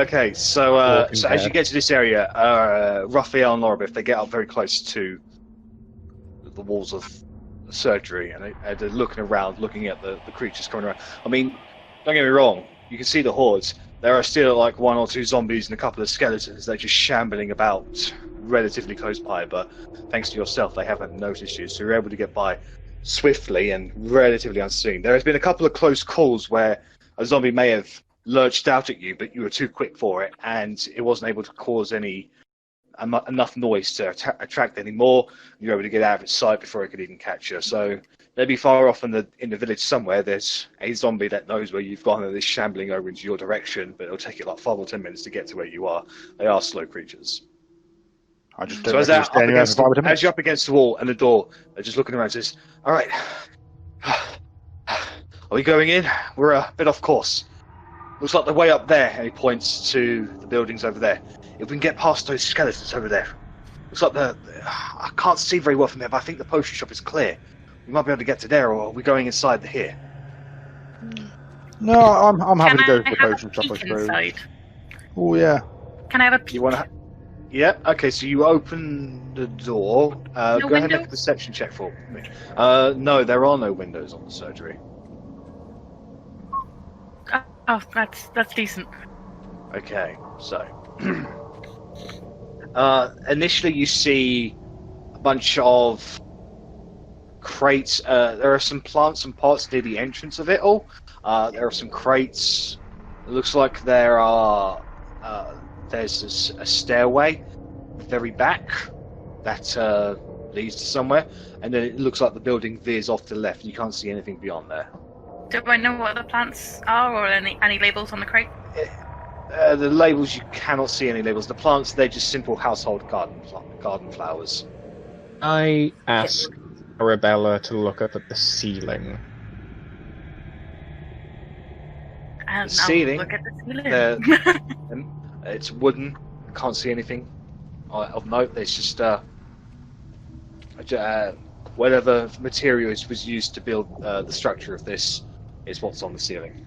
Okay, so as you get to this area, Raphael and Laura, if they get up very close to the walls of the surgery, and they're looking around, looking at the creatures coming around. I mean, don't get me wrong, you can see the hordes. There are still like 1 or 2 zombies and a couple of skeletons. They're just shambling about relatively close by, but thanks to yourself, they haven't noticed you, so you're able to get by swiftly and relatively unseen. There has been a couple of close calls where a zombie may have lurched out at you, but you were too quick for it, and it wasn't able to cause enough noise to attract any more. You were able to get out of its sight before it could even catch you. So maybe far off in the village somewhere, there's a zombie that knows where you've gone and is shambling over into your direction, but it'll take it like 5 or 10 minutes to get to where you are. They are slow creatures. I just so as you're up against the wall and the door, they're just looking around and says, "All right, are we going in? We're a bit off course. Looks like the way up there," and he points to the buildings over there. "If we can get past those skeletons over there. Looks like I can't see very well from there, but I think the potion shop is clear. We might be able to get to there, or are we going inside here?" No, I'm happy to go to the potion shop, I suppose. Oh, yeah. Can I have a peek? You want to... Yeah, okay, so you open the door. Go ahead and make a deception check for me. No, there are no windows on the surgery. Oh, that's decent. Okay, so... initially you see a bunch of crates. There are some plants and pots near the entrance of it all. There are some crates. It looks like there are... there's a stairway very back that leads to somewhere, and then it looks like the building veers off to the left. You can't see anything beyond there. Do I know what the plants are, or any labels on the crate? The labels, you cannot see any labels. The plants, they're just simple household garden flowers. I asked Arrabella to look up at the ceiling. And the ceiling, look at the ceiling. It's wooden. Can't see anything of note. There's just whatever material was used to build the structure of this is what's on the ceiling.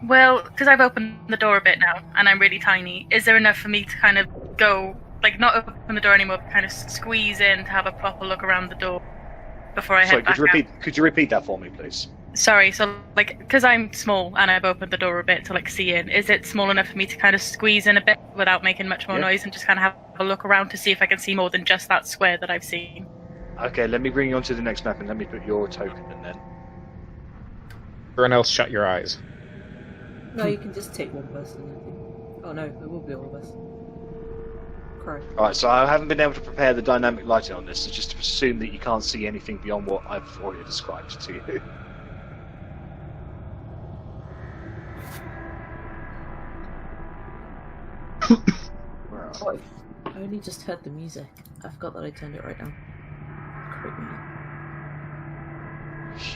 Well, because I've opened the door a bit now, and I'm really tiny, is there enough for me to kind of go, like, not open the door anymore, but kind of squeeze in to have a proper look around the door before I head back out? Could you repeat that for me, please? Sorry, so, like, because I'm small and I've opened the door a bit to, like, see in, is it small enough for me to kind of squeeze in a bit without making much more noise and just kind of have a look around to see if I can see more than just that square that I've seen? Okay, let me bring you onto the next map and let me put your token in then. Everyone else, shut your eyes. No, you can just take one person, I think. Oh no, it will be all of us. Cry. Alright, so I haven't been able to prepare the dynamic lighting on this, so just to assume that you can't see anything beyond what I've already described to you. Oh, I only just heard the music. I forgot that I turned it right down. Creep me out.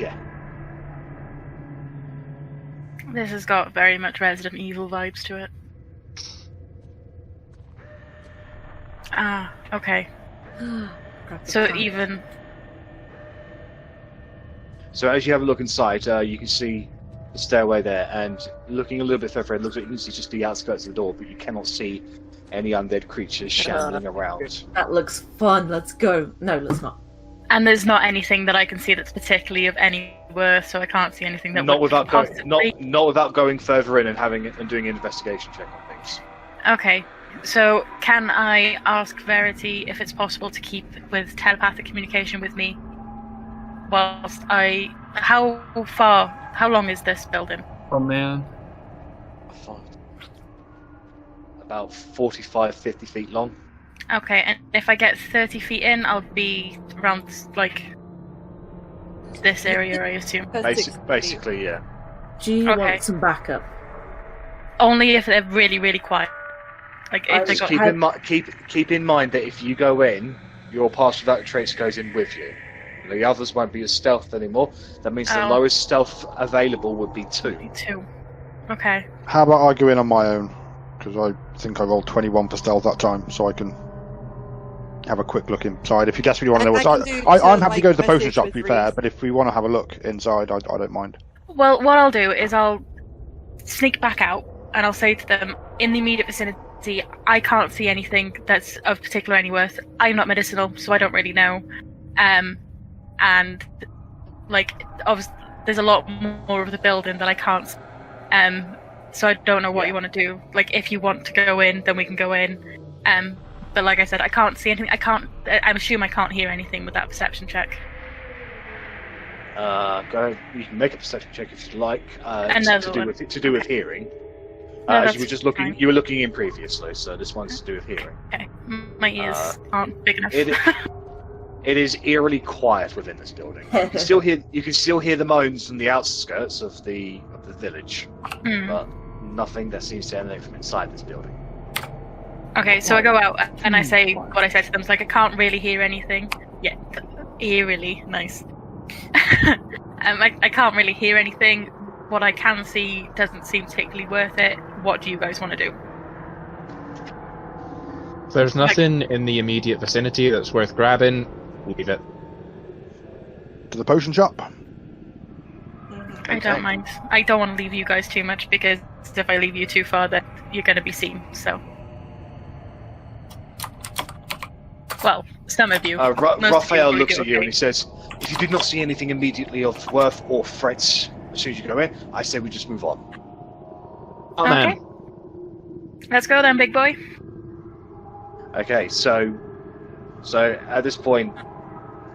Yeah. This has got very much Resident Evil vibes to it. Ah, okay. So even... So as you have a look inside, you can see the stairway there, and looking a little bit further, it looks like you can see just the outskirts of the door, but you cannot see any undead creatures shambling around. That looks fun, let's go. No, let's not. And there's not anything that I can see that's particularly of any worth, so I can't see anything that not would without possibly... not without going further in and doing an investigation check on things. Okay, so can I ask Verity if it's possible to keep with telepathic communication with me whilst I... How long is this building? Oh man. About 45, 50 feet long. Okay, and if I get 30 feet in, I'll be around, like, this area, I assume. Basically, yeah. Do you want some backup? Only if they're really, really quiet. Like, if they got... keep in mind that if you go in, your pass without trace goes in with you. The others won't be as stealth anymore. That means the lowest stealth available would be 2. 2. Okay. How about I go in on my own? Because I think I rolled 21 for stealth that time, so I can have a quick look inside. If you desperately want to know what's I'm happy to go to the potion shop, to be fair, but if we want to have a look inside, I don't mind. Well, what I'll do is I'll sneak back out and I'll say to them, in the immediate vicinity, I can't see anything that's of particular any worth. I'm not medicinal, so I don't really know. And like, obviously, there's a lot more of the building that I can't. So I don't know what you want to do. Like, if you want to go in, then we can go in. But like I said, I can't see anything. I assume I can't hear anything with that perception check. Go ahead. You can make a perception check if you'd like. To do with hearing. No, you were just looking. Fine. You were looking in previously, so this one's to do with hearing. Okay, my ears aren't big enough. It is eerily quiet within this building. You can still hear the moans from the outskirts of the village, but nothing that seems to emanate from inside this building. Okay, so I go out and I say what I said to them. It's like, I can't really hear anything. Yeah, eerily nice. I can't really hear anything. What I can see doesn't seem particularly worth it. What do you guys want to do? If there's nothing in the immediate vicinity that's worth grabbing, leave it. To the potion shop? I don't mind. I don't want to leave you guys too much, because if I leave you too far, then you're going to be seen, so... Well, some of you. Raphael looks at you and he says, if you did not see anything immediately of worth or threats as soon as you go in, I say we just move on. Oh, man. Okay. Let's go then, big boy. Okay, so at this point,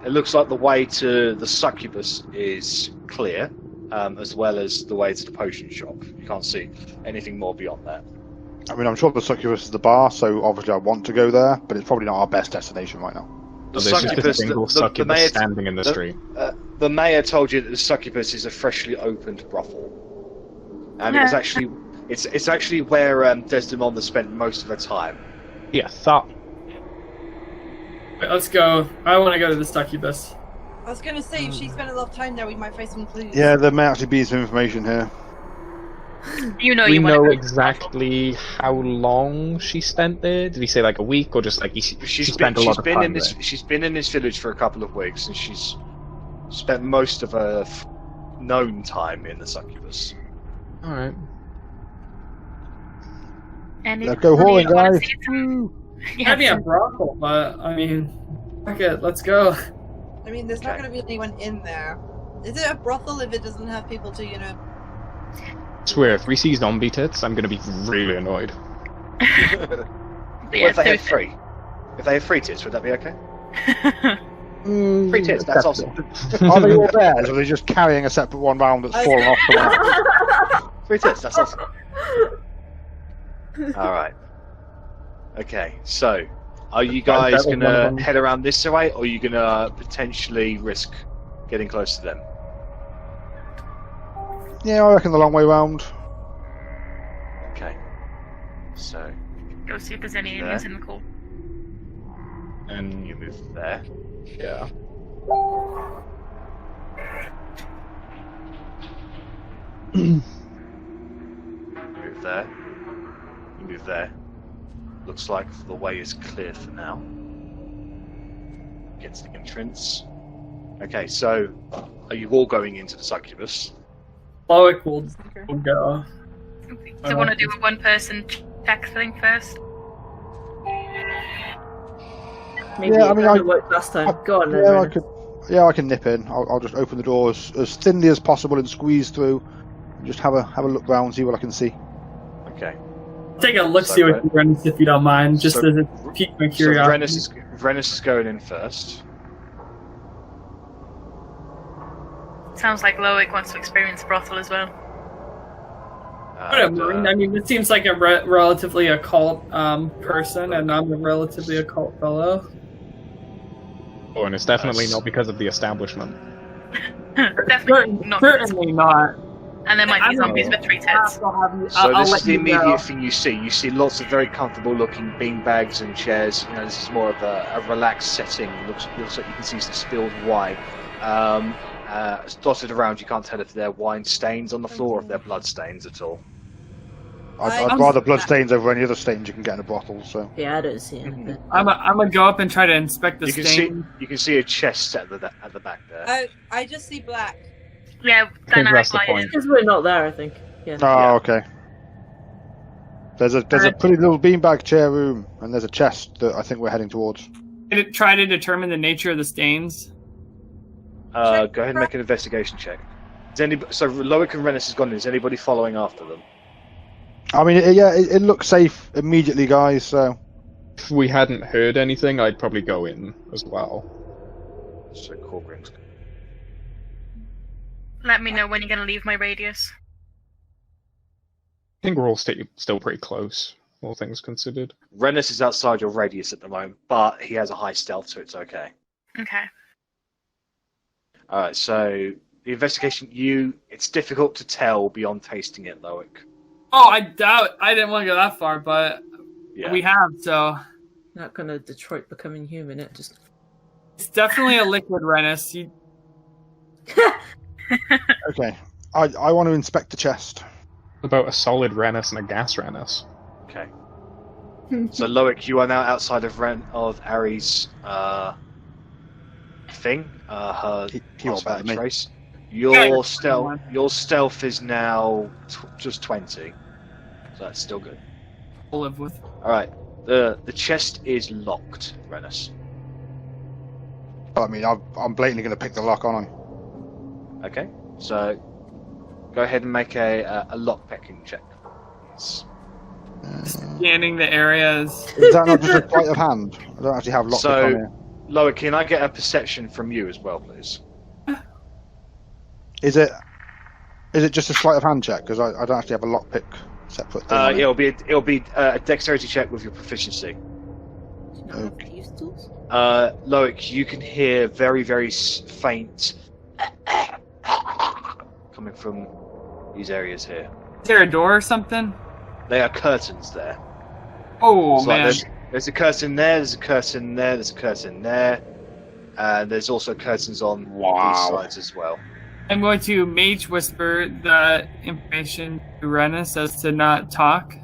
it looks like the way to the succubus is clear, as well as the way to the potion shop. You can't see anything more beyond that. I mean, I'm sure the succubus is the bar, so obviously I want to go there, but it's probably not our best destination right now. There's just a single succubus standing in the street. The mayor told you that the succubus is a freshly opened brothel, and it's actually where Desdemona spent most of her time. Yeah, thought. Wait, let's go. I want to go to the succubus. I was going to say, if she spent a lot of time there, we might find some clues. Yeah, there may actually be some information here. We know exactly how long she spent there. Did he say like a week, or just like she spent a lot of time there? She's been in this village for a couple of weeks, and she's spent most of her known time in the succubus. All right. Let's go hauling, guys. That'd be a brothel, but I mean, fuck it, let's go. I mean, there's not going to be anyone in there. Is it a brothel if it doesn't have people to, I swear, if we see zombie tits, I'm gonna be really annoyed. What if they have free? If they have free tits, would that be okay? Free tits, that's awesome. Are they all theirs, or are they just carrying a separate one round that's fallen off the wall? Free tits, that's awesome. Alright. Okay, so, are you guys gonna head around this way, or are you gonna potentially risk getting close to them? Yeah, I reckon the long way round. Okay. So... Go see if there's any aliens in the call. And you move there. Yeah. Move there. You move there. Looks like the way is clear for now. Against the entrance. Okay, so... Are you all going into the succubus? Loic will go. Do you want to do a one-person check thing first? Maybe it worked last time. Go on, then. I can nip in. I'll just open the door as thinly as possible and squeeze through. And just have a look round, see what I can see. Okay. Take a look, see what you Rennas, if you don't mind, just as it piqued my curiosity. So Rennas is going in first. Sounds like Loic wants to experience brothel as well. Whatever. I mean, it seems like a relatively occult person, and I'm a relatively occult fellow. Oh, and it's definitely not because of the establishment. Definitely not. Certainly not. And there might be zombies with 3 tits. So this is the immediate thing you see. You see lots of very comfortable looking beanbags and chairs. You know, this is more of a relaxed setting. Looks like you can see some spilled wine. Dotted around, you can't tell if they're wine stains on the floor or if they're blood stains at all. I'd rather blood stains over any other stains you can get in a brothel. So yeah, I don't see anything. I'm gonna go up and try to inspect the stain. You can see a chest at the back there. I just see black. Yeah, I think that's the point. Because we're not there, I think. Yeah. Oh, okay. There's a pretty little beanbag chair room, and there's a chest that I think we're heading towards. Did it try to determine the nature of the stains? Go ahead and make an investigation check. So Loic and Rennas has gone in. Is anybody following after them? I mean, it looks safe immediately, guys, so... If we hadn't heard anything, I'd probably go in as well. So Korgrin's... Let me know when you're going to leave my radius. I think we're all still pretty close, all things considered. Rennas is outside your radius at the moment, but he has a high stealth, so it's okay. Okay. Alright, so the investigation, it's difficult to tell beyond tasting it, Loic. Oh, I didn't want to go that far, but we have, so... Not gonna Detroit becoming human, it's definitely a liquid, Rennas. Okay, I want to inspect the chest. About a solid Rennas and a gas Rennas. Okay. So Loic, you are now outside of Arri's thing. Her trace. Your stealth is now just 20. So that's still good. I'll live with. Alright. The chest is locked, Rennas. I mean, I'm blatantly going to pick the lock, aren't I? Okay. So go ahead and make a lockpicking check. Scanning the areas. Is that not just a sleight of hand? I don't actually have lockpick on here. Loic, can I get a perception from you as well, please? Is it just a sleight of hand check? Because I don't actually have a lockpick separate thing. It'll be a dexterity check with your proficiency. Okay. Loic, you can hear very, very faint coming from these areas here. Is there a door or something? There are curtains there. Oh, man. There's a curtain there, there's a curtain there, there's a curtain there. And there's also curtains on these sides as well. I'm going to mage whisper the information to Rennas as to not talk.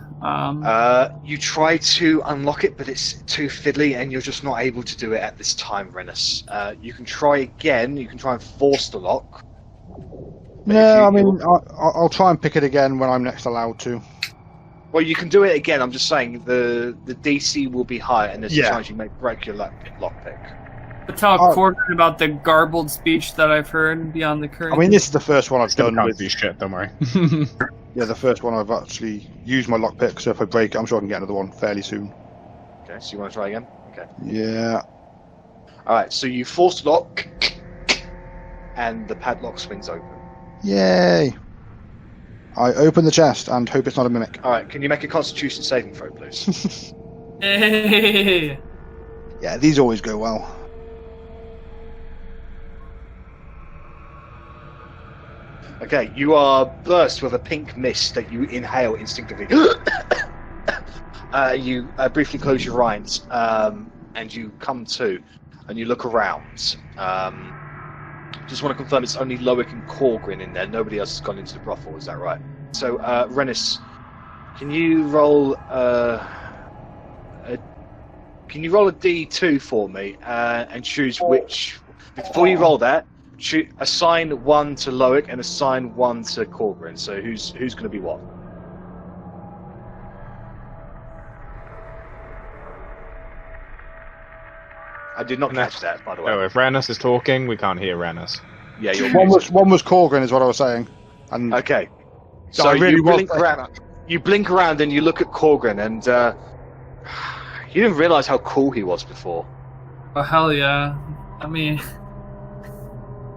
You try to unlock it, but it's too fiddly, and you're just not able to do it at this time, Rennas. You can try again. You can try and force the lock. No, I mean, I'll try and pick it again when I'm next allowed to. Well, you can do it again. I'm just saying the DC will be higher, and there's a chance you may break your lockpick. Tell Korgrin about the garbled speech that I've heard beyond the curtain. I mean, this is the first one I've done with these shit. Don't worry. Yeah, the first one I've actually used my lockpick. So if I break it, I'm sure I can get another one fairly soon. Okay, so you want to try again? Okay. Yeah. All right. So you force the lock, and the padlock swings open. Yay! I open the chest and hope it's not a mimic. All right. Can you make a Constitution saving throw, please? Hey. Yeah, these always go well. Okay, you are burst with a pink mist that you inhale instinctively. You briefly close your eyes, and you come to, and you look around. Just want to confirm it's only Loic and Korgrin in there. Nobody else has gone into the brothel. Is that right? So, Rennas, can you roll a D2 for me and choose which? Before you roll that, assign 1 to Loic and assign 1 to Korgrin. So who's going to be what? I did not catch that, by the way. No, if Rennas is talking, we can't hear Rennas. Yeah, you're one was Korgrin, is what I was saying. And okay. So I really you blink around and you look at Korgrin, and you didn't realise how cool he was before. Oh hell yeah! I mean.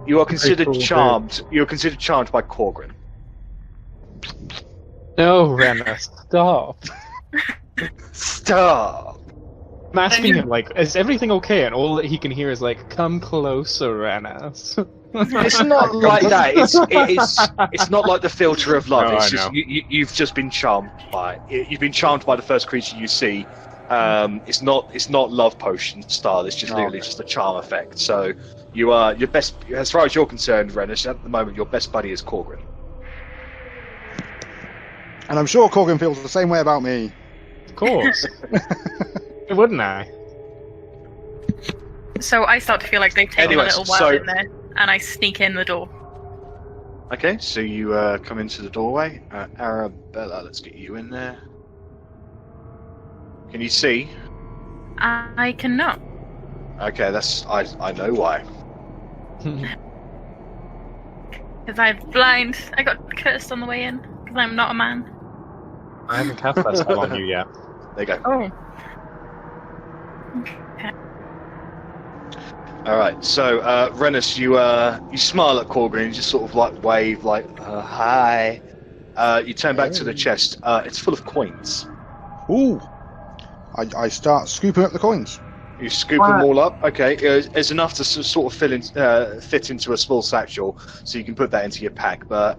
You are considered charmed. You're considered charmed by Korgrin. No, Rennas, stop. Stop. I'm asking him, like, is everything okay? And all that he can hear is like, "Come closer, Rennas." It's not like that. It's not like the filter of love. No, it's just you've just been charmed by it. You've been charmed by the first creature you see. It's not love potion style. It's just literally just a charm effect. So you are your best, as far as you're concerned, Rennas. At the moment, your best buddy is Korgrin. And I'm sure Korgrin feels the same way about me. Of course. Wouldn't I? So I start to feel like they've taken a little while in there, and I sneak in the door. Okay, so you come into the doorway. Arrabella, let's get you in there. Can you see? I cannot. Okay, I know why. Because I'm blind. I got cursed on the way in. Because I'm not a man. I haven't cast that spell on you yet. There you go. Oh. Okay. Alright, so, Rennas, you smile at Korgrin, you just sort of like wave, like, hi. You turn back to the chest. It's full of coins. Ooh. I start scooping up the coins. You scoop them all up. Okay, it's enough to sort of fit into a small satchel, so you can put that into your pack. But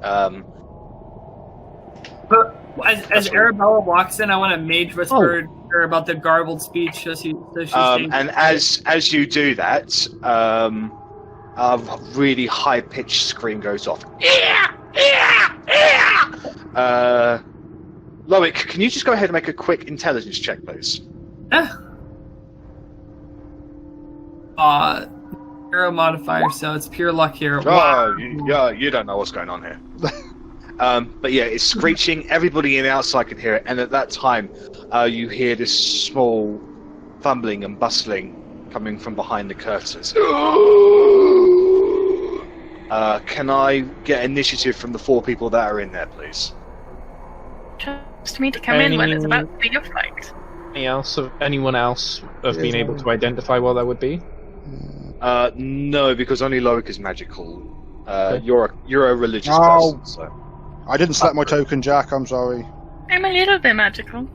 as Arrabella walks in, I want to mage whisper her about the garbled speech. And as you do that, a really high pitched scream goes off. Loic, can you just go ahead and make a quick intelligence check, please? Hero modifier, so it's pure luck here. Oh, you don't know what's going on here. But yeah, it's screeching. Everybody in the outside can hear it, and at that time, you hear this small fumbling and bustling coming from behind the curtains. Can I get initiative from the 4 people that are in there, please? Just me to come in when it's about to be a fight. Anyone else have been able to identify what that would be? No, because only Loic is magical. Okay. You're a religious person, so. I didn't select my token, Jack. I'm sorry. I'm a little bit magical.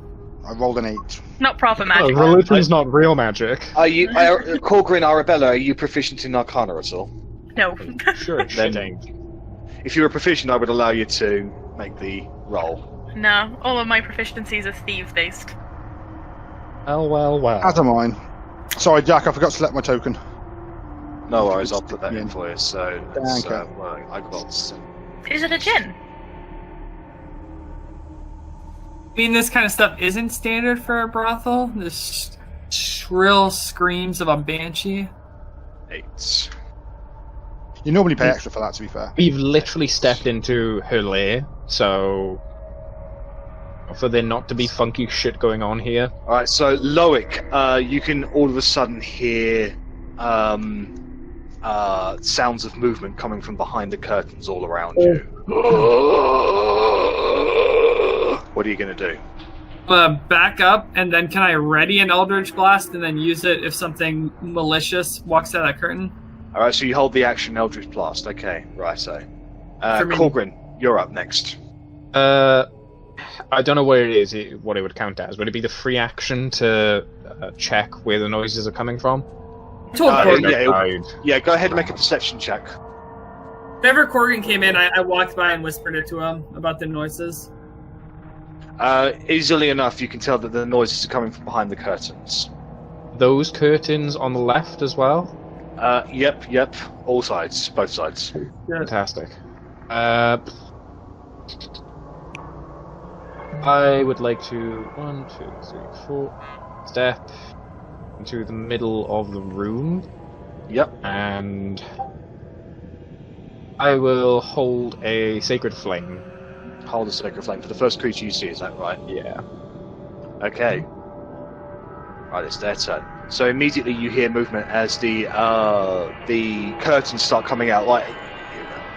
I rolled an 8. Not proper magic. Religion's not real magic. Are you, Korgrin, Arrabella, are you proficient in Arcana at all? No. Sure, then, if you were proficient, I would allow you to make the roll. No, all of my proficiencies are thieves-based. Well. As am mine. Sorry, Jack, I forgot to select my token. No worries, I'll put that in for you. So, that's, Okay. I got. Is it a djinn? I mean, this kind of stuff isn't standard for a brothel. This shrill screams of a banshee. 8. You normally pay extra for that, to be fair. We've literally stepped into her lair, so for there not to be funky shit going on here. Alright, so Loic, you can all of a sudden hear sounds of movement coming from behind the curtains all around you. What are you going to do? Back up, and then can I ready an Eldritch Blast and then use it if something malicious walks out of that curtain? Alright, so you hold the action Eldritch Blast. Okay, right, so. Korgrin, you're up next. I don't know where it is, what it would count as. Would it be the free action to check where the noises are coming from? Go ahead and make a perception check. Whenever Korgrin came in, I walked by and whispered it to him about the noises. Easily enough, you can tell that the noises are coming from behind the curtains. Those curtains on the left as well? Yep. All sides, both sides. Fantastic. I would like to 1, 2, 3, 4 step into the middle of the room. Yep. And I will hold a sacred flame. Hold a sacred flame for the first creature you see, is that right? Yeah. Okay. Right, it's their turn. So immediately you hear movement as the curtains start coming out, like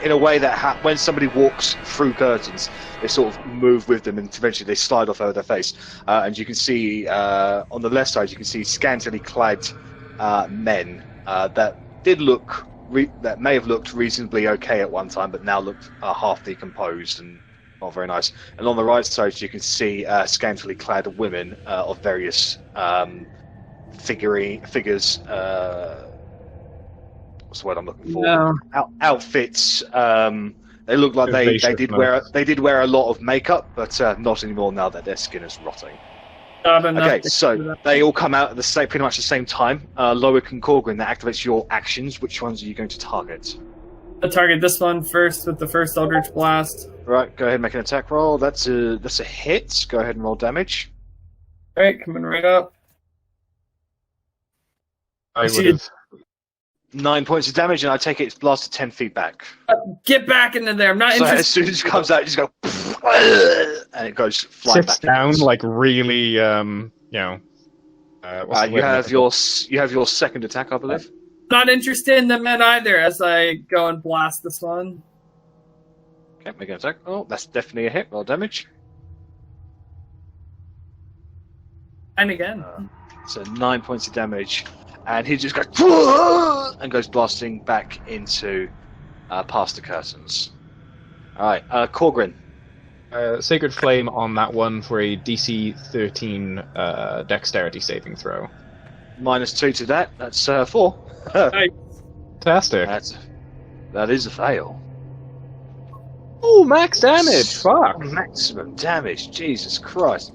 in a way that when somebody walks through curtains, they sort of move with them, and eventually they slide off over their face. And you can see on the left side, you can see scantily clad men that may have looked reasonably okay at one time, but now look half decomposed and not very nice. And on the right side, you can see scantily clad women of various figures. What's the word I'm looking for? No. Outfits. They look like they did wear a lot of makeup, but not anymore now that their skin is rotting. Okay, so they all come out at pretty much the same time. Loic and Korgrin, that activates your actions. Which ones are you going to target? I'll target this one first with the first Eldritch Blast. Right, go ahead and make an attack roll. That's a hit. Go ahead and roll damage. Alright, coming right up. I would have 9 points of damage, and I take it's blasted 10 feet back. Get back into there. I'm not So interested. as soon as it comes out, you just go, and it goes flying sits back. down like really, You have your second attack, I believe. Not interested in the men either. As I go and blast this one. Okay, make an attack. Oh, that's definitely a hit. Roll damage. And again. So 9 points of damage, and he just goes and goes blasting back into past the curtains. All right, Korgrin. Sacred Flame on that one for a DC 13 Dexterity saving throw. -2 to that. That's 4. Nice. Fantastic. That is a fail. Oh, max damage! Fuck! Maximum damage. Jesus Christ.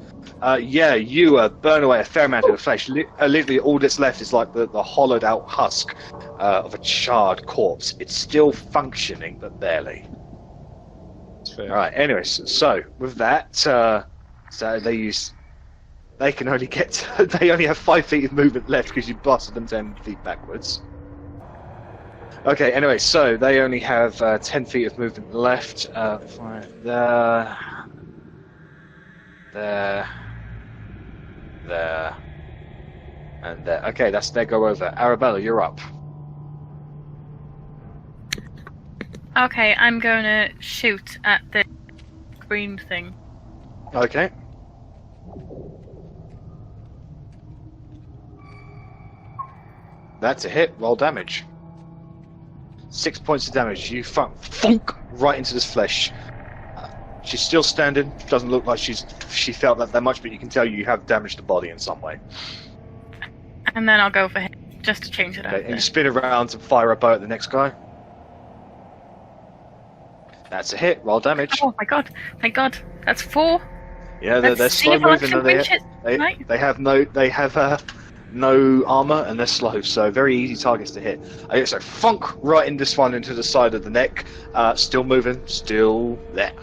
You burn away a fair amount of the flesh. Literally, all that's left is like the hollowed out husk of a charred corpse. It's still functioning, but barely. Alright, anyways, so with that, they can only get they only have 5 feet of movement left because you blasted them 10 feet backwards. Okay, anyway, so they only have 10 feet of movement left. There, and there. Okay, that's their go over. Arrabella, you're up. Okay, I'm going to shoot at the green thing. Okay. That's a hit. Roll damage. 6 points of damage. You funk right into this flesh. She's still standing. Doesn't look like she felt that much, but you can tell you have damaged the body in some way. And then I'll go for him, just to change it up. Okay, and you spin around and fire a bow at the next guy. That's a hit. Roll damage. Oh my god! Thank God. That's 4. Yeah, they're slow moving. And they have no armor and they're slow, so very easy targets to hit. Okay, so funk right in this one into the side of the neck. Still moving. Still there.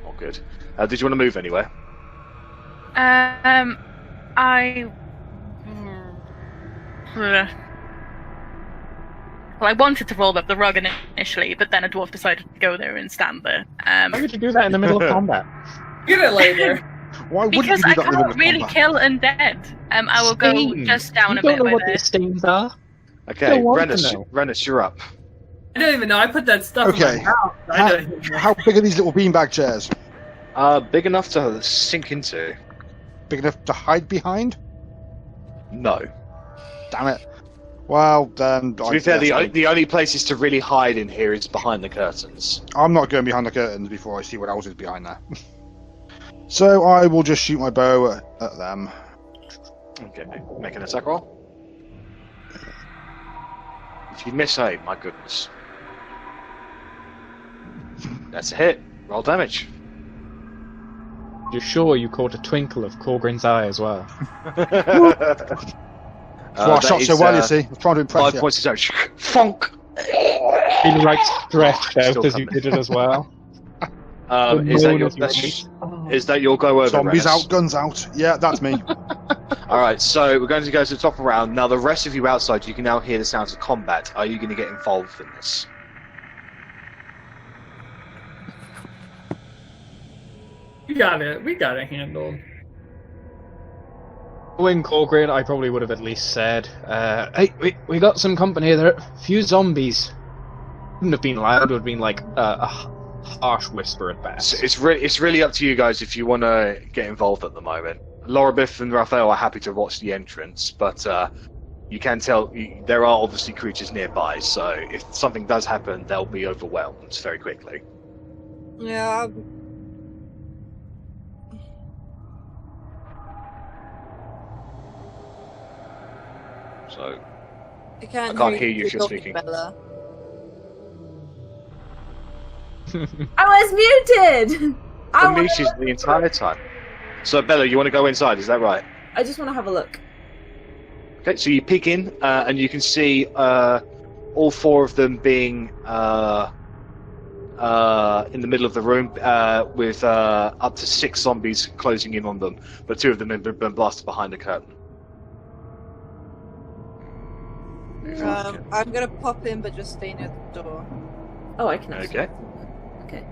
All good. Did you want to move anywhere? Well, I wanted to roll up the rug initially, but then a dwarf decided to go there and stand there. Why would you do that in the middle of combat? Get it later. Why wouldn't Because you do I that in the middle can't of really combat? kill undead. I will go just down a bit. You don't know what the stains are? Okay, Rennas, you're up. I don't even know. I put that stuff Okay. in my mouth. How big are these little beanbag chairs? Big enough to sink into. Big enough to hide behind? No. Damn it. Well, then... To be fair, the only places to really hide in here is behind the curtains. I'm not going behind the curtains before I see what else is behind there. So I will just shoot my bow at them. Okay, make an attack roll. If you miss aim, my goodness. That's a hit. Roll damage. You're sure you caught a twinkle of Korgrin's eye as well? I shot so well, you see. I was trying to impress 5 you. points of damage. Funk! In right stretched out as you did it as well. Is that your go over? Zombies Rennas? out, guns out. Yeah, that's me. Alright, so we're going to go to the top of the round. Now, the rest of you outside, you can now hear the sounds of combat. Are you going to get involved in this? We got it. We got it handled. Knowing Korgrin, I probably would have at least said, hey, we got some company there. A few zombies. Wouldn't have been loud, would have been like a harsh whisper at best. It's really up to you guys if you want to get involved at the moment. Lorabith and Raphael are happy to watch the entrance, but you can tell there are obviously creatures nearby, so if something does happen, they'll be overwhelmed very quickly. Yeah. So I can't hear you if you're talking, speaking. Bella. I was muted! The muted the entire time. So Bella, you want to go inside, is that right? I just want to have a look. Okay, so you peek in, and you can see all 4 of them being in the middle of the room with up to 6 zombies closing in on them, but 2 of them have been blasted behind the curtain. I'm gonna pop in, but just stay near the door. Oh, I can actually. Okay. Okay.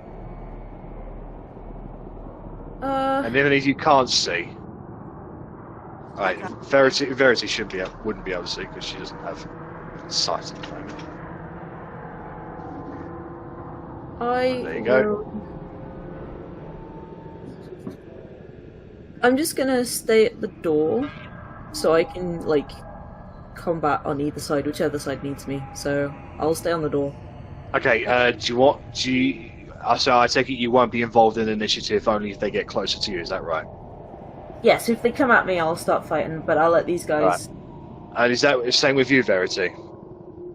And the enemies you can't see. Alright, Verity should be wouldn't be able to see because she doesn't have sight at the moment. There you go. I'm just gonna stay at the door so I can like combat on either side, whichever side needs me. So I'll stay on the door. Okay, so I take it you won't be involved in initiative only if they get closer to you, is that right? Yes, if they come at me, I'll start fighting, but I'll let these guys... Right. And is that the same with you, Verity?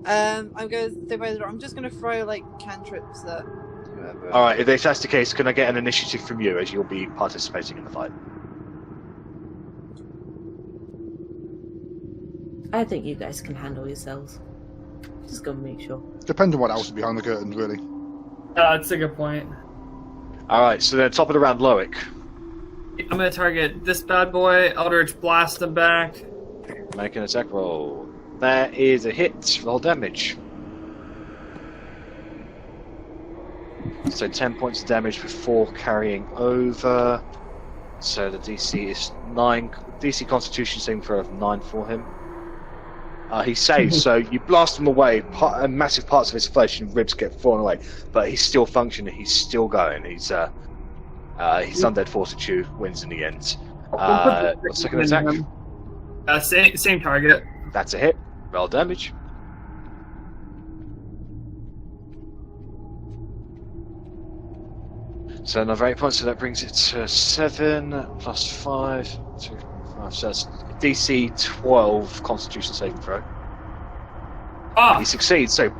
I'm going to stay by the door. I'm just going to throw, like, cantrips at whoever. Alright, if that's the case, can I get an initiative from you as you'll be participating in the fight? I think you guys can handle yourselves. Just gonna make sure. Depends on what else is behind the curtains, really. That's a good point. Alright, so then top of the round, Loic. I'm gonna target this bad boy, Eldritch Blast him back. Make an attack roll. That is a hit. Roll damage. So 10 points of damage before carrying over. So the DC is 9. DC Constitution saving throw of 9 for him. He saves, so you blast him away. Massive parts of his flesh and ribs get fallen away, but he's still functioning. He's still going. His undead fortitude wins in the end. Second attack. Same target. That's a hit. Roll damage. So another 8 points, so that brings it to 7 plus 5. 2, 5. So that's DC 12 Constitution saving throw. He succeeds, so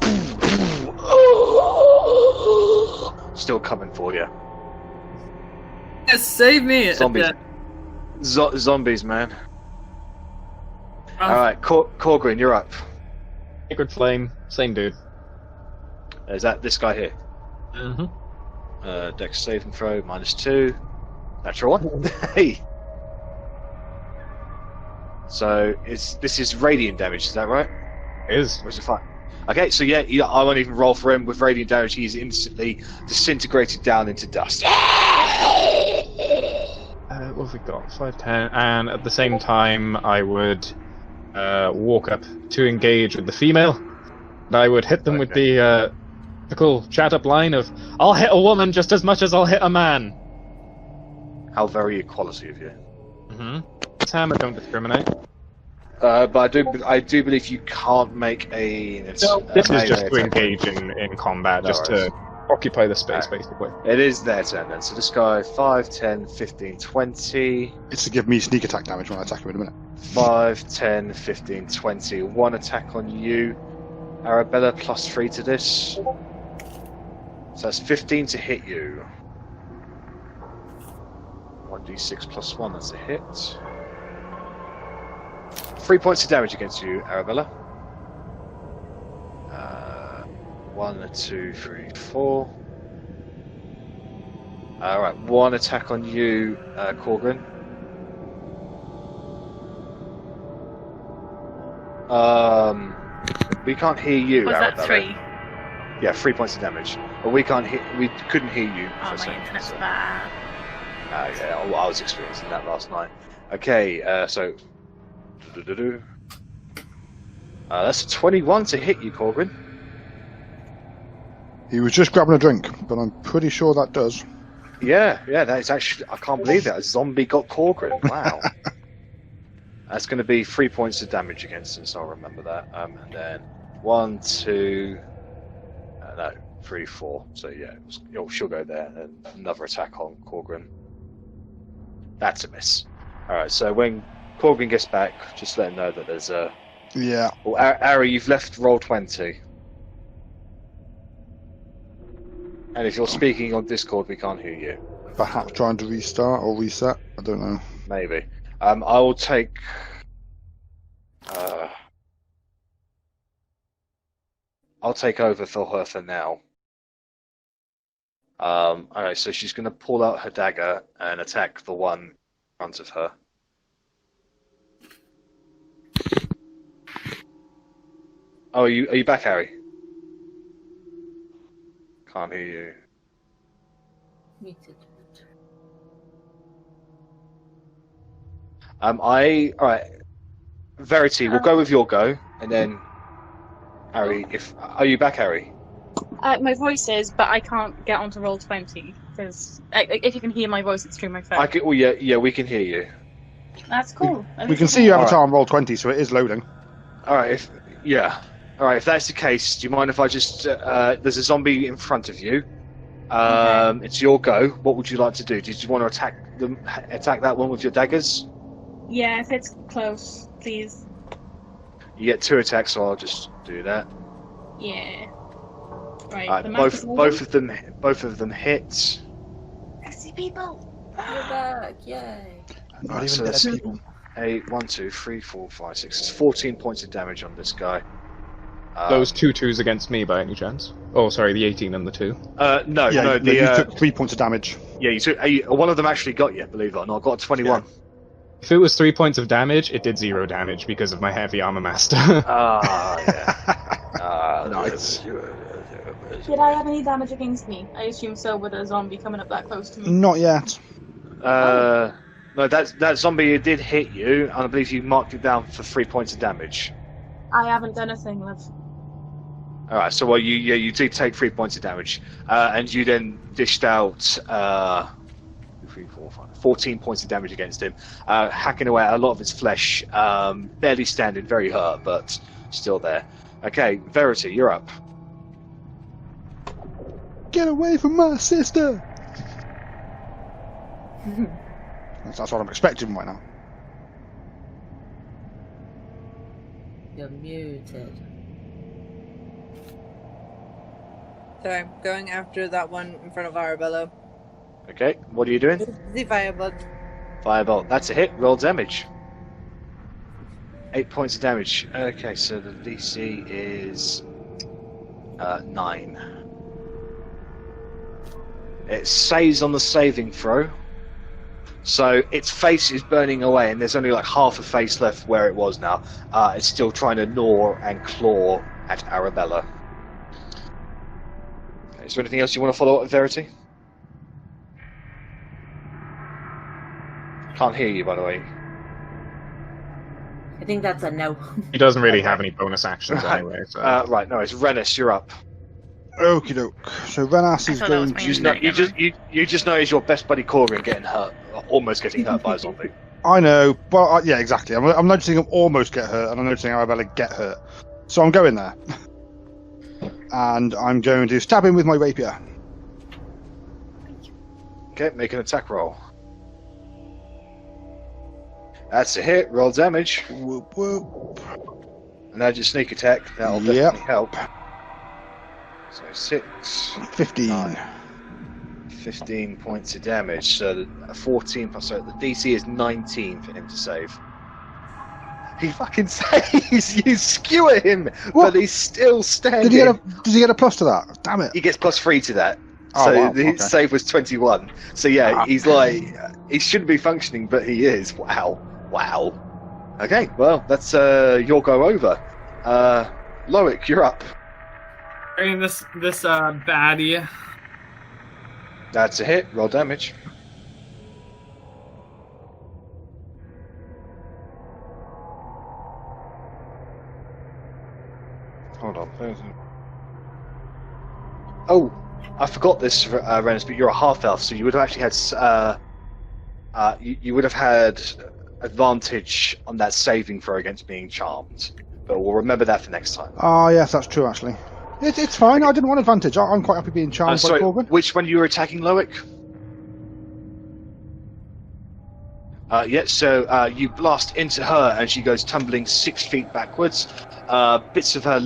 still coming for you. Yes, save me! Zombies. Zombies, man. Alright, Korgrin, you're up. Sacred Flame, same dude. Is that this guy here? Mm-hmm. Dex saving throw, -2. Natural 1. Hey! So, this is radiant damage, is that right? It is. Or is it fine? Okay, so yeah, I won't even roll for him. With radiant damage, he's instantly disintegrated down into dust. What have we got? 5, 10, and at the same time, I would walk up to engage with the female. And I would hit them with the typical chat-up line of, "I'll hit a woman just as much as I'll hit a man." How very equality of you. Mm-hmm. Sam, I don't discriminate. But I do believe you can't make a. This is just to engage in combat, just to occupy the space, basically. It is their turn then. So this guy, 5, 10, 15, 20. It's to give me sneak attack damage when I attack him in a minute. 5, 10, 15, 20. One attack on you. Arrabella +3 to this. So that's 15 to hit you. 1d6 +1, that's a hit. 3 points of damage against you, Arrabella. 1, 2, 3, 4. Alright, one attack on you, Korgrin. We can't hear you, Was Arrabella. that 3? Yeah, 3 points of damage. But we couldn't hear you. Oh, for a my second, internet's so. bad. Yeah, I was experiencing that last night. Okay, so... that's a 21 to hit you, Korgrin. He was just grabbing a drink, but I'm pretty sure that does. Yeah, that is actually... I can't believe that. A zombie got Korgrin. Wow. That's going to be 3 points of damage against him, so I'll remember that. And then 1, 2... no, 3, 4. So yeah, she'll go there. And another attack on Korgrin. That's a miss. Alright, so when Korgrin gets back, just let him know that there's a... Yeah. Well, Arri, you've left roll 20. And if you're speaking on Discord, we can't hear you. Perhaps trying to restart or reset. I don't know. Maybe. I will take... I'll take over for her for now. Okay, so she's going to pull out her dagger and attack the one in front of her. Oh, are you back, Harry? Can't hear you. Muted. Alright. Verity, we'll go with your go, and then Arri, are you back, Arri? My voice is, but I can't get onto Roll20 because if you can hear my voice, it's through my phone. Yeah, we can hear you. That's cool. We can see your avatar on Roll20, so it is loading. Alright, if that's the case, do you mind if I just there's a zombie in front of you. Okay. It's your go. What would you like to do? Did you want to attack that one with your daggers? Yeah, if it's close, please. You get 2 attacks, so I'll just do that. Yeah. Right. Both of them hit. I see people. You're back, yay. Not even dead people. 8, 1, 2, 3, 4, 5, 6. It's 14 points of damage on this guy. Those 2 2s against me by any chance? Oh, sorry, the 18 and the 2. No. You took 3 points of damage. Yeah, you took. One of them actually got you, believe it or not. Got a 21. Yeah. If it was 3 points of damage, it did 0 damage because of my heavy armor master. Nice. Did I have any damage against me? I assume so with a zombie coming up that close to me. Not yet. No, that zombie did hit you, and I believe you marked it down for 3 points of damage. I haven't done a thing, love. Alright, so you did take 3 points of damage, and you then dished out 14 points of damage against him, hacking away at a lot of his flesh, barely standing, very hurt, but still there. Okay, Verity, you're up. Get away from my sister! That's what I'm expecting right now. You're muted. So I'm going after that one in front of Arrabella. Okay, what are you doing? The Firebolt. Firebolt, that's a hit, roll damage. 8 points of damage. Okay, so the DC is 9. It saves on the saving throw. So its face is burning away, and there's only like half a face left where it was now. It's still trying to gnaw and claw at Arrabella. Is there anything else you want to follow up with, Verity? Can't hear you, by the way. I think that's a no. He doesn't really have any bonus actions anyway. So. Right, no, it's Rennas, you're up. Okie doke. So Rennas is going to... You just know he's your best buddy Korgrin getting hurt, almost getting hurt by a zombie. I know, but yeah, exactly. I'm noticing him almost get hurt, and I'm noticing Arrabella get hurt. So I'm going there. And I'm going to stab him with my rapier. Okay, make an attack roll. That's a hit, roll damage. Whoop whoop. And add your sneak attack, that'll definitely help. So 6, 15. 15 points of damage, so 14 plus, so the DC is 19 for him to save. He fucking saves! You skewer him! What? But he's still standing. Does he get a plus to that? Damn it. He gets +3 to that. Oh, So wow, the okay. save was 21. So yeah, he's like, he shouldn't be functioning, but he is. Wow. Okay, well, that's your go over. Loic, you're up. Bringing this baddie. That's a hit, roll damage. Hold on. Oh, I forgot this, Rennas, but you're a half-elf, so you would have actually had you would have had advantage on that saving throw against being charmed. But we'll remember that for next time. Oh, yes, that's true, actually. It's fine, I didn't want advantage. I'm quite happy being charmed by Korgrin. Which one you were attacking, Loic? So you blast into her, and she goes tumbling 6 feet backwards. Bits of her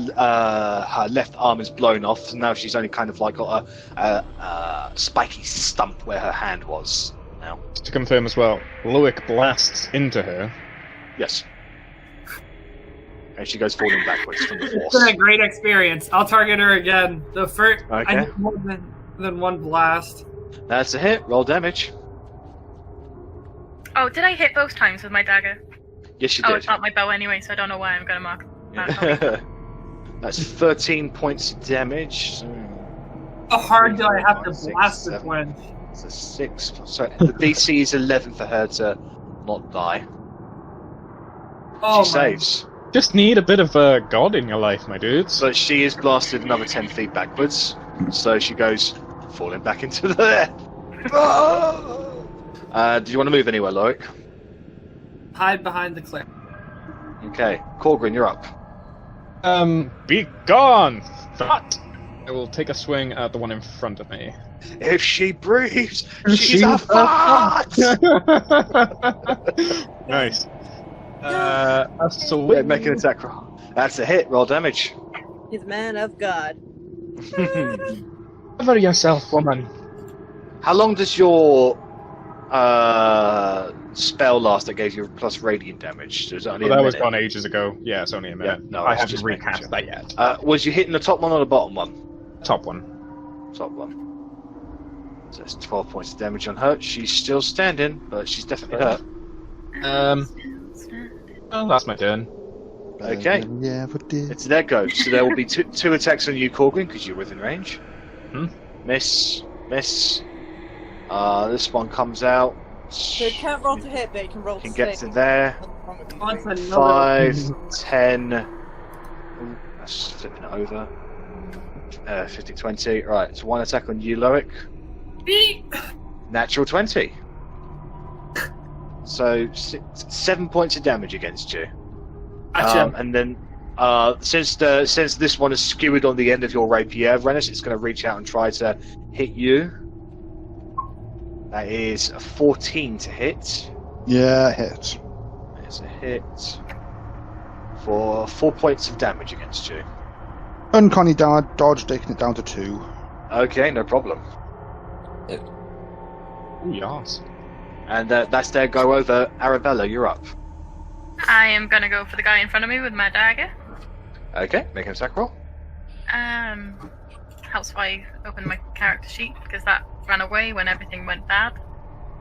left arm is blown off, and now she's only kind of like got a spiky stump where her hand was now. To confirm as well, Loic blasts into her. Yes. And she goes falling backwards from the It's force. been a great experience. I'll target her again. The first, Okay. I need more than one blast. That's a hit. Roll damage. Oh, did I hit both times with my dagger? Yes, you Oh, did. it's not my bow anyway, so I don't know why I'm going to mark that. That's 13 points of damage. So How hard do I have to 6, blast this 7. one? So 6. So the DC is 11 for her to not die. Oh, She saves. Just need a bit of God in your life, my dudes. But she is blasted another 10 feet backwards. So she goes falling back into the air. Do you want to move anywhere, Loic? Hide behind the cliff. Okay. Korgrin, you're up. Be gone, thought. I will take a swing at the one in front of me. If she breathes, she's a fart! Nice. So Make an attack roll. That's a hit. Roll damage. He's a man of God. cover yourself, woman. How long does your spell last that gave you plus radiant damage? So that was gone ages ago. Yeah, it's only a minute. Yeah, no, I it's haven't just recast making that yet. Was you hitting the top one or the bottom one? Top one. Top one. So that's 12 points of damage on her. She's still standing, but she's definitely hurt. Well, that's my turn. Okay. Yeah, but It's their go. So there will be two attacks on you, Korgrin, because you're within range. Hmm? Miss. This one comes out. So it can't roll to hit, but it can roll to Can get save. to there. Once another- 5, 10. Ooh, that's flipping it over. 50, 20. Right, so one attack on you, Loic. Natural 20. So 7 points of damage against you. Gotcha. And then, since this one is skewered on the end of your rapier, Rennas, it's going to reach out and try to hit you. That is a 14 to hit. yeah, hit. It's a hit for 4 points of damage against you. Uncanny dodge, taking it down to 2. Okay, no problem. Ooh, yes. And that's their go over. Arrabella, you're up. I am gonna go for the guy in front of me with my dagger. Okay, make an attack roll. Helps if I open my character sheet because that ran away when everything went bad.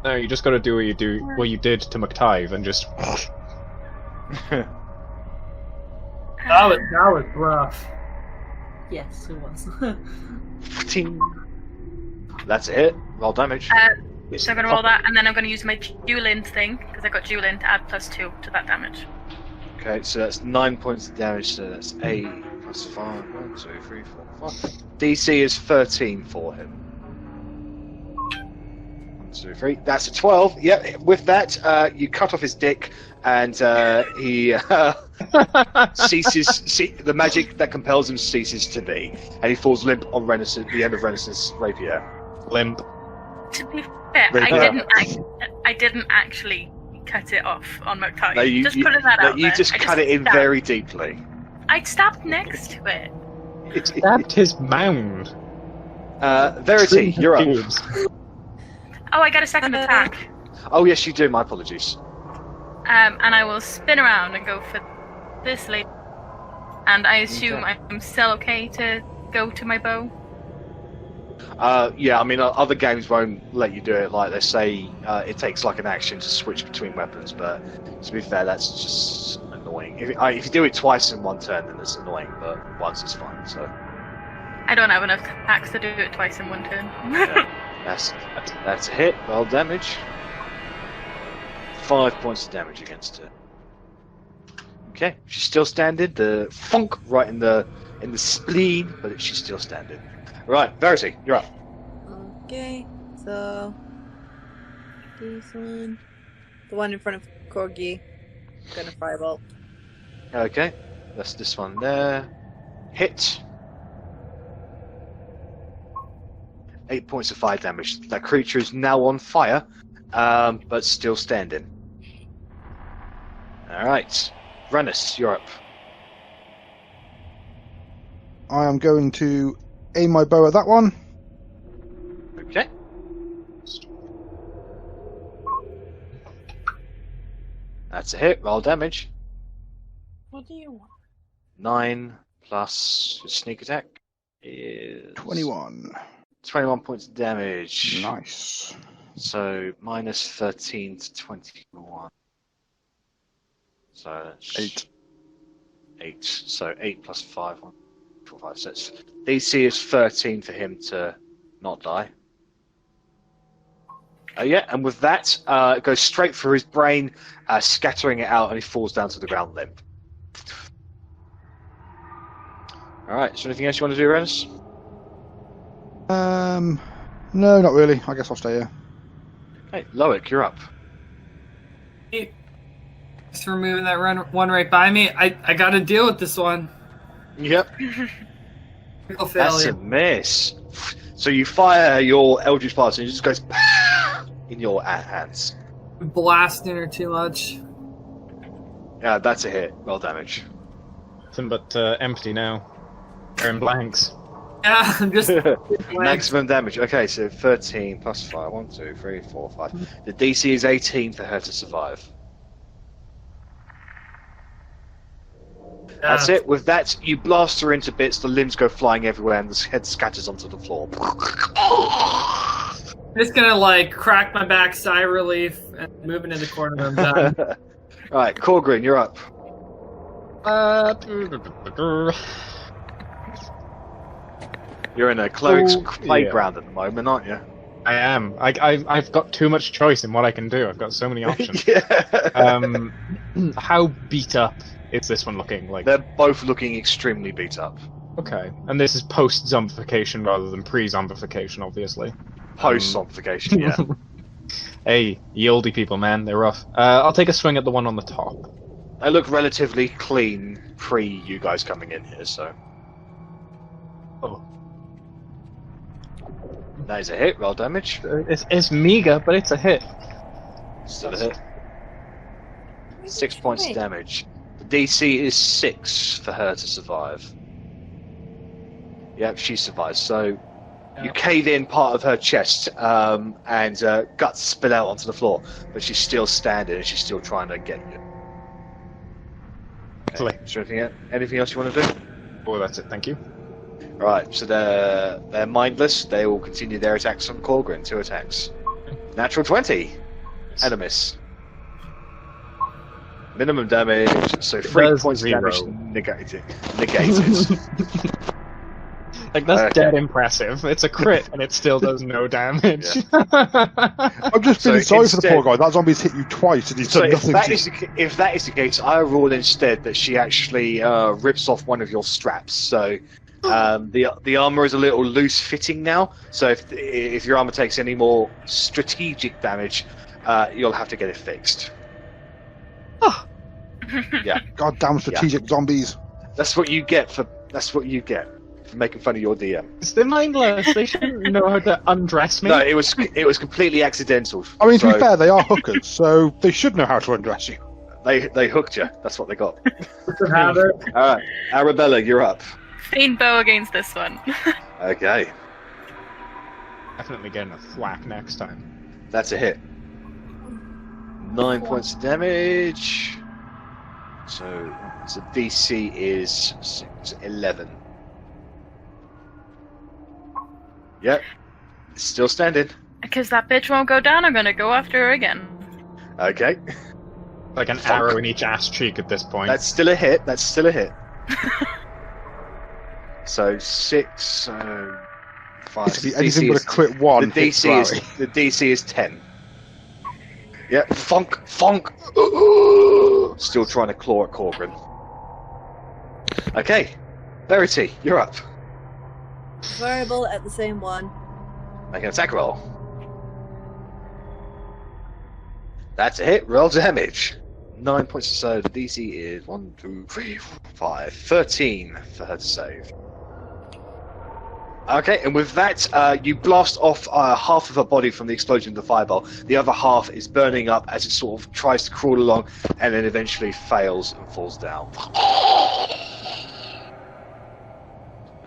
No, you just got to do what you did to McTive and just. That was rough. Yes, it was. 14. That's a hit. Roll damage. So I'm gonna roll that, and then I'm gonna use my dual int thing because I got dual int to add +2 to that damage. Okay, so that's 9 points of damage, so that's 8 plus 5. 1, 2, 3, 4, 5. DC is 13 for him. 1, 2, 3. That's a 12. Yep, with that, you cut off his dick, and he ceases. The magic that compels him ceases to be, and he falls limp on the end of Rennas' rapier. Limp. To be fair, I didn't actually cut it off on McTive. No, Just putting that out you there. just cut it in stabbed. very deeply. I stabbed next to it. Stabbed his mound. Verity, you're up. Oh, I got a second attack. Oh yes, you do. My apologies. And I will spin around and go for this lady. And I assume Okay. I'm still okay to go to my bow. Yeah, I mean, other games won't let you do it. Like they say, it takes like an action to switch between weapons. But to be fair, that's just annoying. If you do it twice in one turn, then it's annoying. But once it's fine. So I don't have enough attacks to do it twice in one turn. yeah, that's a hit. Roll damage. 5 points of damage against her. Okay, she's still standing. The funk right in the spleen, but she's still standing. Right, Verity, you're up. Okay, so this one, the one in front of Corgi, gonna firebolt. Okay, that's this one there. Hit. 8 points of fire damage. That creature is now on fire, but still standing. Alright. Rennas, you're up. I am going to aim my bow at that one. Okay. That's a hit. Roll damage. What do you want? 9 plus your sneak attack is 21. 21 points of damage. Nice. So minus 13 to 21. So that's 8. 8. So 8 plus 5. 1, 4, 5, 6. DC is 13 for him to not die. Yeah, and with that, it goes straight through his brain, scattering it out, and he falls down to the ground limp. Alright, is there anything else you want to do, Rennas? No, not really. I guess I'll stay here. Hey, Loic, you're up. Thanks for moving that one right by me. I got to deal with this one. Yep. Critical That's failure. a miss. So you fire your Eldritch Blast and it just goes in your hands. Blasting her too much. Yeah, that's a hit. Roll damage. Nothing but empty now. They're in blanks. Yeah, I'm just... Maximum damage. Okay, so 13 plus 5. 1, 2, 3, 4, 5. The DC is 18 for her to survive. That's it. With that, you blast her into bits, the limbs go flying everywhere, and the head scatters onto the floor. I'm just gonna, like, crack my back, sigh of relief, and move into the corner. I'm done. Alright, Korgrin, you're up. You're in a cleric's playground at the moment, aren't you? I am. I've got too much choice in what I can do. I've got so many options. Yeah. How beat up is this one looking? Like they're both looking extremely beat up. Okay, and this is post-zombification rather than pre-zombification, obviously. Post-zombification, yeah. Hey, ye oldie people, man, they're rough. I'll take a swing at the one on the top. They look relatively clean pre you guys coming in here, so. Oh. That is a hit. Roll damage. It's meager, but it's a hit. Still a hit. 6 points of damage. The DC is 6 for her to survive. Yep, she survives. So you cave in part of her chest, and guts spill out onto the floor, but she's still standing and she's still trying to get you. Okay. Is there anything else you want to do? Oh, that's it. Thank you. Right, so they're mindless. They will continue their attacks on Korgrin. 2 attacks. Natural 20. And a miss. Minimum damage, so 3 points of damage negated. Like, that's dead impressive. It's a crit, and it still does no damage. Yeah. I'm just feeling sorry for the poor guy. That zombie's hit you twice, and he's done nothing. If that is the case, I roll instead that she actually rips off one of your straps. So the armor is a little loose fitting now. So if your armor takes any more strategic damage, you'll have to get it fixed. Oh. Yeah. Goddamn strategic zombies. That's what you get for making fun of your DM. They're mindless. They shouldn't know how to undress me. No, it was completely accidental. I mean, to be fair, they are hookers, so they should know how to undress you. They hooked you. That's what they got. Alright, Arrabella, you're up. Faint bow against this one. Okay. Definitely getting a thwack next time. That's a hit. 9 points of damage. So DC is 11. Yep. Still standing. Because that bitch won't go down, I'm gonna go after her again. Okay. Like an arrow in each ass cheek at this point. That's still a hit. So 6, 5. Basically, anything but a crit 1. The DC is 10. Yeah, funk. Still trying to claw at Korgrin. Okay, Verity, you're up. Variable at the same one. Make an attack roll. That's a hit. Roll damage. 9 points to save. The DC is 1, 2, 3, 4, 5. 13 for her to save. Okay, and with that, you blast off half of her body from the explosion of the fireball. The other half is burning up as it sort of tries to crawl along, and then eventually fails and falls down.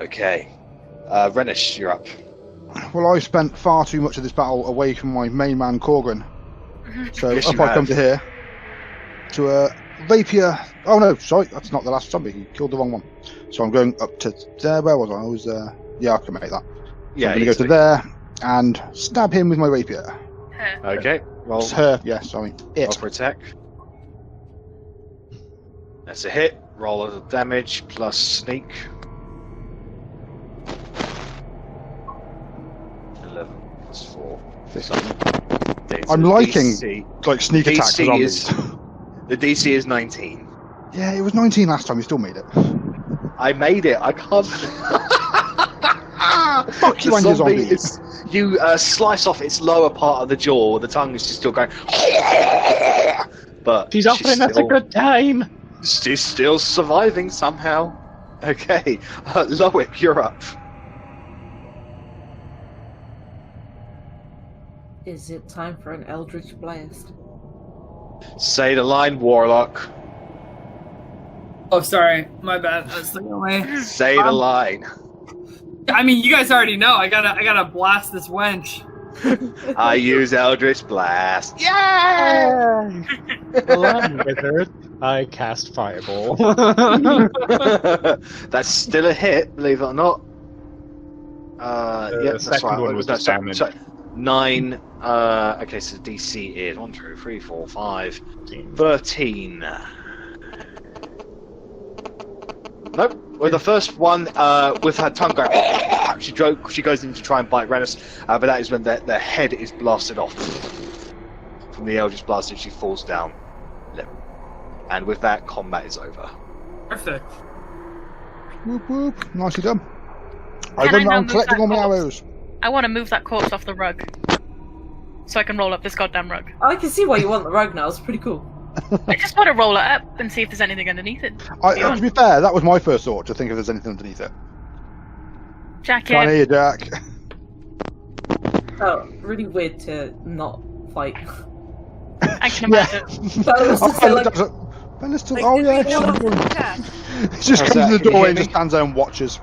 Okay. Rennas, you're up. Well, I spent far too much of this battle away from my main man, Korgrin. So Yes, up I come to here. To a rapier. Oh no, sorry, that's not the last zombie. He killed the wrong one. So I'm going up to there. Where was I? I was there. Yeah, I can make that. Yeah, I'm going to go to there and stab him with my rapier. Okay. Roll. It's her, yes, sorry. Roll for attack. That's a hit. Roll of damage plus sneak. 11 plus 4. 15. I'm liking like sneak attack for zombies. The DC is 19. Yeah, it was 19 last time. We still made it. I made it. I can't. Fuck you and your zombies. You slice off its lower part of the jaw. The tongue is just still going. But she's offering us a good time. She's still surviving somehow. Okay, Loic, you're up. Is it time for an Eldritch Blast? Say the line, warlock. Oh, sorry, my bad. I was looking away. Say the line. I mean, you guys already know. I gotta blast this wench. I use Eldritch Blast. Yeah! Wizard, I cast Fireball. That's still a hit, believe it or not. Yeah, that's right. One was damage. 9. Okay, so DC is 1, 2, 3, 4, 5, 13. Nope. With the first one, with her tongue going, she goes in to try and bite Rennas, but that is when the head is blasted off from the Eldritch Blast, and she falls down. And with that, combat is over. Perfect. Whoop whoop. Nicely done. I run around collecting all my arrows. I want to move that corpse off the rug, so I can roll up this goddamn rug. I can see why you want the rug now. It's pretty cool. I just want to roll it up and see if there's anything underneath it. To be fair, that was my first thought, to think if there's anything underneath it. Jack, Can't hear you, Jack. Oh, really weird to not fight. I can imagine. Bella's just like, Bella's still. Oh yeah. She just comes in the doorway and just stands there and watches.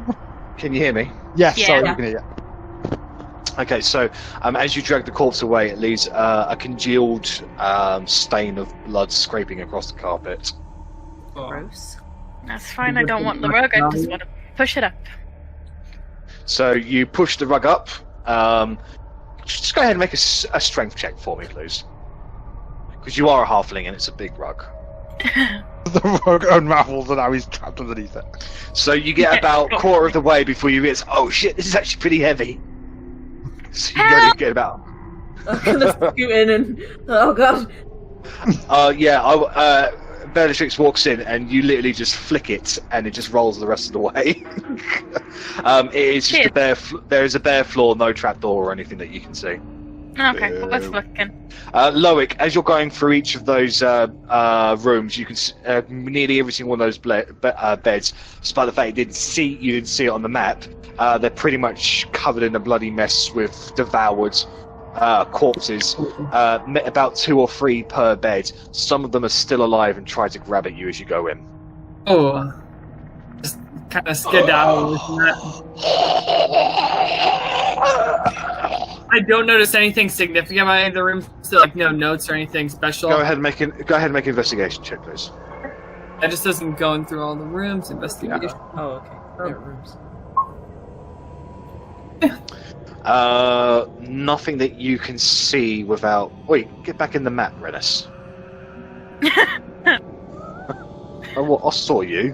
Can you hear me? Yes, Yeah. sorry, you can hear you. Okay, so as you drag the corpse away, it leaves a congealed stain of blood scraping across the carpet. gross. That's fine, I don't want the rug, I just want to push it up. So you push the rug up. Just go ahead and make a strength check for me, please. Because you are a halfling and it's a big rug. The rug unravels and now he's trapped underneath it. So you get about a quarter of the way before you realize, oh shit, this is actually pretty heavy. So you only get about. I'm gonna scoot in and oh god. Bellatrix walks in and you literally just flick it and it just rolls the rest of the way. It is just a bare. There is a bare floor, no trapdoor or anything that you can see. Okay, well, let's look again. Loic, as you're going through each of those rooms, you can nearly every single one of those beds. Despite the fact you didn't see it on the map, they're pretty much covered in a bloody mess with devoured corpses. About 2 or 3 per bed. Some of them are still alive and try to grab at you as you go in. Oh, just kind of skedaddle. I don't notice anything significant about any of the rooms. So, like no notes or anything special. Go ahead and make an investigation check, please. That just doesn't go through all the rooms. Investigation. Yeah. Oh, okay. There are rooms. Nothing that you can see without. Wait, get back in the map, Rennas. I saw you.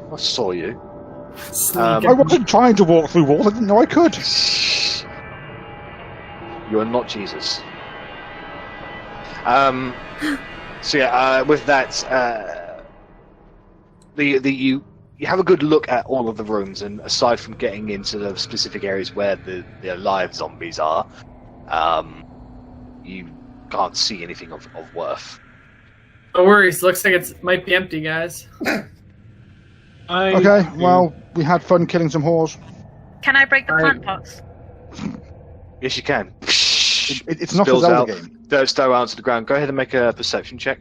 I wasn't trying to walk through walls. I didn't know I could. You are not Jesus. So yeah, with that, you have a good look at all of the rooms, and aside from getting into the specific areas where the live zombies are, you can't see anything of worth. No worries. Looks like it might be empty, guys. Okay, well, we had fun killing some whores. Can I break the plant pots? Yes, you can. It's not a Zelda game. Don't stow out to the ground. Go ahead and make a perception check.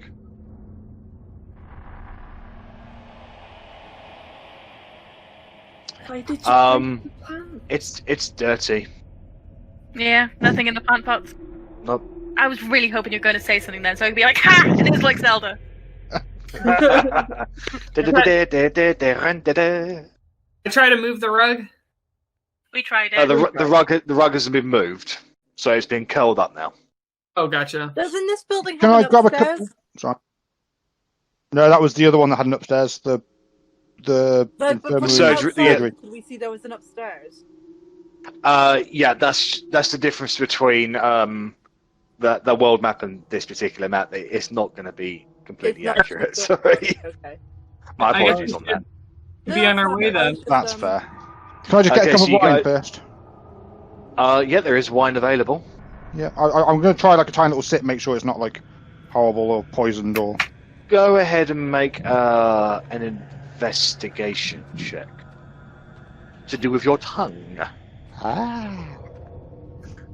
Why did you break the plant? It's dirty. Yeah, nothing in the plant pots. Nope. I was really hoping you were going to say something then, so I could be like, ha! It is like Zelda. I try to move the rug. We tried it. The rug hasn't been moved, so it's been curled up now. Oh, gotcha. Doesn't this building Can have I an grab upstairs? a couple? Sorry. No, that was the other one that had an upstairs. The But infirmary. Surgery- surgery. Did we see there was an upstairs? Yeah, that's the difference between the world map and this particular map, it's not going to be completely accurate. Sorry. Okay. My apologies on that. Be on our way then. That's fair. Can I just get a cup of wine first? Yeah, there is wine available. Yeah, I'm going to try like a tiny little sip, make sure it's not like horrible or poisoned or... Go ahead and make an investigation check. To do with your tongue.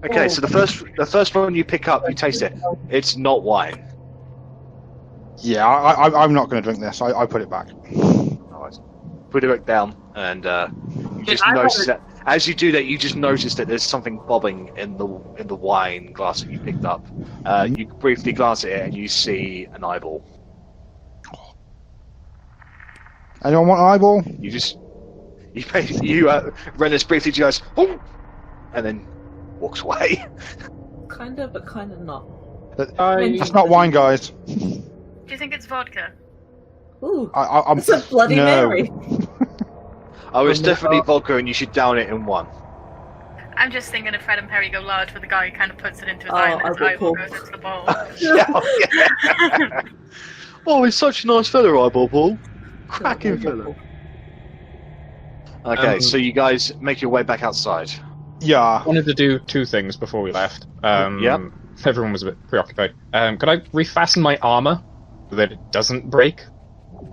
Okay, so the first one you pick up, you taste it. It's not wine. Yeah, I'm not going to drink this. I put it back. Nice. Put it back down, and you just notice that as you do that, you just notice that there's something bobbing in the wine glass that you picked up. You briefly glance at it, and you see an eyeball. Anyone want an eyeball? Rennas briefly goes, oh! And then walks away. Kind of, but kind of not. That's not wine, guys. Do you think it's vodka? Ooh, I'm it's a Bloody Mary. Oh, it's definitely vodka, and you should down it in one. I'm just thinking of Fred and Perry Go Large, where the guy kind of puts it into his eye and his eyeball goes into the bowl. Yeah. Oh, he's such a nice fella, eyeball Paul. Cracking fella. Okay, so you guys make your way back outside. Yeah. I wanted to do two things before we left. Everyone was a bit preoccupied. Could I refasten my armor so that it doesn't break?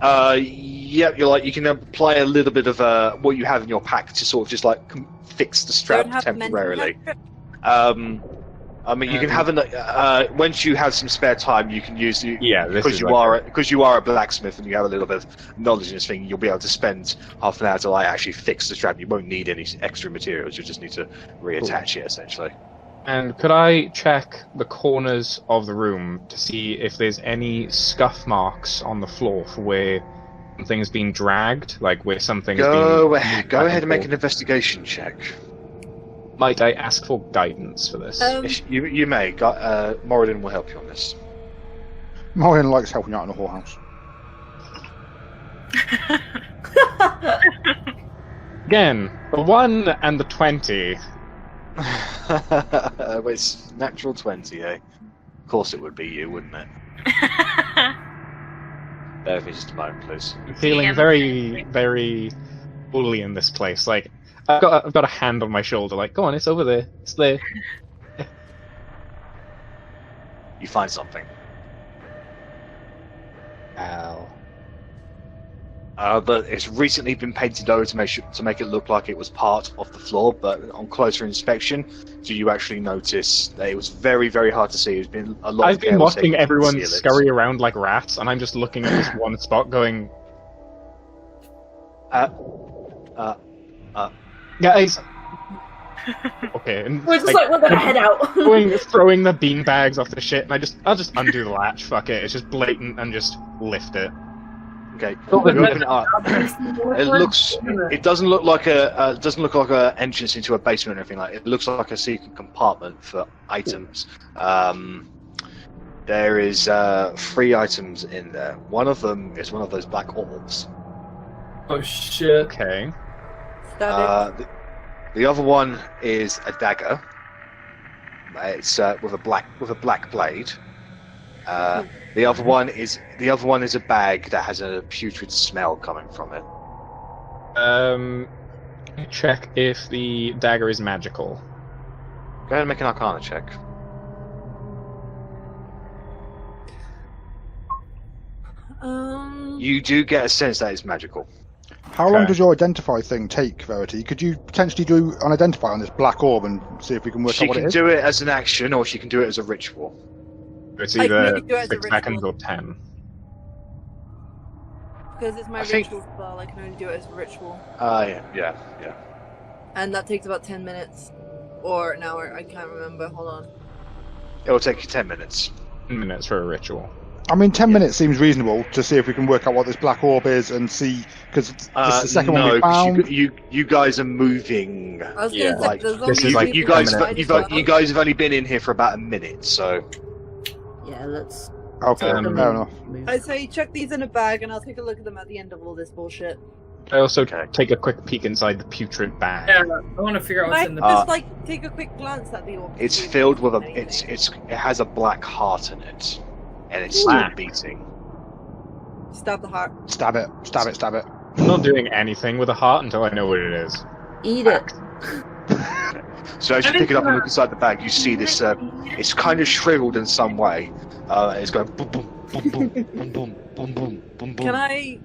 Yeah, you can apply a little bit of what you have in your pack to sort of just like fix the strap temporarily. I mean, you can have once you have some spare time, you can use because you are a blacksmith and you have a little bit of knowledge in this thing. You'll be able to spend half an hour to actually fix the strap. You won't need any extra materials. You just need to reattach it essentially. And could I check the corners of the room to see if there's any scuff marks on the floor for where something's been dragged, like where something's been... Go ahead and make an investigation check. Might I ask for guidance for this? You may. Moradin will help you on this. Moradin likes helping out in a whorehouse. Again, the 1 and the 20. It's natural 20, eh? Of course it would be you, wouldn't it? Bear with me just a moment, please. I'm feeling very, very bully in this place. Like, I've got a hand on my shoulder, like, go on, it's over there. It's there. You find something. Ow. But it's recently been painted over to make it look like it was part of the floor, but on closer inspection, do you actually notice that it was very, very hard to see? There's been a lot I've been watching everyone scurry around like rats, and I'm just looking at this one spot going... Guys! Okay, and we're just like with our head out. throwing the beanbags off the shit, and I'll just undo the latch, fuck it, it's just blatant, and just lift it. Okay, you open it up. It doesn't look like a entrance into a basement or anything like it. It looks like a secret compartment for items. There is 3 items in there. One of them is one of those black orbs. Oh shit. Okay. The other one is a dagger. It's with a black blade. The other one is a bag that has a putrid smell coming from it. Check if the dagger is magical. Go ahead and make an Arcana check. You do get a sense that it's magical. How long does your identify thing take, Verity? Could you potentially do an identify on this black orb and see if we can work out what it is? She can do it as an action, or she can do it as a ritual. It's either 6 seconds or 10. Because it's my ritual spell, I can only do it as a ritual. Yeah. And that takes about 10 minutes. Or an hour, I can't remember, hold on. It will take you 10 minutes. 10 minutes for a ritual. I mean, 10 minutes seems reasonable to see if we can work out what this black orb is and see, because this is the second one we found. You guys are moving. I was gonna say, this is like you guys have only been in here for about a minute, so... Yeah, let's... Okay, fair enough. I say check these in a bag and I'll take a look at them at the end of all this bullshit. I also take a quick peek inside the putrid bag. Yeah, I want to figure out what's in the Just bag. take a quick glance at the orc. It's filled with it has a black heart in it, and it's still beating. Stab the heart. Stab it. I'm not doing anything with a heart until I know what it is. Eat it. So as you pick it up and look inside the bag, you see this. It's kind of shriveled in some way. It's going boom, boom, boom, boom, boom, boom, boom, boom, boom. Can I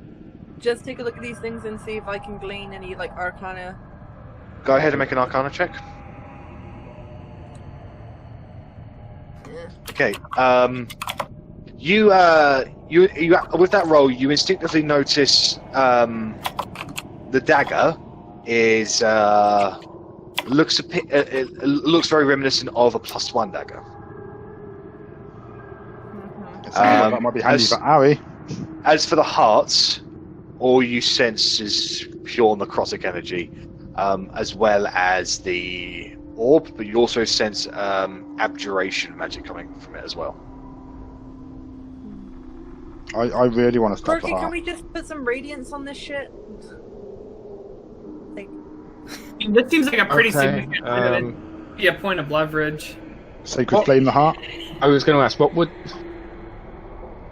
just take a look at these things and see if I can glean any arcana? Go ahead and make an Arcana check. Yeah. Okay. You with that roll, you instinctively notice the dagger is looks it looks very reminiscent of a +1 dagger. That might be handy for Arri. As for the hearts, all you sense is pure necrotic energy, as well as the orb, but you also sense abjuration magic coming from it as well. I really want to stab the Corky, heart. can we just put some radiance on this shit? This seems like a pretty Okay, significant point of leverage. Sacred Flame the heart. I was going to ask, what would...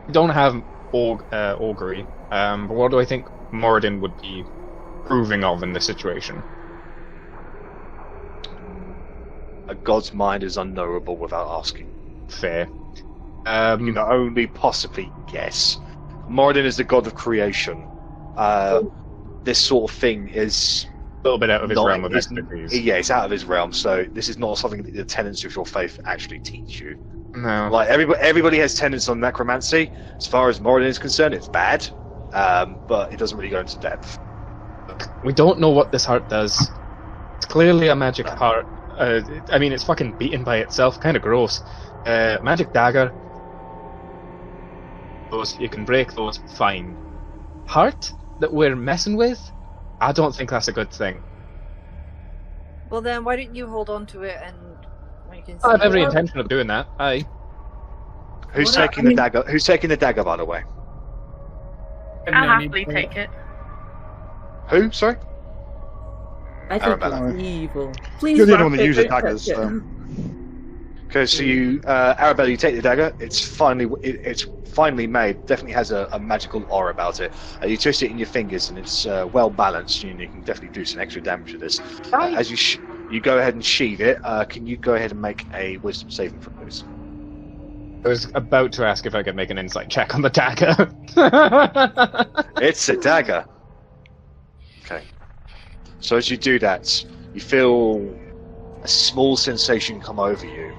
We don't have augury, but what do I think Moradin would be proving of in this situation? A god's mind is unknowable without asking. Fair. You can only possibly guess. Moradin is the god of creation. This sort of thing is A little bit out of his realm of expertise. Yeah, it's out of his realm, so this is not something that the tenets of your faith actually teach you. No. Like, everybody has tenets on necromancy. As far as Moradin is concerned, it's bad, but it doesn't really go into depth. We don't know what this heart does. It's clearly a magic heart. I mean, it's fucking beaten by itself. Kind of gross. Magic dagger. Those you can break those, fine. Heart that we're messing with? I don't think that's a good thing. Well then, why don't you hold on to it and we can see. I have every intention of doing that. Aye. Who's taking the dagger? Who's taking the dagger, by the way? I'll happily take it. Who? Sorry? I think Arrabella. it's evil. Please You're the only wrap one that it, uses don't touch daggers. it. Okay, so you, Arrabella, you take the dagger. It's finely made. Definitely has a magical aura about it. You twist it in your fingers, and it's well balanced. You can definitely do some extra damage with this. As you go ahead and sheathe it, can you go ahead and make a wisdom saving throw, please? I was about to ask if I could make an insight check on the dagger. It's a dagger. Okay. So as you do that, you feel a small sensation come over you,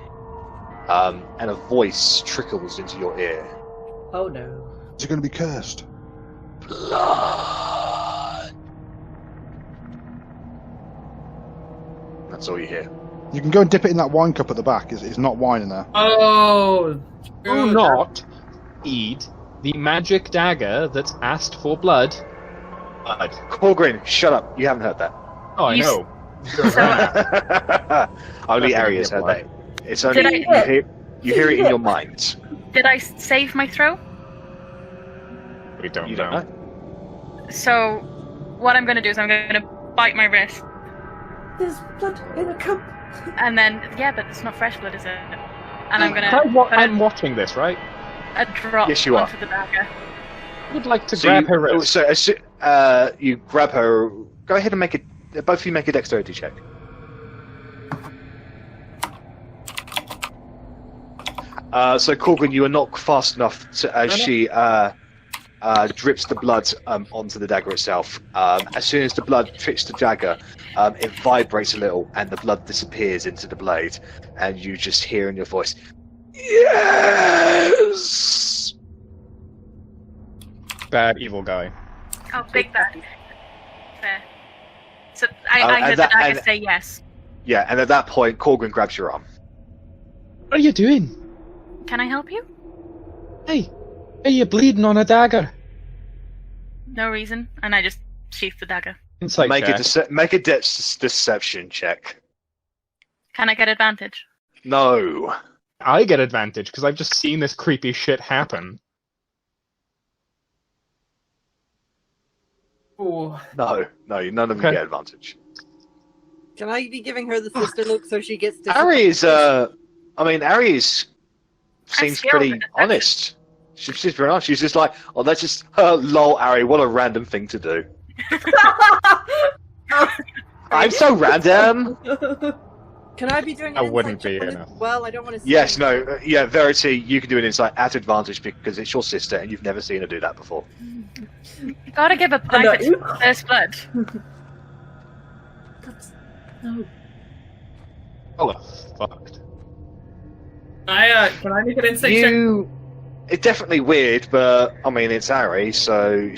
and a voice trickles into your ear. Oh no. Is it going to be cursed? Blood. That's all you hear. You can go and dip it in that wine cup at the back. It's not wine in there. Oh! Do not eat the magic dagger that's asked for blood. Korgrin, shut up. You haven't heard that. Oh, I You know. Only Arri has heard that. It's only you hear it in your mind. Did I save my throw? We don't You know. don't know. So, what I'm going to do is I'm going to bite my wrist, There's blood in a cup. and then but it's not fresh blood, is it? And I'm going I'm watching this, right? a drop Yes, you are. onto the dagger. I would like to grab her wrist. So you grab her. Go ahead and make it. Both of you make a dexterity check. So Korgrin, you are not fast enough to, as she drips the blood onto the dagger itself. As soon as the blood hits the dagger, it vibrates a little, and the blood disappears into the blade, and you just hear in your voice, "Yes." Bad evil guy. Oh, big bad. Fair. So I hear the dagger say yes. Yeah, and at that point, Korgrin grabs your arm. What are you doing? Can I help you? Hey, are you bleeding on a dagger? No reason. And I just sheath the dagger. Insight Make check. a deception check. Can I get advantage? No. I get advantage because I've just seen this creepy shit happen. Ooh. No, none of them Okay. get advantage. Can I be giving her the sister look so she gets to... Arri is, Arri seems skilled pretty at deception. honest. She's very honest. She's just like, oh, that's just, lol, Arri, what a random thing to do. I'm so random. Can I be doing I an wouldn't insight be check on enough. it? Well, I don't want to... Yes, no, yeah, Verity, you can do an insight at advantage because it's your sister and you've never seen her do that before. You gotta give a private first blood. No. Oh, fucked. Can I make an insight check? It's definitely weird, but, I mean, it's Arri, so...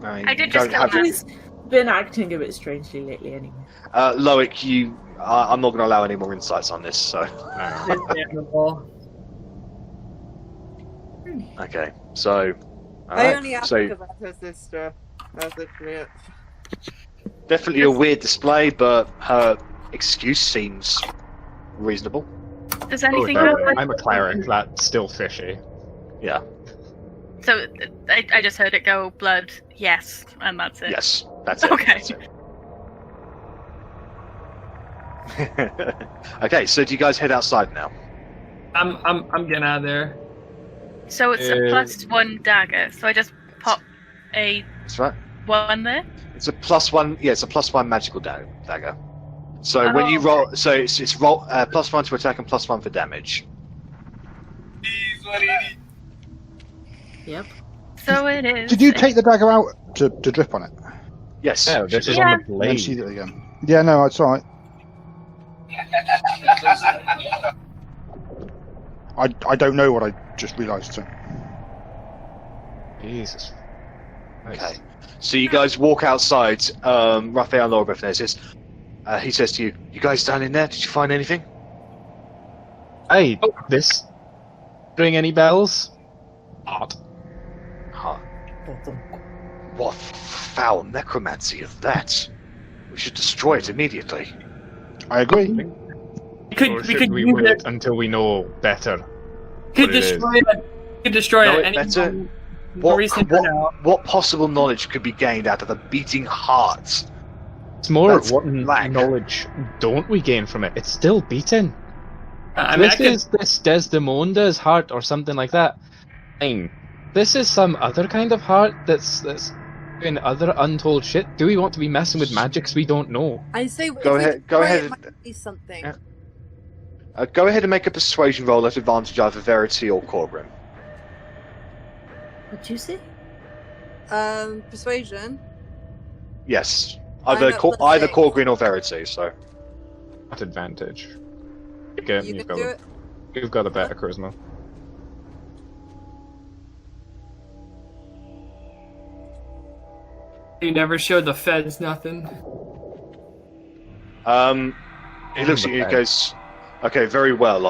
I did just don't have... kill her. He's been acting a bit strangely lately, anyway. Loic, I'm not going to allow any more insights on this, so... Understandable. Okay, so... I only asked so because that's her sister. That's it. definitely a weird display, but her excuse seems reasonable. Does Oh, anything no, happen? I'm a cleric. That's still fishy. Yeah, So I just heard it go blood, yes, and that's it. yes, that's it. Okay. That's it. Okay, so do you guys head outside now? I'm getting out of there. So it's a +1 dagger. So I just pop a That's right. 1 there. It's a +1. Yeah, it's a +1 magical dagger. So when you roll, so it's roll +1 to attack and +1 for damage. Yep. So it is. Did you take the dagger out to drip on it? Yes. Oh, this is Yeah. on the Let me blade. see it again. Yeah, no, it's alright. I don't know what I just realised. So. Jesus. Nice. Okay. So you guys walk outside. Raphael Lorbeth there says, he says to you, "You guys down in there? Did you find anything?" Hey, this ring any bells? Art. Huh. What foul necromancy is that? We should destroy it immediately. I agree. Or should we use wait until we know better? Could what it is? destroy it. Could destroy No, it. Any better. moment. No reason for now. What possible knowledge could be gained out of the beating heart? It's more That's what black. knowledge don't we gain from it? It's still beaten. I mean, I could, This Desdemonda's heart or something like that. Fine. This is some other kind of heart that's doing other untold shit. Do we want to be messing with magics we don't know? I say Go ahead. Go ahead. It might be something. Yeah. Go ahead and make a persuasion roll at advantage either Verity or Korgrin. What'd you say? Persuasion. Yes. I'm Either at +6. Korgrin or Verity. So. At advantage. Again, You can do it. you've got a better charisma. you never showed the feds nothing. He looks at you and goes, "Okay, very well.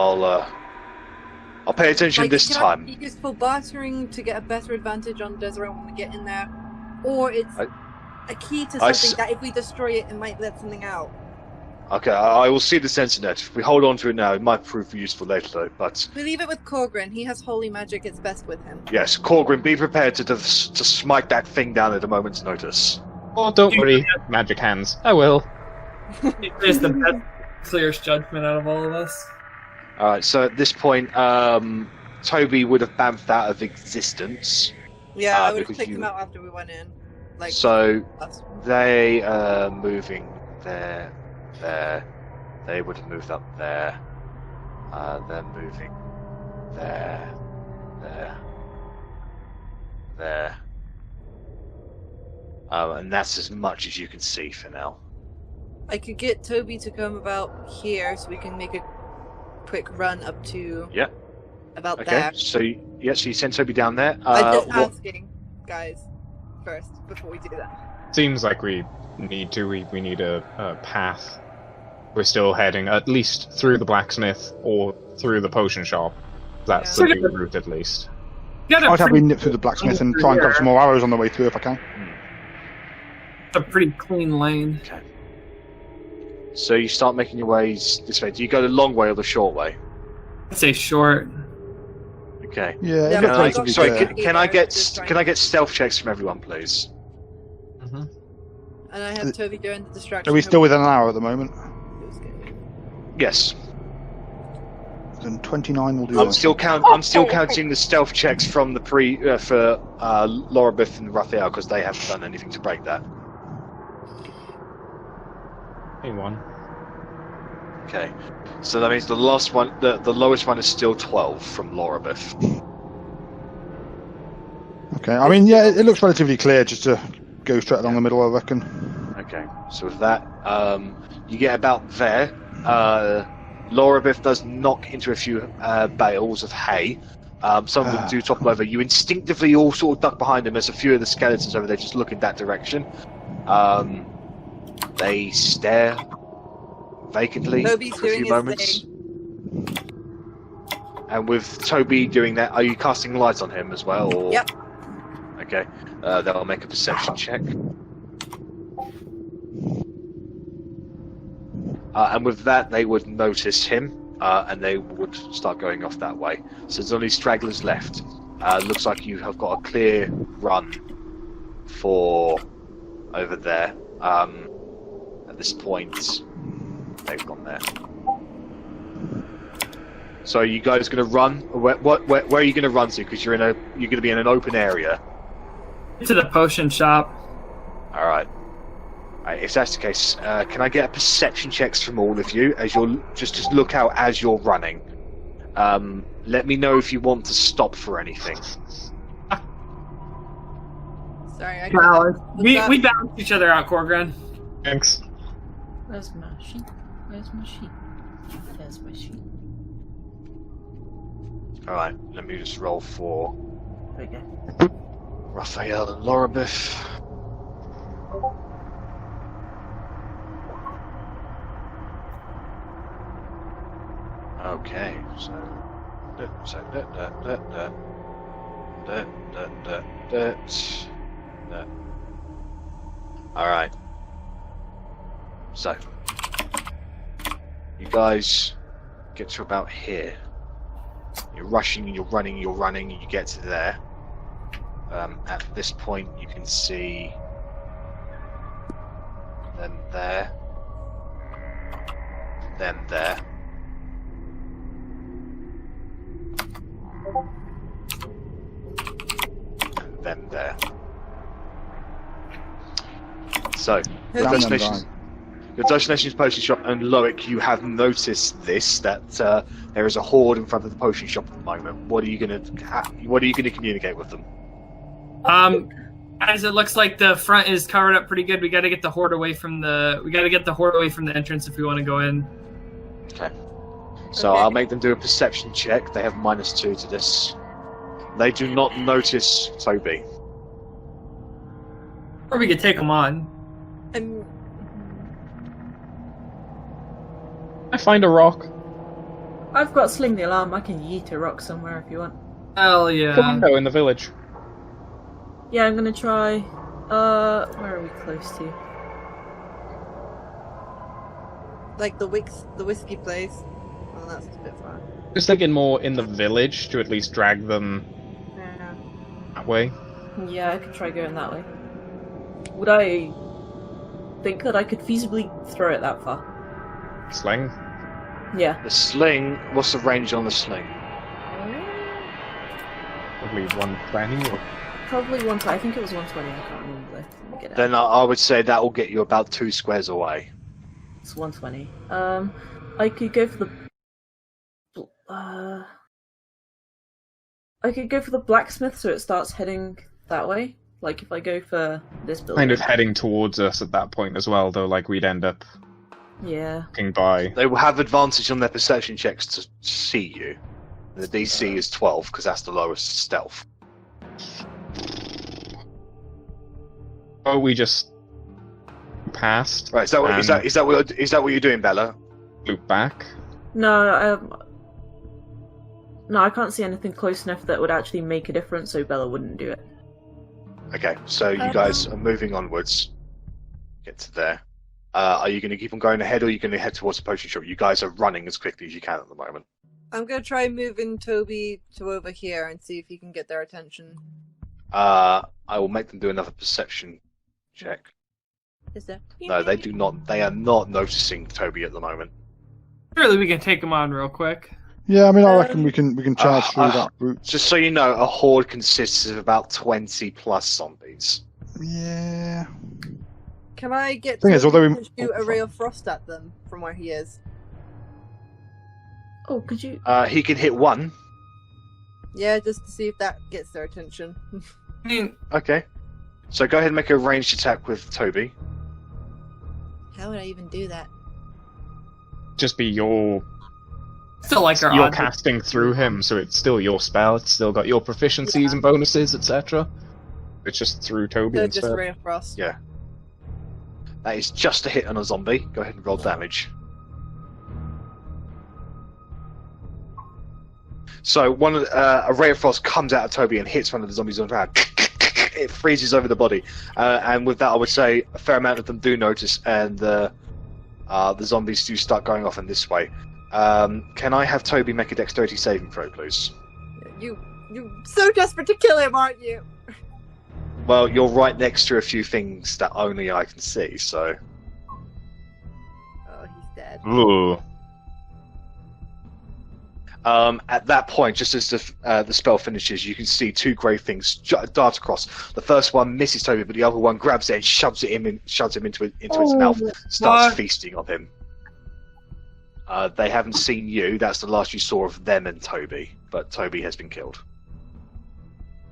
I'll pay attention Like, this can time." I be useful bartering to get a better advantage on Desiree when we get in there, or it's a key to something that if we destroy it, it might let something out. Okay, I will see the sense in it. If we hold on to it now, it might prove useful later, though. But We leave it with Korgrin. He has holy magic. It's best with him. yes, Korgrin, be prepared to smite that thing down at a moment's notice. Oh, don't worry, magic hands. I will. It's the best, clearest judgment out of all of us. All right. So at this point, Toby would have bamfed out of existence. Yeah, I would have because picked you- him out after we went in. Like So us. they are moving there. They would have moved up there. They're moving there. And that's as much as you can see for now. I could get Toby to come about here so we can make a quick run up to. Yeah. About Okay. there. So yes, you send Toby down there. I'm just what- asking, guys, first before we do that. Seems like we need to. We need a path. We're still heading at least through the blacksmith or through the potion shop. That's Yeah. the big route, at least. You got I'd have we nip through the blacksmith and try and grab some more arrows on the way through if I can. a pretty clean lane. Okay. So you start making your ways this way. Do you go the long way or the short way? I'd say short. Okay. Yeah, Yeah, it but looked I relatively got- Sorry, clear. can I get stealth checks from everyone, please? And I have Toby doing the distraction. Are we still within an hour at the moment? Yes. Then 29 will do. I'm still counting the stealth checks from the for Lorabeth and Raphael because they haven't done anything to break that. Anyone? Okay, so that means the last one, the lowest one is still 12 from Lorabeth. Okay, I mean, yeah, it looks relatively clear just to go straight along the middle, I reckon. Okay, so with that, you get about there. Lorabeth does knock into a few bales of hay. Some of them do topple over. You instinctively all sort of duck behind them. There's a few of the skeletons over there just look in that direction. They stare vacantly for a few moments. And with Toby doing that, are you casting light on him as well? Or... Yep. Okay, they'll make a perception check. And with that, they would notice him, and they would start going off that way. So there's only stragglers left. Looks like you have got a clear run for over there. At this point, they've gone there. So you guys going to run? Where are you going to run to? Because you're going to be in an open area. To the potion shop. All right. If that's the case, can I get perception checks from all of you as you're just look out as you're running? Let me know if you want to stop for anything. Sorry, we balance each other out, Korgrin. Thanks. Where's my sheet? Where's my sheet? There's my sheet. All right, let me just roll for There we go. Raphael and Lorabeth. Okay, so all right. So you guys get to about here. You're rushing and you're running, and you get to there. At this point, you can see them there, them there. And them there. So, your destination's potion shop, and Loic, you have noticed this, that there is a horde in front of the potion shop at the moment. What are you gonna communicate with them? As it looks like the front is covered up pretty good, we gotta get the horde away from the entrance if we want to go in. Okay. So I'll make them do a perception check. They have -2 to this. They do not notice Toby. Or we could take them on. I find a rock. I've got Sling the Alarm. I can yeet a rock somewhere if you want. Hell yeah. The window in the village. Yeah, I'm gonna try. Where are we close to? Like the whiskey place. Well, that's a bit far. Just thinking more in the village to at least drag them that way. Yeah, I could try going that way. Would I think that I could feasibly throw it that far? Sling. Yeah. The sling. What's the range on the sling? Probably 120 or... Probably 120. I think it was 120. I can't remember though. Let me get it. Then I would say that will get you about 2 squares away. It's 120. I could go for the. I could go for the blacksmith, so it starts heading that way. Like if I go for this building. Kind of heading towards us at that point as well, though. Like we'd end up. Yeah. Looking by. They will have advantage on their perception checks to see you. The DC is 12 because that's the lowest stealth. Oh, we just passed. Right, is that what you're doing, Bella? Loop back. No, no, I can't see anything close enough that would actually make a difference, so Bella wouldn't do it. Okay, so you guys are moving onwards. Get to there. Are you going to keep on going ahead, or are you going to head towards the potion shop? You guys are running as quickly as you can at the moment. I'm going to try moving Toby to over here and see if he can get their attention. I will make them do another perception check. Is there? No, they do not. They are not noticing Toby at the moment. Surely we can take him on real quick. Yeah, I mean, I reckon we can charge through that route. Just so you know, a horde consists of about 20 plus zombies. Yeah. Can I get Thing is, although we shoot a ray of frost at them from where he is? Oh, could you? He can hit one. Yeah, just to see if that gets their attention. I mean, Okay. So go ahead and make a ranged attack with Toby. How would I even do that? Just be your still like our you're odds. casting through him, so it's still your spell. It's still got your proficiencies and bonuses, etc. It's just through Toby So instead. just ray of frost. Yeah. That is just a hit on a zombie. Go ahead and roll damage. So a ray of frost comes out of Toby and hits one of the zombies on the ground. It freezes over the body, and with that, I would say a fair amount of them do notice, and the zombies do start going off in this way. Can I have Toby make a dexterity saving throw, please? You're so desperate to kill him, aren't you? Well, you're right next to a few things that only I can see, so... Oh, he's dead. Ooh. At that point, just as the spell finishes, you can see two grey things dart across. The first one misses Toby, but the other one grabs it and shoves him into its mouth, starts feasting on him. They haven't seen you. That's the last you saw of them and Toby, but Toby has been killed.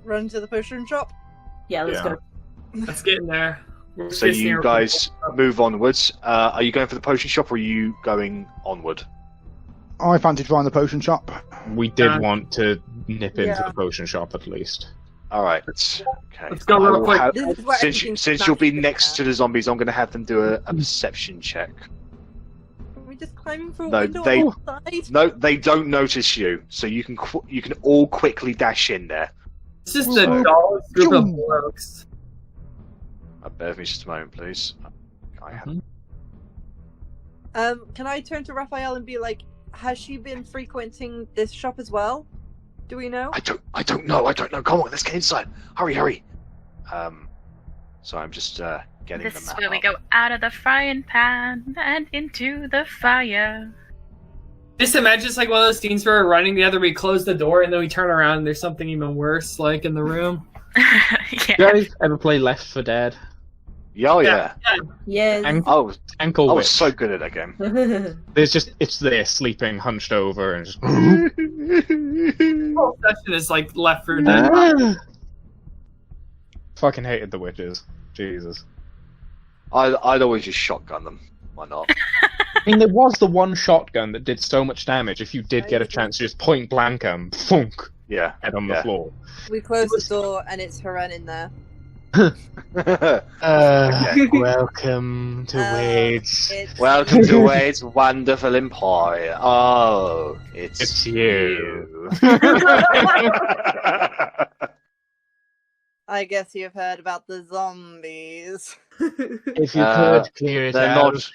Run to the potion shop. Yeah, let's go. Let's get in there. So you guys move onwards. Are you going for the potion shop, or are you going onward? I fancy trying the potion shop. We did want to nip into the potion shop at least. All right. Okay. Let's go real quick. Since you'll be next to the zombies, I'm going to have them do a perception check. Are we just climbing through a No, window outside? No, they don't notice you, so you can all quickly dash in there. This is the dullest group of blokes. Bear with me just a moment, please. Can I turn to Raphael and be like, has she been frequenting this shop as well? Do we know? I don't know. Come on, let's get inside. Hurry. So I'm just getting This the is map where we up. go out of the frying pan and into the fire. Just imagine it's like one of those scenes where we're running together, we close the door, and then we turn around and there's something even worse, like in the room. Yeah. You guys ever play Left 4 Dead? Yeah. Yes. Oh, Ankle I Witch. was so good at that game. It's there, sleeping, hunched over, and just... The whole session is like Left 4 Dead. Fucking hated the witches. Jesus. I'd always just shotgun them. Why not? I mean, there was the one shotgun that did so much damage. If you did get a chance to just point blank them, thunk, Yeah. head on the floor. We close the door and it's Haran in there. Welcome to Wade's. Welcome to Wade's wonderful employ. Oh, it's you. I guess you've heard about the zombies. If you could clear it out.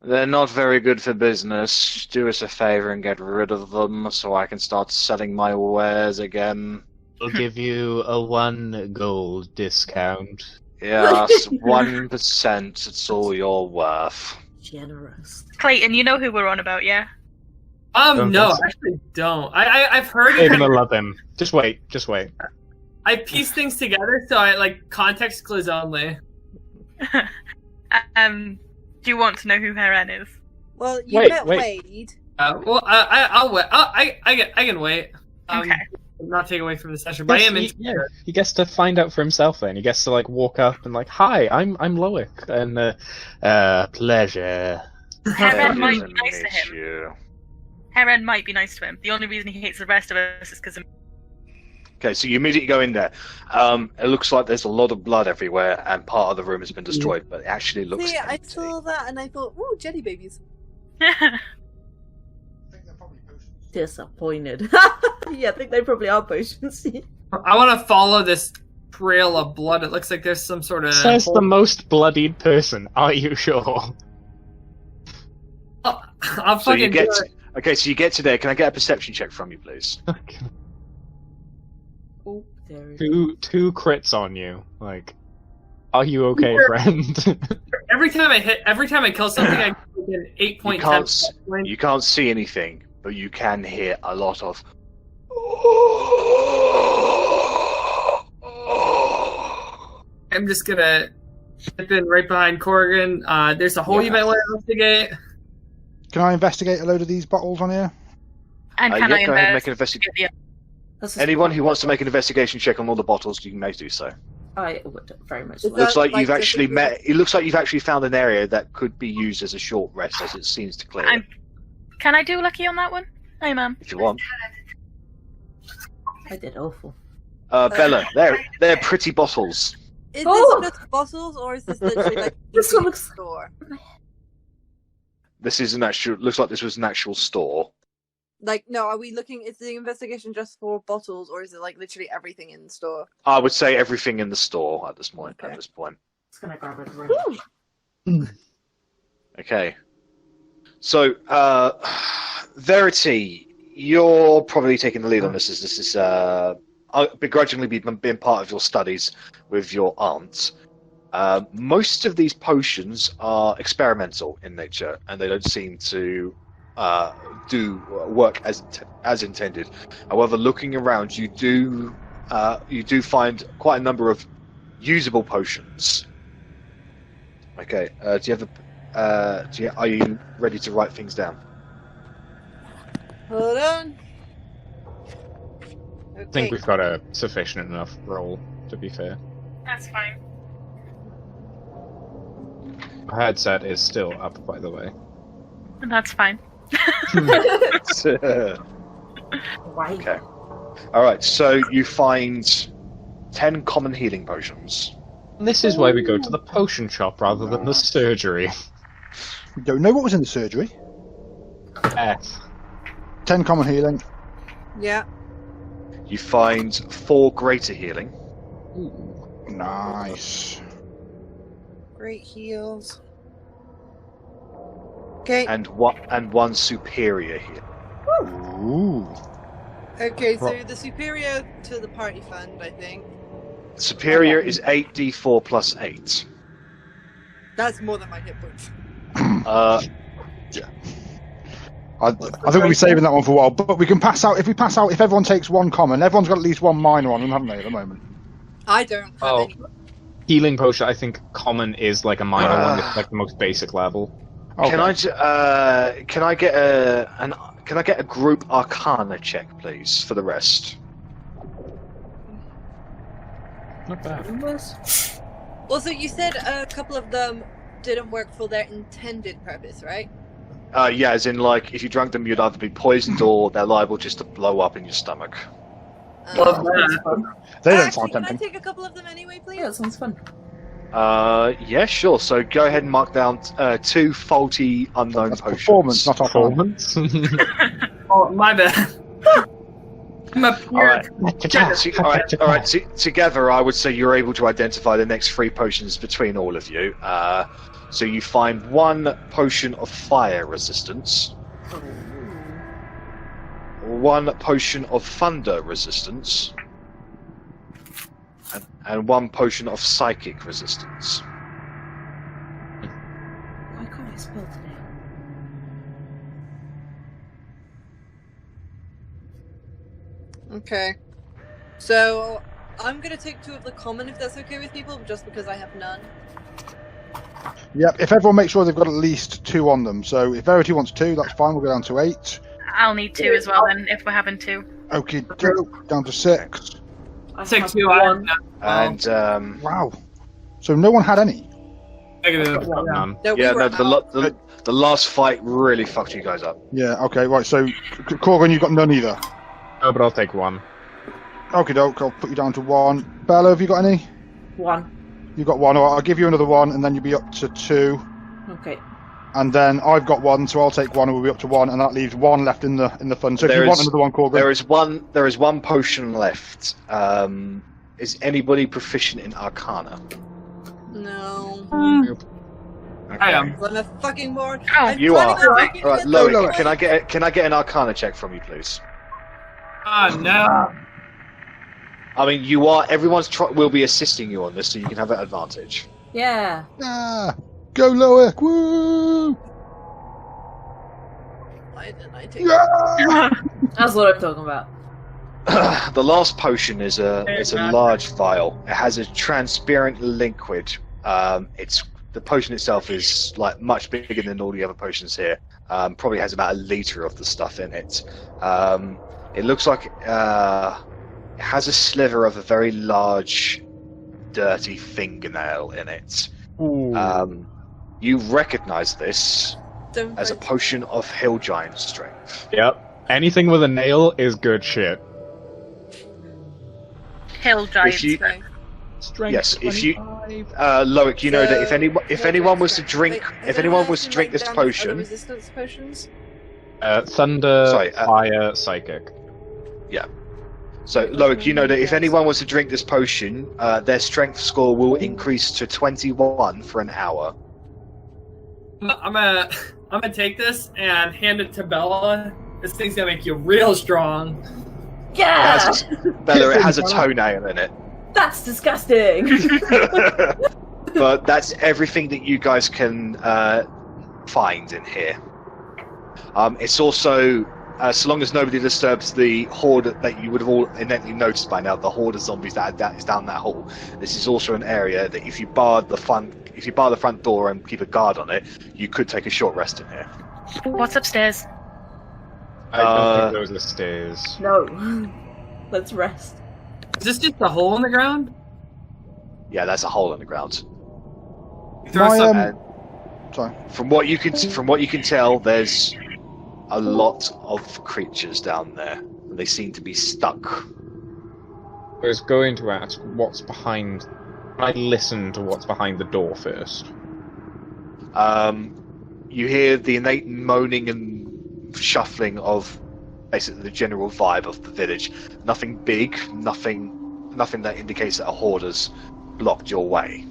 They're not very good for business. Do us a favor and get rid of them so I can start selling my wares again. We'll give you a 1 gold discount. Yes, 1%. It's all you're worth. Generous. Clayton, you know who we're on about, yeah? No, I actually don't. I've heard They're it. gonna love him. Just wait. I piece things together, so I like context clues only. Do you want to know who Haran is? Well, you met Wade. Well, I'll wait. I can wait. Okay. Not take away from the session, but I am in. He gets to find out for himself. Then he gets to like walk up and like, "Hi, I'm Loic," and pleasure. Haran might be nice to him. Haran might be nice to him. The only reason he hates the rest of us is because of... Okay, so you immediately go in there. It looks like there's a lot of blood everywhere, and part of the room has been destroyed, but it actually looks empty. I saw that and I thought, ooh, jelly babies. Disappointed. Yeah, I think they probably are potions. I want to follow this trail of blood. It looks like there's some sort of... Says the most bloodied person. Are you sure? I'll So you fucking get do it. okay. So you get to there. Can I get a perception check from you, please? Oh, there it is. Two crits on you. Like, Are you okay, friend? Every time I kill something, I get an 8.7. You can't see anything, but you can hear a lot of. I'm just gonna step in right behind Korgrin. There's a hole you might want to investigate. Can I investigate a load of these bottles on here? And can I go ahead and make an investigation. Anyone who wants to make an investigation check on all the bottles, you may do so. I would very much. Is Looks that like you've like actually met. It looks like you've actually found an area that could be used as a short rest, as it seems to clear. Can I do lucky on that one? Hey, ma'am. If you want. I did awful. Bella, they're pretty bottles. Is this just bottles, or is this literally like This one looks. store? This is an actual. Looks like this was an actual store. Like, no, are we looking? Is the investigation just for bottles, or is it like literally everything in the store? I would say everything in the store at this point. Okay. It's gonna grab a Okay. So, Verity, you're probably taking the lead on this. As this is begrudgingly been part of your studies with your aunt. Most of these potions are experimental in nature, and they don't seem to do work as intended. However, looking around, you do find quite a number of usable potions. Okay. Do you have are you ready to write things down? Hold on. I think we've got a sufficient enough roll, to be fair. That's fine. Our headset is still up, by the way. That's fine. Okay. Alright, so you find 10 common healing potions. This is why we go to the potion shop rather than the surgery. We don't know what was in the surgery. F. 10 common healing. Yeah. You find 4 greater healing. Ooh. Nice. Great heals. Okay. And one superior healing. Ooh. Okay, so the superior to the party fund, I think. Superior is 8d4 plus 8. That's more than my hit points. Yeah. I think we'll be saving that one for a while, but we can pass out. If everyone takes one common, everyone's got at least one minor on them, haven't they, at the moment? I don't have any. Healing potion, I think common is like a minor one, it's like the most basic level. Okay. Can I get a group Arcana check, please, for the rest? Not bad. Also, you said a couple of them didn't work for their intended purpose, right? Yeah, as in, like, if you drank them, you'd either be poisoned or they're liable just to blow up in your stomach. They don't sound tempting. Can I take a couple of them anyway, please? Yeah, that sounds fun. Yeah, sure. So go ahead and mark down 2 faulty unknown That's potions. performance, not Performance? Oh, my bad. I'm a pure... Alright. Together, I would say you're able to identify the next 3 potions between all of you. So you find 1 potion of fire resistance, 1 potion of thunder resistance, and 1 potion of psychic resistance. Why can't I spell today? Okay. So, I'm gonna take 2 of the common if that's okay with people, just because I have none. Yep, if everyone makes sure they've got at least 2 on them. So if Verity wants 2, that's fine, we'll go down to 8. I'll need 2 as well then, if we're having 2. Okay, down to 6. I take 2 on. And Wow. So no one had any? Negative. None. No, we yeah, were the last fight really fucked you guys up. Yeah, okay, right, so Korgrin, you've got none either. Oh, but I'll take 1. Okay, doke, I'll put you down to 1. Bella, have you got any? 1. You've got 1, I'll give you another 1, and then you'll be up to 2. Okay. And then I've got 1, so I'll take 1, and we'll be up to 1, and that leaves 1 left in the fund. So if you want another one, Korgrin. There is one potion left. Is anybody proficient in Arcana? No. Okay. I am. I'm a fucking board. Oh, You are. Alright, Loic, can I get an Arcana check from you, please? Oh, no. I mean, everyone's will be assisting you on this, so you can have that advantage. Yeah. Go Loic! Woo! I take That's what I'm talking about. The last potion is a large vial. It has a transparent liquid. The potion itself is like much bigger than all the other potions here. Probably has about 1 liter of the stuff in it. It looks like it has a sliver of a very large, dirty fingernail in it. You recognise this as a potion of hill giant strength. Yep. Anything with a nail is good shit. Hill giant Strength. Yes, if you, Loic, you know that if anyone was to drink this potion, resistance potions. Thunder, fire, psychic. Yeah. So, Loic, you know that if anyone was to drink this potion, their strength score will increase to 21 for an hour. I'm gonna take this and hand it to Bella. This thing's gonna make you real strong. Yeah. Bella, it has a toenail in it. That's disgusting. But that's everything that you guys can find in here. It's also, so long as nobody disturbs the horde that you would have all innately noticed by now, the horde of zombies that is down that hall. This is also an area that if you bar the front door and keep a guard on it, you could take a short rest in here. What's upstairs? I don't think those are stairs. No. Let's rest. Is this just a hole in the ground? Yeah, that's a hole in the ground. Sorry. From what you can tell, there's a lot of creatures down there. They seem to be stuck. I was going to ask what's behind. I listen to what's behind the door first. You hear the innate moaning and shuffling of basically the general vibe of the village. Nothing big, nothing that indicates that a horde has blocked your way.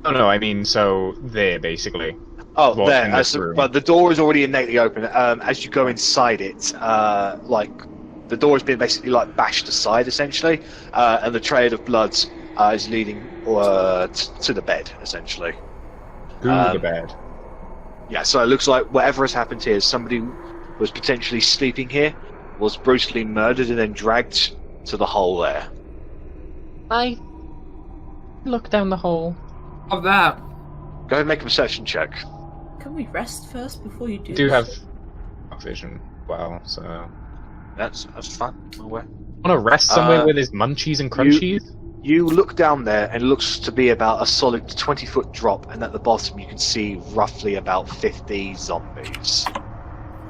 Oh no, I mean so there basically. Oh, there. But the door is already innately open. As you go inside it, like the door has been basically like bashed aside essentially, and the trail of blood is leading to the bed essentially. To the bed. Yeah, so it looks like whatever has happened here, somebody was potentially sleeping here, was brutally murdered, and then dragged to the hole there. I look down the hole. Of that. Go ahead and make a perception check. Can we rest first before you do? Do have vision, well, so That's fine. I want to rest somewhere where there's munchies and crunchies. You look down there, and it looks to be about a solid 20-foot drop, and at the bottom you can see roughly about 50 zombies.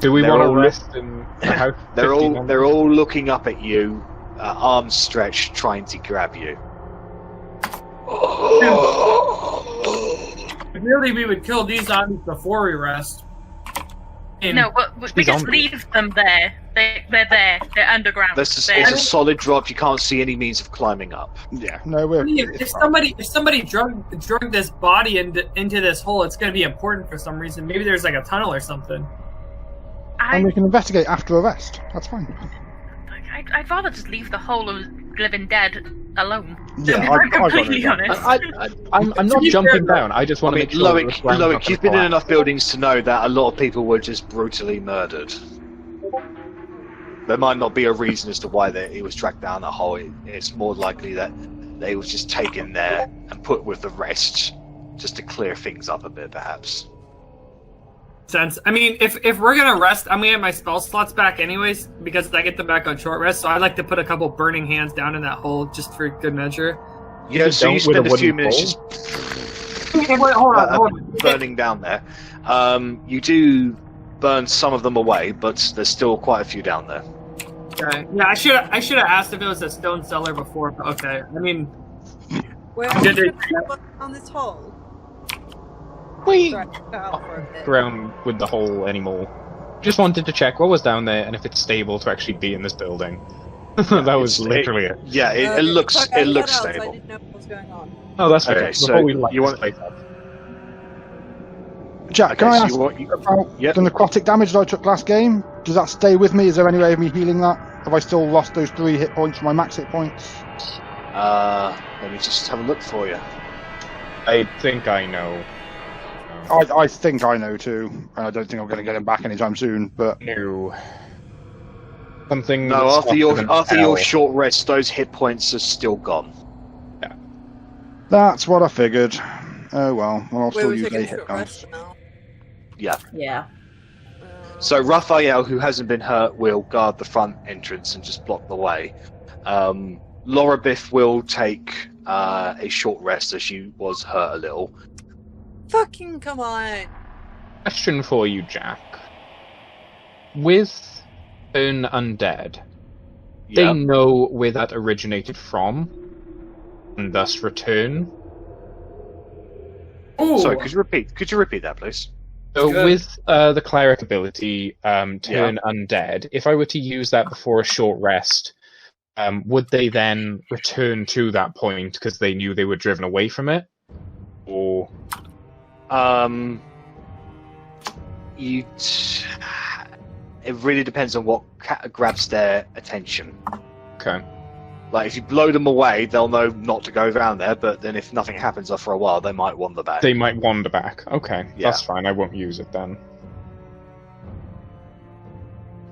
Do we want to rest in the house? They're all looking up at you, arms stretched, trying to grab you. Really, we would kill these zombies before we rest. No, we just leave them there. They're there. They're underground. It's a solid drop. You can't see any means of climbing up. Yeah, no, we're. If somebody drug this body into this hole, it's going to be important for some reason. Maybe there's like a tunnel or something. And we can investigate after a rest. That's fine. I'd rather just leave the whole of living dead alone. Yeah, I'm completely honest. I'm not jumping down. I just want to make sure. Loic, you've been in enough buildings to know that a lot of people were just brutally murdered. There might not be a reason as to why he was dragged down a hole. It's more likely that they was just taken there and put with the rest, just to clear things up a bit, perhaps. Sense. I mean, if we're gonna rest, I'm gonna get my spell slots back anyways, because I get them back on short rest, so I'd like to put a couple burning hands down in that hole just for good measure. Yeah, so you spend a few minutes just hold on. burning down there. You do burn some of them away, but there's still quite a few down there. Okay. Yeah, I should have asked if it was a stone cellar before, but okay. I mean, where did it on this hole? We Sorry, cut out for a bit. around with the hole anymore. Just wanted to check what was down there and if it's stable to actually be in this building. That was literally it. Yeah, it looks I cut out, so stable. I didn't know what was going on. Oh, that's Okay, okay. so Before we light you want- this place up. Jack, can I ask Yep. about the necrotic damage that I took last game? Does that stay with me? Is there any way of me healing that? Have I still lost those 3 hit points from my max hit points? Let me just have a look for you. I think I know. I think I know too, and I don't think I'm going to get them back anytime soon. But No. Something. No, that's after Elle. your short rest, those hit points are still gone. that's what I figured. Oh well, I'll Wait, still we're use taking 8 a hit short points. rest now. Yeah. Yeah. So Raphael, who hasn't been hurt, will guard the front entrance and just block the way. Laura Biff will take a short rest as she was hurt a little. Fucking come on! Question for you, Jack. With an undead, they Yeah. know where that originated from, and thus return. Ooh. Sorry, could you repeat that, please? So Good. with the cleric ability, turn undead, if I were to use that before a short rest, would they then return to that point because they knew they were driven away from it? Or it really depends on what grabs their attention. okay, Like, if you blow them away, they'll know not to go around there, but then if nothing happens after a while, they might wander back. they might wander back. Okay, Yeah. that's fine. I won't use it then.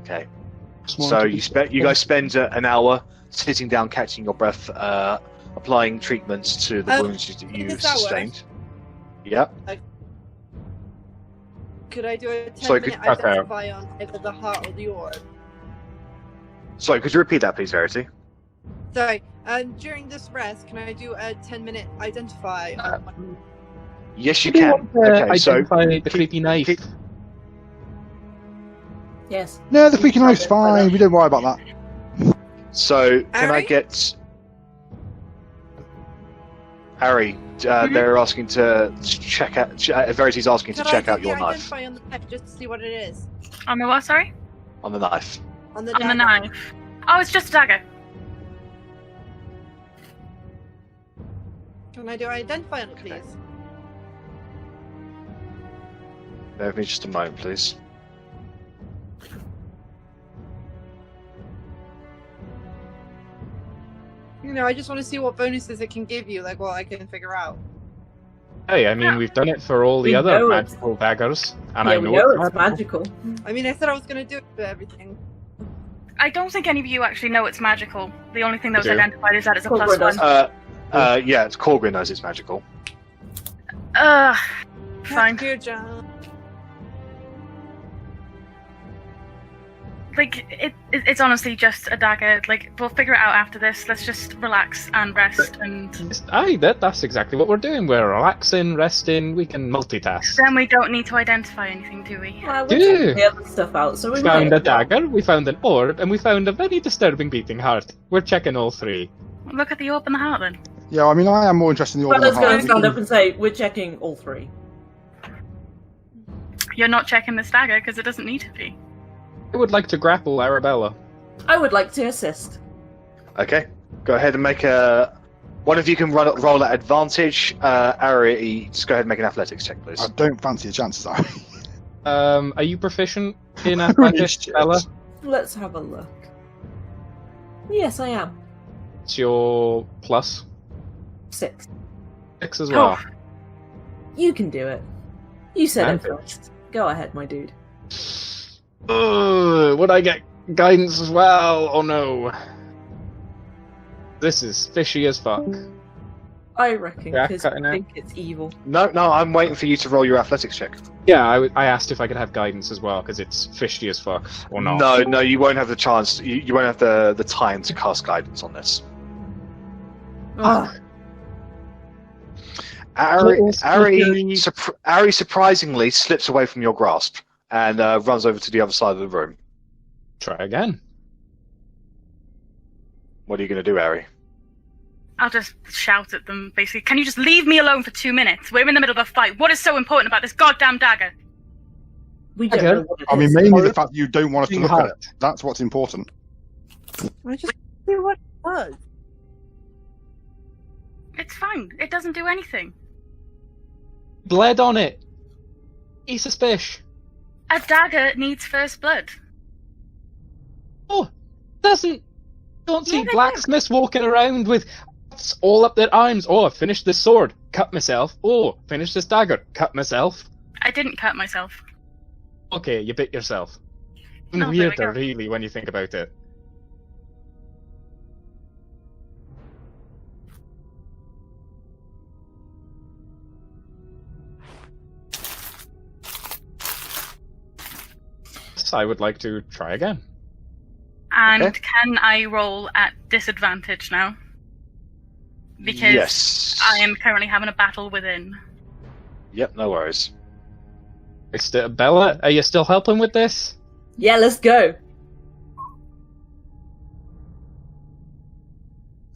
Okay. Just So wanted to- you guys spend an hour sitting down, catching your breath, applying treatments to the wounds that you've is that sustained. Yep. Could I do a 10 Sorry, minute okay. identify on either the heart or the orb? Sorry, could you repeat that, please, Verity? Sorry, during this rest, can I do a 10-minute identify on Yes, you Do you can. want to Okay, so identify the creepy knife. Yes. No, the freaking knife's fine. We don't worry about that. so can I Arri? get Arri? They're asking to check out. Verity's asking to Could check I out do your the knife identify on the knife just to see what it is? On the what, sorry? on the knife. On the On the dagger. knife. Oh, it's just a dagger. Can I do identify on it, Okay. please? Bear with me just a moment, please. You know, I just want to see what bonuses it can give you, like what I can figure out. Hey, I mean, Yeah. we've done it for all the We other know it's- magical daggers, and Yeah, I we know, know it's magical. magical. I mean, I said I was going to do it for everything. I don't think any of you actually know it's magical. The only thing that was Do. identified is that it's a Korgrin plus does. one. Yeah, it's Korgrin knows it's magical. Fine. Good job. Like, it's honestly just a dagger. Like, we'll figure it out after this. Let's just relax and rest, and Aye, that's exactly what we're doing. We're relaxing, resting. We can multitask. then we don't need to identify anything, do we? Well, Do. we're checking the other stuff out, so we We found might. a dagger, we found an orb, and we found a very disturbing beating heart. We're checking all three. Look at the orb and the heart, then. Yeah, I mean, I am more interested in the order Bella's of going to heart. stand up and say, we're checking all 3. You're not checking this dagger because it doesn't need to be. I would like to grapple Arrabella. I would like to assist. Okay, go ahead and make a. One of you can roll at advantage. Arri, just go ahead and make an athletics check, please. I don't fancy the chances, though. Are you proficient in Holy athletics, shit. Bella? Let's have a look. Yes, I am. It's your plus 6. 6 as well. You can do it. You said it Okay. first. Go ahead, my dude. Would I get guidance as well? Oh no. This is fishy as fuck. I reckon, Yeah, because cutting I out. think it's evil. No, I'm waiting for you to roll your athletics check. Yeah, I asked if I could have guidance as well, because it's fishy as fuck, or not. No, you won't have the chance. You won't have the time to cast guidance on this. Ah, Arri surprisingly slips away from your grasp and runs over to the other side of the room. Try again. What are you going to do, Arri? I'll just shout at them, basically. Can you just leave me alone for 2 minutes? We're in the middle of a fight. What is so important about this goddamn dagger? we don't Okay. know what it I mean, is. mainly the fact that you don't want us to look at Heart. it. That's what's important. I just see what it was. It's fine. It doesn't do anything. Bled on it. Piece of fish. A dagger needs first blood. Oh, Don't see blacksmiths walking around with cuts all up their arms. Oh, I finished this sword. Cut myself. Oh, finished this dagger. Cut myself. I didn't cut myself. Okay, you bit yourself. Oh, Weirder, really, when you think about it. I would like to try again. And can I roll at disadvantage now? Because yes. I am currently having a battle within. Yep, no worries. Bella, are you still helping with this? Yeah, let's go.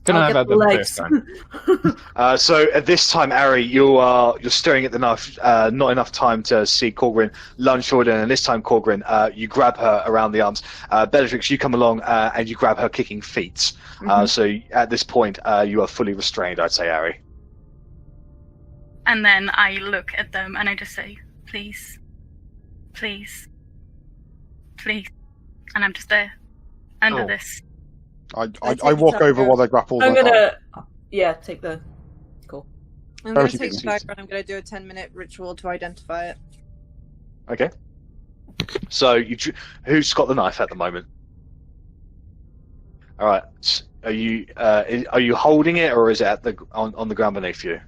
Can I have the first time? So at this time, Arri, you're staring at the knife. Not enough time to see Korgrin lunge forward, and this time, Korgrin, you grab her around the arms. Bellatrix, you come along and you grab her kicking feet. So at this point, you are fully restrained, I'd say, Arri. And then I look at them and I just say, please, please, please. And I'm just there, under this. I walk over while they grapple. I'm gonna, take the. Cool. I'm gonna take the dagger and I'm gonna do a 10-minute ritual to identify it. Okay. So who's got the knife at the moment? All right. Are you holding it, or is it on the ground beneath you?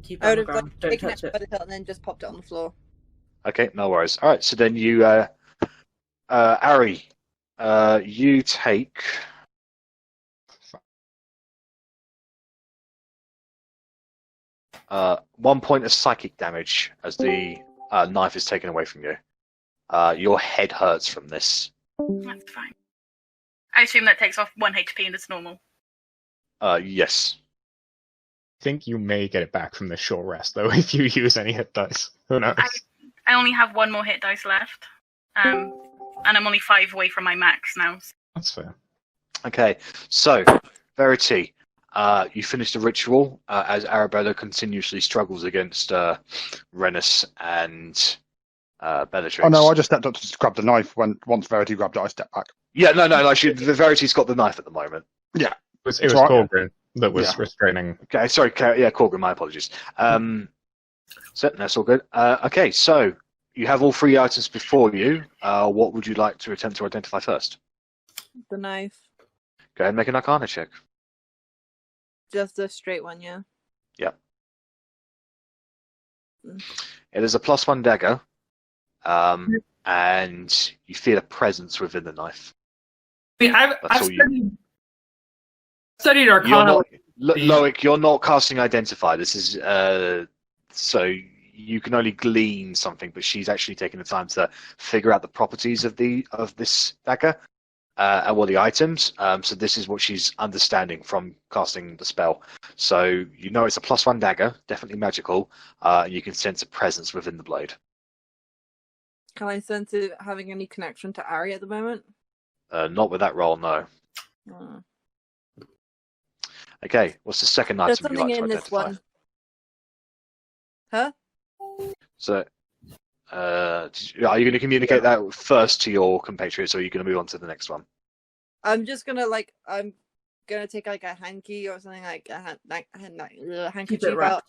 Keep it on the ground. Don't taken touch it it. by the hilt and then just popped it on the floor. Okay, no worries. All right. So then you, Arri. You take 1 point of psychic damage as the knife is taken away from you. Your head hurts from this. That's fine. I assume that takes off 1 HP and it's normal. Yes. I think you may get it back from the short rest, though, if you use any hit dice. Who knows? I only have 1 more hit dice left. And I'm only 5 away from my max now. That's fair. Okay, so, Verity, you finished the ritual as Arrabella continuously struggles against Rennas and Bellatrix. Oh no, I just stepped up to grab the knife. Once Verity grabbed it, I stepped back. Yeah, no, the Verity's got the knife at the moment. Yeah. It was Korgrin that was restraining. Okay, sorry, Korgrin, my apologies. So, that's all good. Okay, so, you have all 3 items before you. What would you like to attempt to identify first? The knife. Go ahead and make an Arcana check. Just a straight one, yeah? Yeah. It is a +1 dagger, and you feel a presence within the knife. I mean, I've studied Arcana. Loic, you're not casting Identify. This is so you can only glean something, but she's actually taking the time to figure out the properties of this dagger, the items. So this is what she's understanding from casting the spell. So you know it's a +1 dagger, definitely magical. You can sense a presence within the blade. Can I sense it having any connection to Arri at the moment? Not with that roll, no. Okay, what's the second There's item you'd like to something in identify? this one. Huh? So, are you going to communicate that first to your compatriots, or are you going to move on to the next one? I'm just gonna take like a hanky or something like a handkerchief out,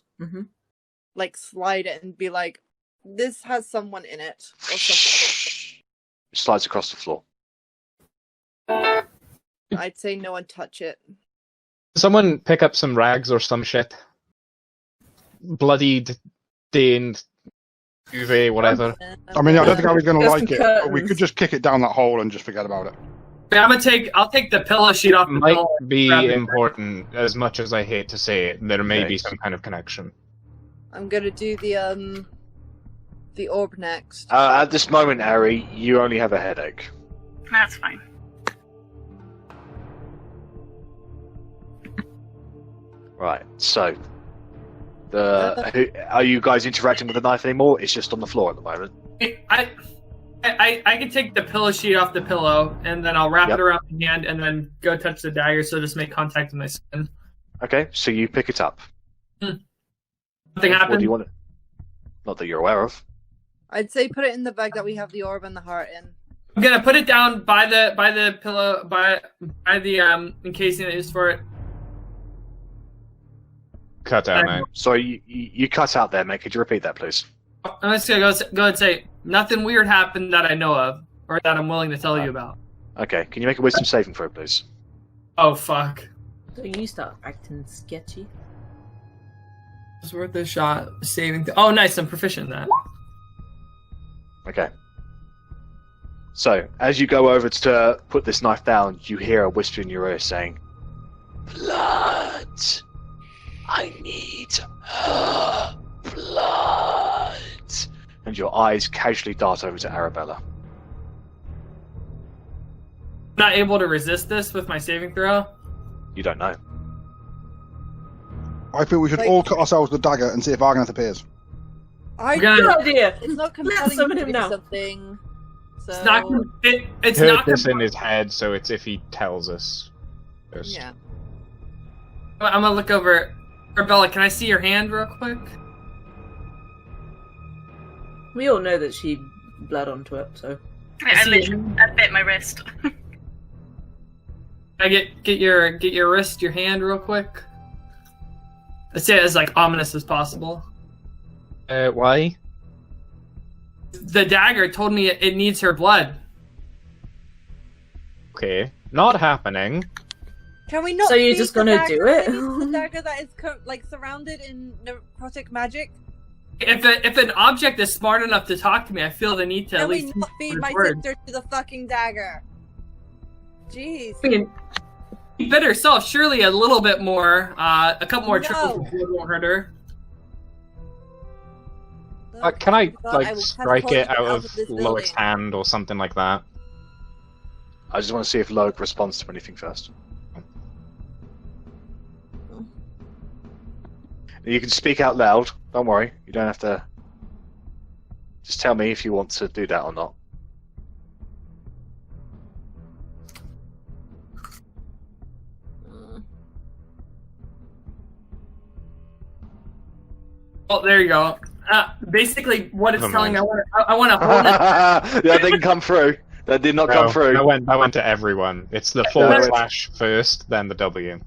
like slide it and be like, "This has someone in it." Or something. It slides across the floor. I'd say no one touch it. Someone pick up some rags or some shit. Bloodied, stained, duvet, whatever. I mean, I don't think I was going to like it, but we could just kick it down that hole and just forget about it. Yeah, I'll take the pillow sheet off the Might pillow. be important, as much as I hate to say it. There may be some kind of connection. I'm gonna do the orb next. At this moment, Arri, you only have a headache. That's fine. Right, so are you guys interacting with the knife anymore? It's just on the floor at the moment. I can take the pillow sheet off the pillow, and then I'll wrap it around my hand, and then go touch the dagger, so just make contact with my skin. Okay, so you pick it up. Nothing happened. What do you want? Not that you're aware of. I'd say put it in the bag that we have the orb and the heart in. I'm gonna put it down by the pillow by the encasing that is for it. Cut out, mate. Sorry, you cut out there, mate. Could you repeat that, please? I'm just gonna go and say nothing weird happened that I know of, or that I'm willing to tell you about. Okay. Can you make a wisdom saving throw, please? Oh fuck! Don't you start acting sketchy? It's worth a shot. Saving. Oh, nice! I'm proficient in that. Okay. So, as you go over to put this knife down, you hear a whisper in your ear saying, "Blood! I need her blood!" And your eyes casually dart over to Arrabella. Not able to resist this with my saving throw? You don't know. I feel we should all cut ourselves with the dagger and see if Arganath appears. Good idea. It's not Let's compelling summon to him do now. something. So... It's not. It's Heard not. this in his head, so it's if he tells us first. Yeah. I'm gonna look over. Arrabella, can I see your hand real quick? We all know that she bled onto it, so. I bit my wrist. Can I get your wrist, your hand real quick? Let's say it as like ominous as possible. Why? The dagger told me it needs her blood. Okay, not happening. Can we not? So you're feed just the gonna dagger? do it? The dagger that is like surrounded in necrotic magic. If an object is smart enough to talk to me, I feel the need to Can at we least not feed my word. sister to the fucking dagger? Jeez. I mean, you bet herself surely a little bit more, a couple more No. triples won't hurt her. Can I God, I will strike it catapult out you of this Loic's building. hand or something like that? I just want to see if Loic responds to anything first. You can speak out loud. Don't worry. You don't have to. Just tell me if you want to do that or not. Oh, there you go. Basically, what it's Never telling me, mind. I want to hold it. That didn't come through. That did not come through. That went to everyone. It's the / first, then the W.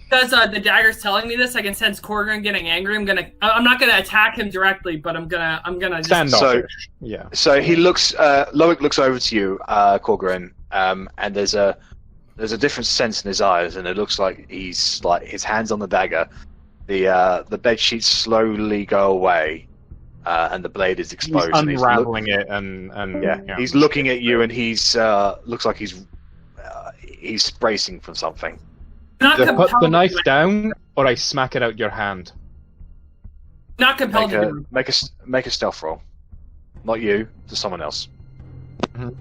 Because the dagger's telling me this, I can sense Korgrin getting angry. I'm not gonna attack him directly, but I'm gonna just Standoffish. Yeah. So he looks. Loic looks over to you, Korgrin, and there's a different sense in his eyes, and it looks like he's like his hands on the dagger. The bed sheets slowly go away, and the blade is exposed. He's unraveling it, and yeah, he's looking at you, and he's looks like he's bracing for something. not Either put the compelled. knife down, or I smack it out your hand. Not compelled to do it. Make a stealth roll. Not you, to someone else. Oh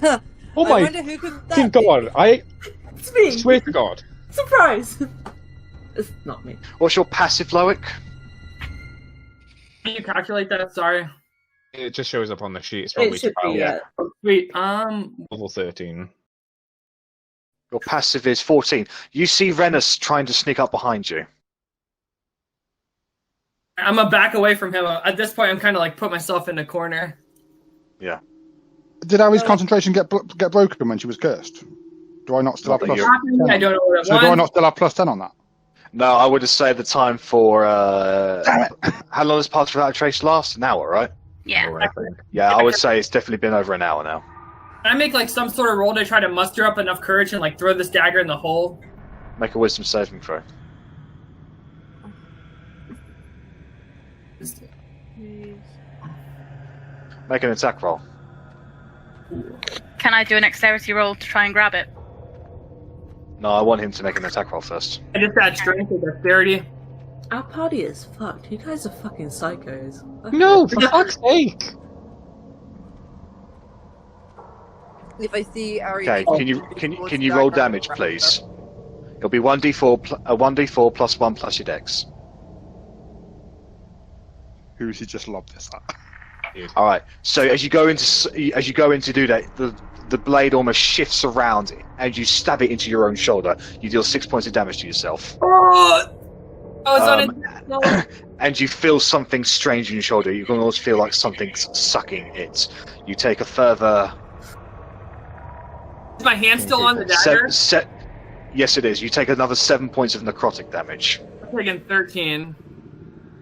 I my wonder who could that fucking be? god! I It's me! swear to God. Surprise! It's not me. What's your passive, Loic? Can you calculate that? Sorry. It just shows up on the sheet. It's probably It should 12. be, yeah. Sweet. Level 13. Your passive is 14. You see Rennas trying to sneak up behind you. I'm gonna back away from him. At this point, I'm kind of like put myself in a corner. Yeah. Did Arri's concentration get broken when she was cursed? Do I not still have plus? I don't know what it So was. do I not still have plus 10 on that? No, I would have saved the time for. How long does Part Without a Trace last? An hour, right? Yeah. Yeah, I would say it's definitely been over an hour now. Can I make like some sort of roll to try to muster up enough courage and like throw this dagger in the hole? Make a wisdom saving throw. Make an attack roll. Can I do an dexterity roll to try and grab it? No, I want him to make an attack roll first. I just add strength and dexterity. Our party is fucked. You guys are fucking psychos. No, for fuck's sake! If I see Arri, Okay, can you roll damage, please? It'll be 1d4 plus 1 plus your dex. Who has he just lobbed this at? All right. So as you go in to do that, the blade almost shifts around and you stab it into your own shoulder. You deal 6 points of damage to yourself. Oh, I was on it. And you feel something strange in your shoulder. You can almost feel like something's sucking it. You take a further Is my hand still on the dagger? Yes, it is. You take another 7 points of necrotic damage. I'm taking 13.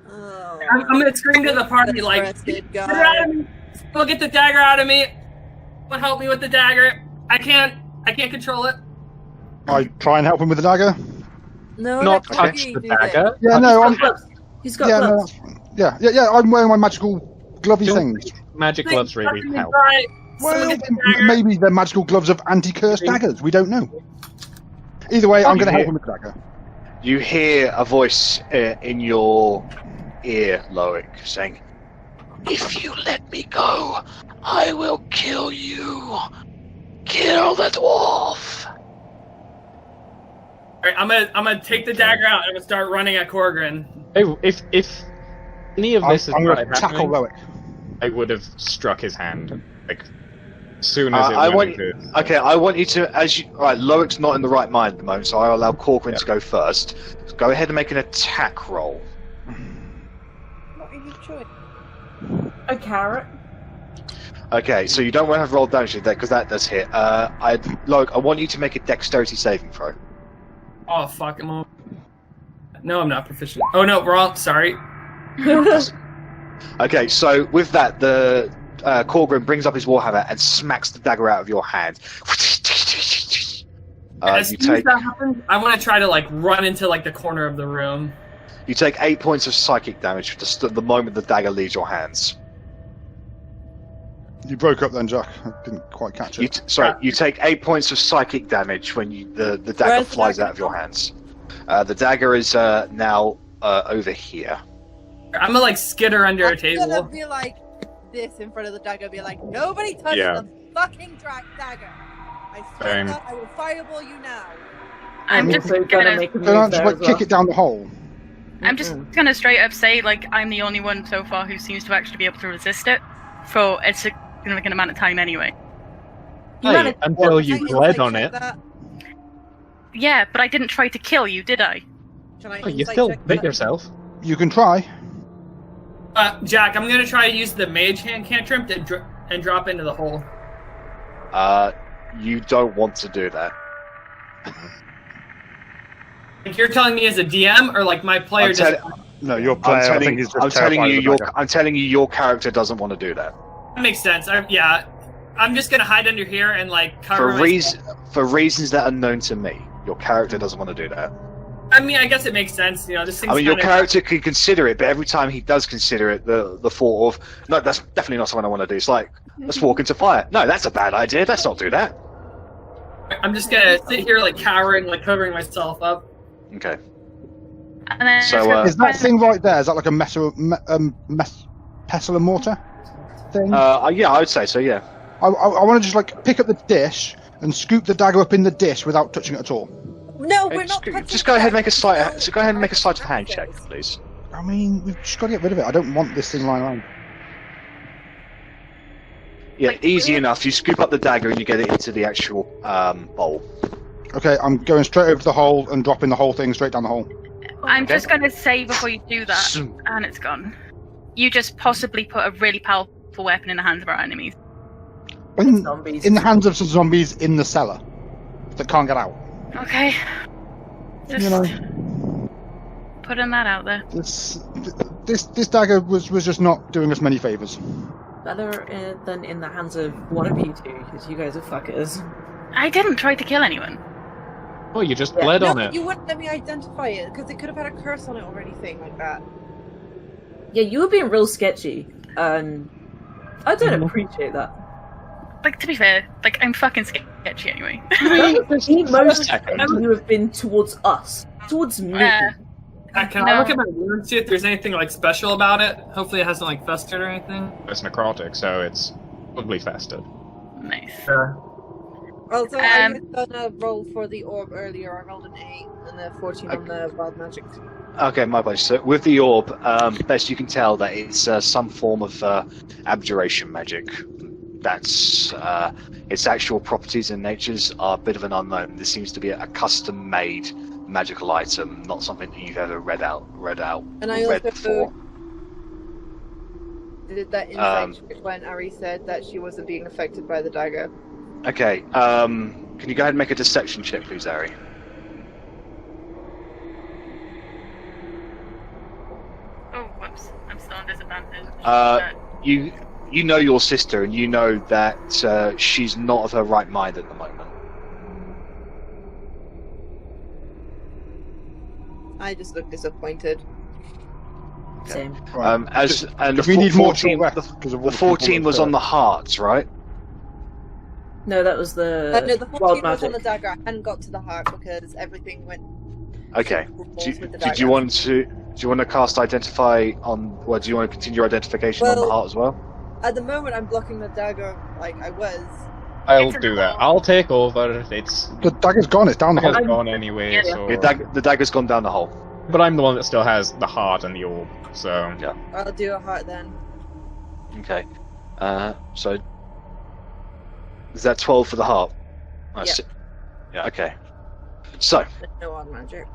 Oh, I'm gonna scream to the party like, "Get it out of me! Go get the dagger out of me! Someone help me with the dagger! I can't control it." I try and help him with the dagger. No, Not that touch can't the be dagger. Yeah, no, He's got gloves. yeah. I'm wearing my magical glovey things. Magic gloves really help. Well, maybe they're magical gloves of anti-curse daggers. We don't know. Either way, I'm going to help him with the dagger. You hear a voice in your ear, Loic, saying, "If you let me go, I will kill you. Kill the dwarf." Alright, I'm gonna take the dagger out and I'm gonna start running at Korgrin. If any of this I'm is going to tackle Loic. I would have struck his hand like as soon as it went into. Okay, I want you to, alright, Loic's not in the right mind at the moment, so I'll allow Korgrin to go first. So go ahead and make an attack roll. What are you doing? A carrot. Okay, so you don't want to have roll damage there because that does hit. Loic, I want you to make a dexterity saving throw. Oh fuck, I'm on. No, I'm not proficient. Oh no, wrong. Sorry. Okay, so with that, the Korgrin brings up his warhammer and smacks the dagger out of your hand. As soon as that happens, I want to try to like run into like the corner of the room. You take 8 points of psychic damage the moment the dagger leaves your hands. You broke up then, Jack. I didn't quite catch it. You take 8 points of psychic damage when the dagger flies out of your hands. The dagger is now over here. I'm gonna like skitter under a table. I'm gonna be like this in front of the dagger, be like, "Nobody touch the fucking dagger! I swear to God, I will fireball you now." I'm just gonna make kick it down the hole. I'm just gonna straight up say, like, I'm the only one so far who seems to actually be able to resist it for a significant amount of time anyway. Hey, until you bled on it. Yeah, but I didn't try to kill you, did I? You still bit yourself. You can try. Jack, I'm gonna try to use the mage hand cantrip and drop into the hole. You don't want to do that. Like you're telling me as a DM, or like my player No, your player. I'm telling you, your character doesn't want to do that. That makes sense. I'm just gonna hide under here and like cover for reasons that are known to me. Your character doesn't want to do that. I mean, I guess it makes sense. You know, this thing's your character can consider it, but every time he does consider it, the thought of, no, that's definitely not something I want to do. It's like, let's walk into fire. No, that's a bad idea. Let's not do that. I'm just gonna sit here like cowering, like covering myself up. Okay. And then is that thing right there? Is that like a pestle and mortar thing? Yeah, I would say so. Yeah. I want to just like pick up the dish and scoop the dagger up in the dish without touching it at all. No, we're not. Just go ahead and make a sleight. So go ahead and make a sleight of hand check, please. I mean, we've just got to get rid of it. I don't want this thing lying around. Yeah, easy enough. You scoop up the dagger and you get it into the actual bowl. Okay, I'm going straight over to the hole and dropping the whole thing straight down the hole. I'm just going to say before you do that, and it's gone. You just possibly put a really powerful weapon in the hands of our enemies. In the hands of some zombies in the cellar that can't get out. Okay. Just putting that out there. This dagger was just not doing us many favours. Better than in the hands of one of you two, because you guys are fuckers. I didn't try to kill anyone. Oh, you just bled on it. You wouldn't let me identify it, because it could have had a curse on it or anything like that. Yeah, you were being real sketchy, and I don't appreciate that. Like, to be fair, like, I'm fucking sketchy anyway. The most you have been towards us. Towards me. Can I look at my wound and see if there's anything, like, special about it? Hopefully it hasn't, like, festered or anything. It's necrotic, so it's probably festered. Nice. Also, I was gonna roll for the orb earlier. I rolled an 8 and a 14 on the wild magic. Okay, my apologies. So with the orb, best you can tell that it's some form of abjuration magic. That's its actual properties and natures are a bit of an unknown. This seems to be a custom-made magical item, not something that you've ever read out, and I read also before. Did that insight when Arri said that she wasn't being affected by the dagger. Okay. Can you go ahead and make a deception check, please, Arri? Oh, whoops. I'm still on disadvantage. You know your sister, and you know that she's not of her right mind at the moment. I just look disappointed. Same. And we need more 14, the 14 was on the hearts, right? No, that was the No, the 14 wild was magic. on the dagger. I hadn't got to the heart because everything went. Okay. Do you want to cast identify on? Well, do you want to continue your identification on the heart as well? At the moment, I'm blocking the dagger like I was. I'll do that. I'll take over. It's The dagger's gone. It's down the hole. dagger's gone anyway. Yeah. So... The dagger's gone down the hole. But I'm the one that still has the heart and the orb. So Yeah. I'll do a heart then. Okay. So is that 12 for the heart? Yeah. Okay. So No wild magic.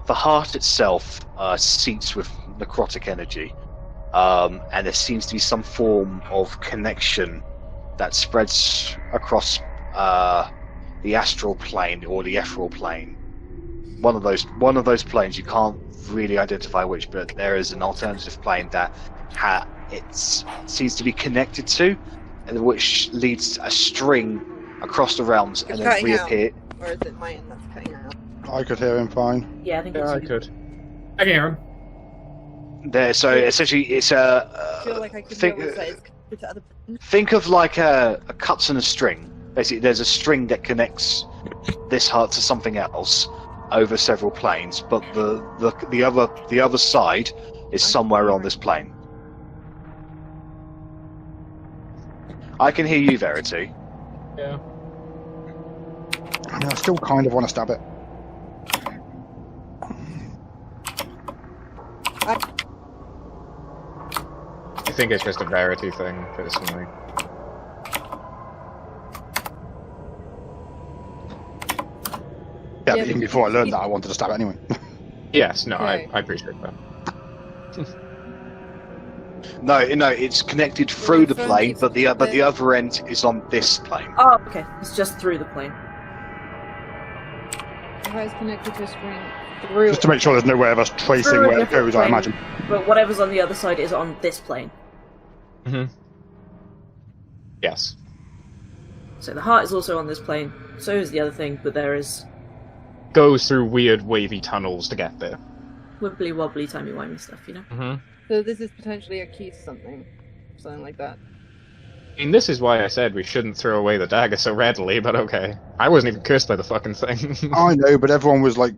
the heart itself seats with necrotic energy, and there seems to be some form of connection that spreads across the astral plane or the ethereal plane. One of those planes, you can't really identify which, but there is an alternative plane that it seems to be connected to, and which leads a string across the realms and then reappear. Or is it mine that's cutting out? I could hear him fine. Yeah, I think yeah, I it's could. I can hear him. There, so essentially, it's a. I feel like I could hear what it's connected to other. Think of like a cuts and a string. Basically, there's a string that connects this heart to something else over several planes, but the other side is somewhere on this plane. I can hear you, Verity. Yeah. I mean, I still kind of want to stab it. I think it's just a Verity thing, personally. Yeah, but even before I learned that, I wanted to stab it anyway. Yes, no, Okay. I appreciate that. No, it's connected through the plane, but the other end is on this plane. Oh, okay. It's just through the plane. The heart is connected to a string through. Just to make sure there's no way of us tracing Through a where it different goes, I plane, imagine. But whatever's on the other side is on this plane. Mm-hmm. Yes. So the heart is also on this plane. So is the other thing, but there is Goes through weird wavy tunnels to get there. wibbly wobbly timey wimey stuff, you know. Mm-hmm. So this is potentially a key to something like that. I mean, this is why I said we shouldn't throw away the dagger so readily, but okay. I wasn't even cursed by the fucking thing. I know, but everyone was like,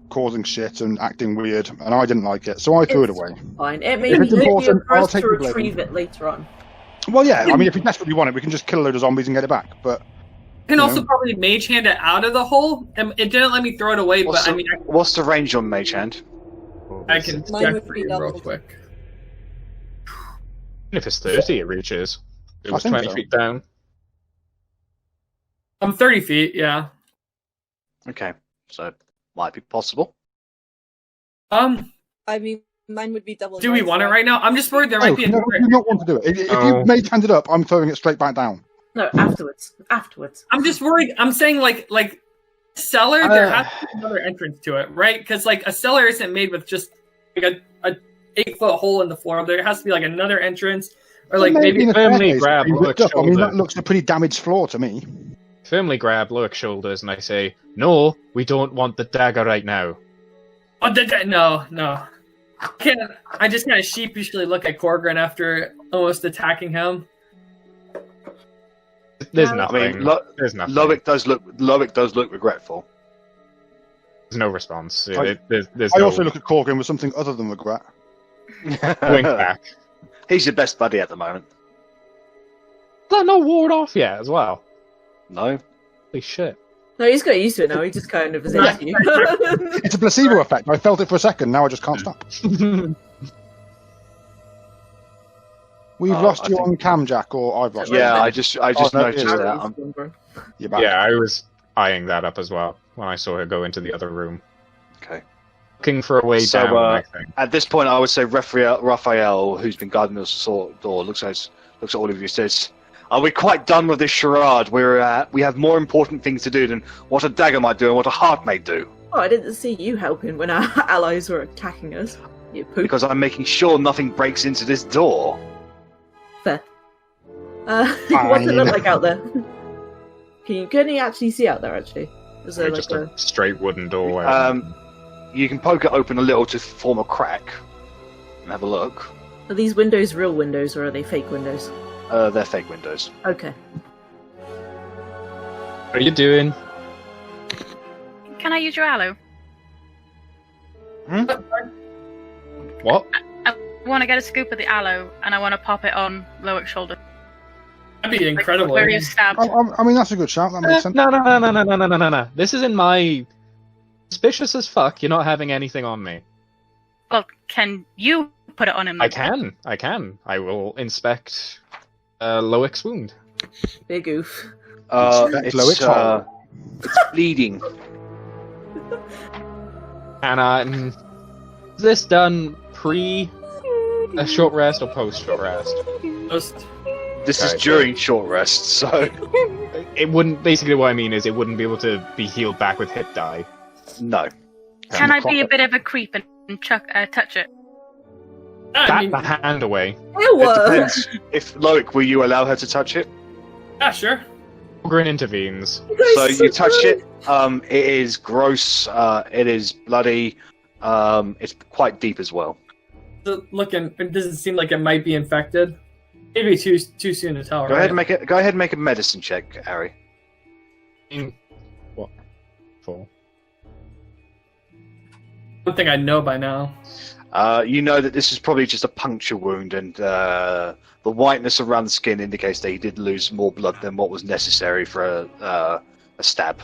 causing shit and acting weird, and I didn't like it, so I threw it away. Fine. It may If be it's important, for I'll us to take the blame. retrieve it later on. Well, yeah, I mean, if we desperately want it, we can just kill a load of zombies and get it back, but... I can also probably mage hand it out of the hole. It didn't let me throw it away, but What's the range on Mage Hand? I can Mine check would for be you real doubled. quick. If it's 30, it reaches. It was I think 20 so. feet down. I'm 30 feet, yeah. Okay, so might be possible. I mean, mine would be double. Do we want it right now? I'm just worried there No, might be a no, I do not want to do it. If you mage hand it up, I'm throwing it straight back down. No, afterwards. Afterwards. I'm just worried. I'm saying like cellar. There has to be another entrance to it, right? Because like a cellar isn't made with just like a 8-foot hole in the floor. There has to be like another entrance, or like maybe firmly grab Loic's I mean, shoulder. that looks a pretty damaged floor to me. Firmly grab Loic's shoulders and I say, no, we don't want the dagger right now. Oh, no. I just kind of sheepishly look at Korgrin after almost attacking him. There's I nothing. mean, There's nothing. Loic does look regretful. There's no response. I There's I no also look at Korgrin with something other than regret. wink back. He's your best buddy at the moment. Is that not ward off yet as well? No. Holy shit. No, he's got used to it now. He just kind of is into you. It's a placebo effect. I felt it for a second, now I just can't stop. We've lost you on cam, Jack, or I've lost you. Yeah, I just noticed that. You're back. Yeah, I was eyeing that up as well when I saw her go into the other room. Okay. Looking for a way So, down, I think. At this point, I would say Raphael, who's been guarding the door, looks at all of you, says, Are we quite done with this charade? We have more important things to do than what a dagger might do and what a heart may do. Oh, I didn't see you helping when our allies were attacking us. You poop. Because I'm making sure nothing breaks into this door. Fair. What's it look like out there? Can you actually see out there, actually? Is there Just like a straight wooden doorway. You can poke it open a little to form a crack and have a look. Are these windows real windows, or are they fake windows? They're fake windows. Okay. What are you doing? Can I use your aloe? What? I want to get a scoop of the aloe, and I want to pop it on Loic's shoulder. That'd be incredible. Where you stabbed. I mean, that's a good shout. That makes sense. No. This is in my... Suspicious as fuck, you're not having anything on me. Well, can you put it on him? I can. I will inspect Loic's wound. Big oof. It's bleeding. And is this done pre a short rest or post short rest? This is during short rest, so... It wouldn't... Basically what I mean is it wouldn't be able to be healed back with hit die. No. Can I be a bit of a creep and touch it? Bat the hand away. It depends. If Loic, will you allow her to touch it? Yeah, sure. Korgrin intervenes. So you touch it. It is gross. It is bloody. It's quite deep as well. Looking, it doesn't seem like it might be infected. Maybe too soon to tell. Go ahead and make a medicine check, Arri. What? For? One thing I know by now. You know that this is probably just a puncture wound, and the whiteness around the skin indicates that he did lose more blood than what was necessary for a stab.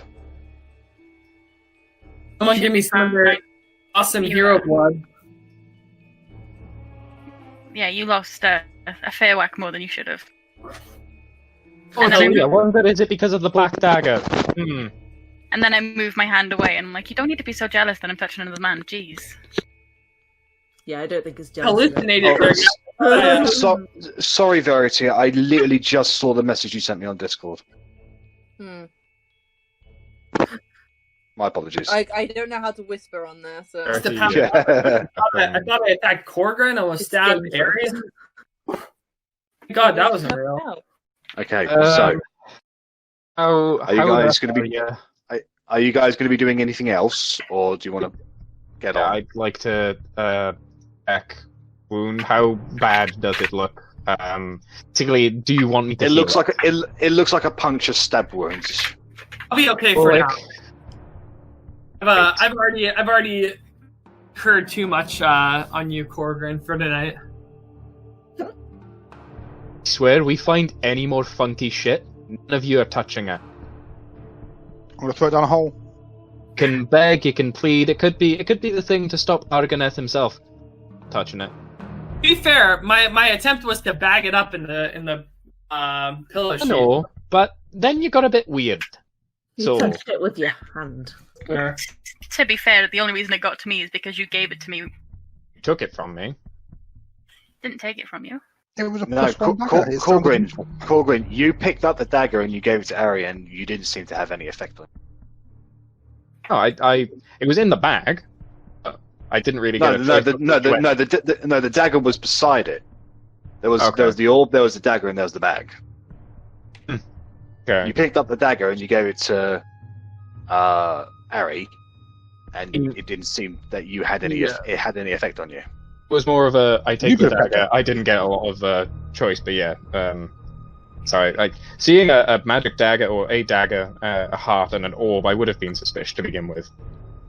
Someone give me some awesome hero blood. Yeah, you lost a fair whack more than you should have. I wonder, is it because of the black dagger? And then I move my hand away, and I'm like, you don't need to be so jealous that I'm touching another man. Jeez. Yeah, I don't think it's jealous. Hallucinated. Sorry, Verity. I literally just saw the message you sent me on Discord. My apologies. I don't know how to whisper on there, so... I thought I attacked Korgrin and was stabbed Arri. God, that wasn't real. Okay, so... Are you guys going to be doing anything else, or do you want to get on? I'd like to check wound. How bad does it look? Particularly, do you want me to? It looks like a puncture stab wound. I'll be okay for now. I've already heard too much on you, Korgrin, for tonight. I swear, we find any more funky shit, none of you are touching it. I'm gonna throw it down a hole. You can beg, you can plead. It could be the thing to stop Arganeth himself touching it. To be fair, my attempt was to bag it up in the pillow sheet. No, but then you got a bit weird. You touched it with your hand. Yeah. To be fair, the only reason it got to me is because you gave it to me. You took it from me. Didn't take it from you. It was a Korgrin, you picked up the dagger and you gave it to Arri, and you didn't seem to have any effect on it. No, it was in the bag. I didn't really get the dagger was beside it. There was the orb, there was the dagger, and there was the bag. Okay. You picked up the dagger and you gave it to Arri, and it didn't seem that you had any. It had any effect on you. It was more of a I take the dagger. I didn't get a lot of choice, but yeah. Sorry, like seeing a magic dagger or a dagger, a heart, and an orb, I would have been suspicious to begin with.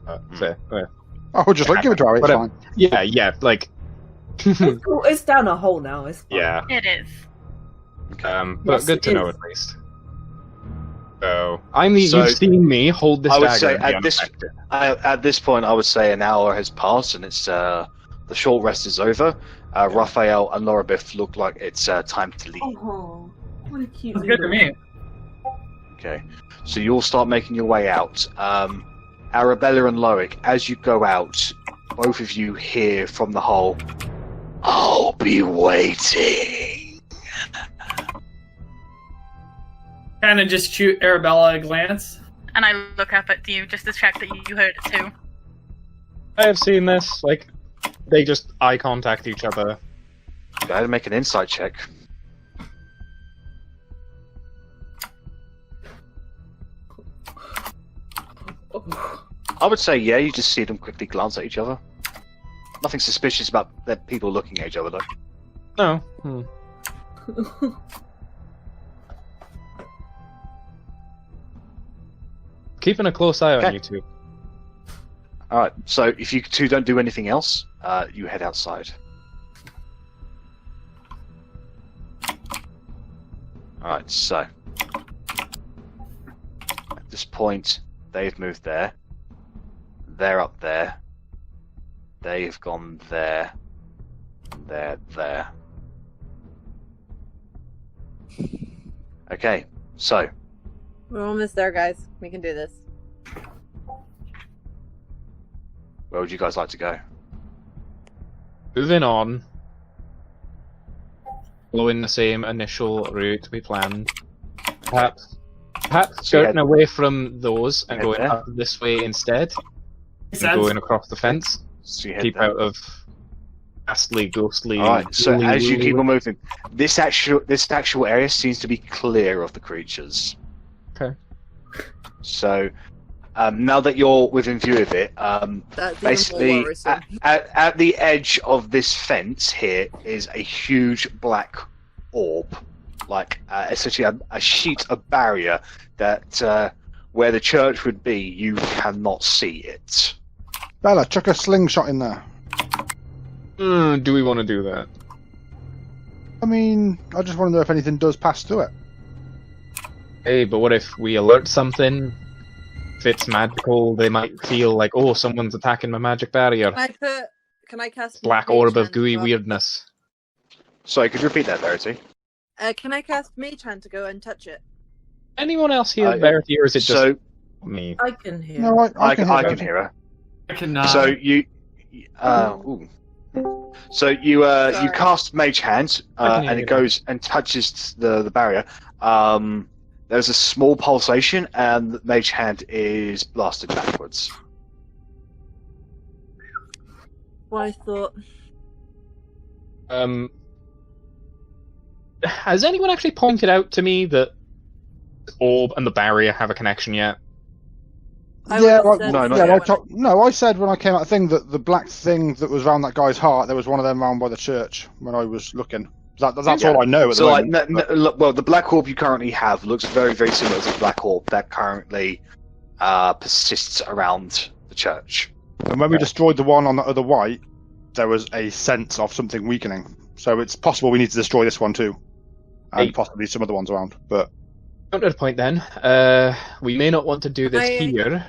I would just give it to Arri. It's fine. Yeah, like. It's down a hole now. It's fine. Yeah, it is. But good to know at least. So you've seen me hold this dagger. I would say at this point, I would say an hour has passed, and it's the short rest is over. Raphael and Lorabeth look like it's time to leave. Oh, what a cute. That's good to me. Okay, so you'll start making your way out. Arrabella and Loic, as you go out, both of you hear from the hole, "I'll be waiting." kind of just shoot Arrabella a glance. And I look up at you just to check that you heard it too. I have seen this. Like, they just eye contact each other. Go ahead and make an insight check. I would say, yeah, you just see them quickly glance at each other. Nothing suspicious about the people looking at each other, though. No. Keeping a close eye on you two. Alright, so if you two don't do anything else, you head outside. Alright, so... At this point, they've moved there. They're up there. They've gone there. They're there. Okay, so... We're almost there, guys. We can do this. Where would you guys like to go? Moving on. Following the same initial route we planned. Perhaps skirting away from those and going up this way instead. And going across the fence. So you keep out of ghastly, ghostly... Alright, so as you keep on moving, this actual area seems to be clear of the creatures. Okay. So, now that you're within view of it, basically, at the edge of this fence here is a huge black orb. Like, essentially a sheet of barrier that, where the church would be, you cannot see it. Bella, chuck a slingshot in there. Do we want to do that? I mean, I just want to know if anything does pass through it. Hey, but what if we alert something? If it's magical, they might feel like, oh, someone's attacking my magic barrier. Can I cast black orb of gooey weirdness? Sorry, could you repeat that, Verity? Can I cast Mage Hand to go and touch it? Anyone else hear Verity, or is it just me? I can hear. No, I can hear her. I cannot. So you cast Mage Hand, and it goes and touches the barrier. There's a small pulsation, and the Mage Hand is blasted backwards. Well, I thought. Has anyone actually pointed out to me that the orb and the barrier have a connection yet? I said when I came out thing that the black thing that was around that guy's heart, there was one of them round by the church when I was looking. That's all I know at the moment. Well, the black orb you currently have looks very, very similar to the black orb that currently persists around the church. And when we destroyed the one on the other white, there was a sense of something weakening. So it's possible we need to destroy this one too. And possibly some other ones around. But Not to the point then. We may not want to do this here.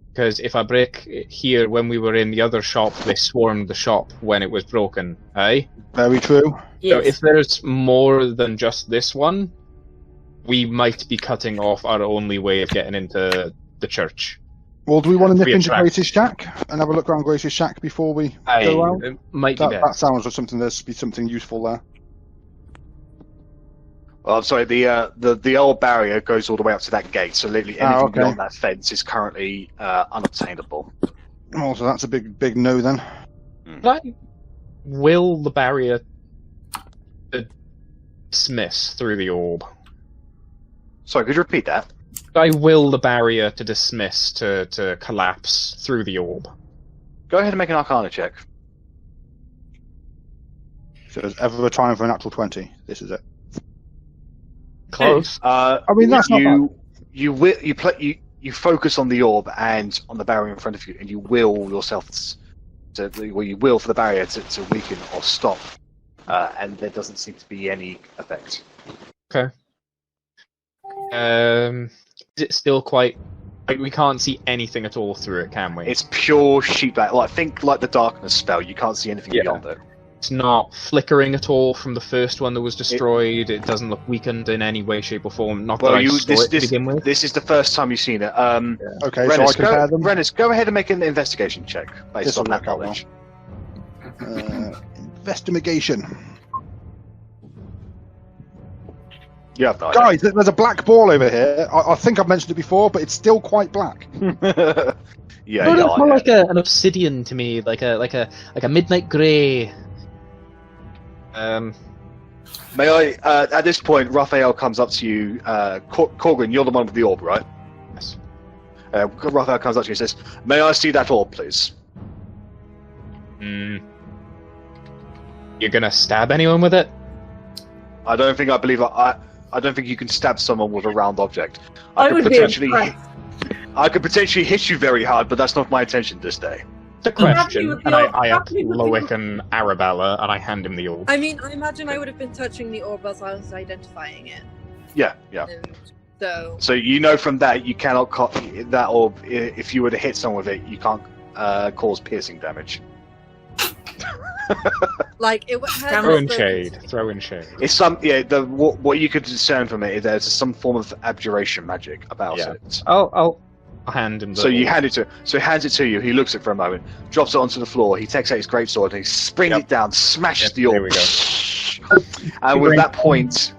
Because if I break it here, when we were in the other shop, they swarmed the shop when it was broken. Aye? Very true. Yes. So if there's more than just this one, we might be cutting off our only way of getting into the church. Well, do we want to nip into Grace's shack and have a look around Grace's shack before we go around? It might be better. That sounds like something there's be something useful there. Well, I'm sorry. The old barrier goes all the way up to that gate, so literally anything beyond that fence is currently unobtainable. Oh, so that's a big no then. But I will the barrier dismiss through the orb. Sorry, could you repeat that? I will the barrier to dismiss, to collapse through the orb. Go ahead and make an Arcana check. So there's ever a time for a natural 20. This is it. Close. I mean, that's not bad. You focus on the orb and on the barrier in front of you, and you will yourself you will for the barrier to weaken or stop, and there doesn't seem to be any effect. Okay. Is it still quite... Like, we can't see anything at all through it, can we? It's pure sheet black. Think like the darkness spell. You can't see anything beyond it. It's not flickering at all from the first one that was destroyed. It doesn't look weakened in any way, shape, or form. Not that I saw it to begin with. This is the first time you've seen it. Okay, Rennas, so I compare them. Rennas, go ahead and make an investigation check based on that knowledge. Investigation. You have no idea. Guys, there's a black ball over here. I think I've mentioned it before, but it's still quite black. Yeah, it looks more like an obsidian to me, like a midnight grey. May I? At this point, Raphael comes up to you. Korgrin, you're the one with the orb, right? Yes. Raphael comes up to you and says, "May I see that orb, please?" You're gonna stab anyone with it? I don't think you can stab someone with a round object. I could potentially hit you very hard, but that's not my intention this day. The question, and I up Loic and Arrabella, and I hand him the orb. I mean, I imagine I would have been touching the orb as I was identifying it. Yeah. And so you know from that you cannot that orb. If you were to hit someone with it, you can't cause piercing damage. Like it has throw in shade. It's what you could discern from it is there's some form of abjuration magic about it. I'll hand him. So you hand it to. So he hands it to you. He looks at it for a moment, drops it onto the floor. He takes out his greatsword and he springs it down, smashes the orb. There we go. And with that point,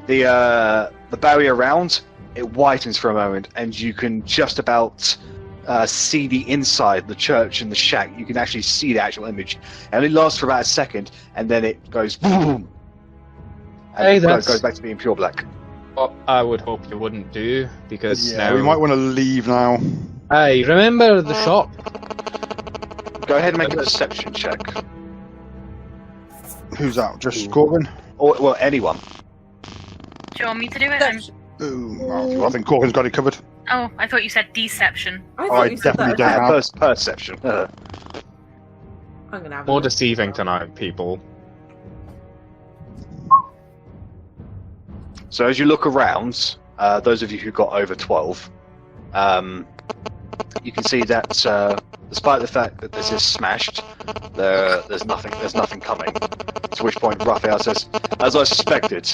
the barrier around it whitens for a moment, and you can just about see the inside, the church and the shack. You can actually see the actual image. And it lasts for about a second, and then it goes boom. And it goes back to being pure black. What I would hope you wouldn't do, because now we might want to leave now. Hey, remember the shop? Go ahead and make a deception check. Who's that? Just Korgrin? Or anyone. Do you want me to do it? I think Korgrin's got it covered. Oh, I thought you said deception. I definitely don't have. Perception. I'm gonna have more deceiving tonight, people. So as you look around, those of you who got over 12, you can see that despite the fact that this is smashed, there's nothing coming. To which point Raphael says, "As I suspected,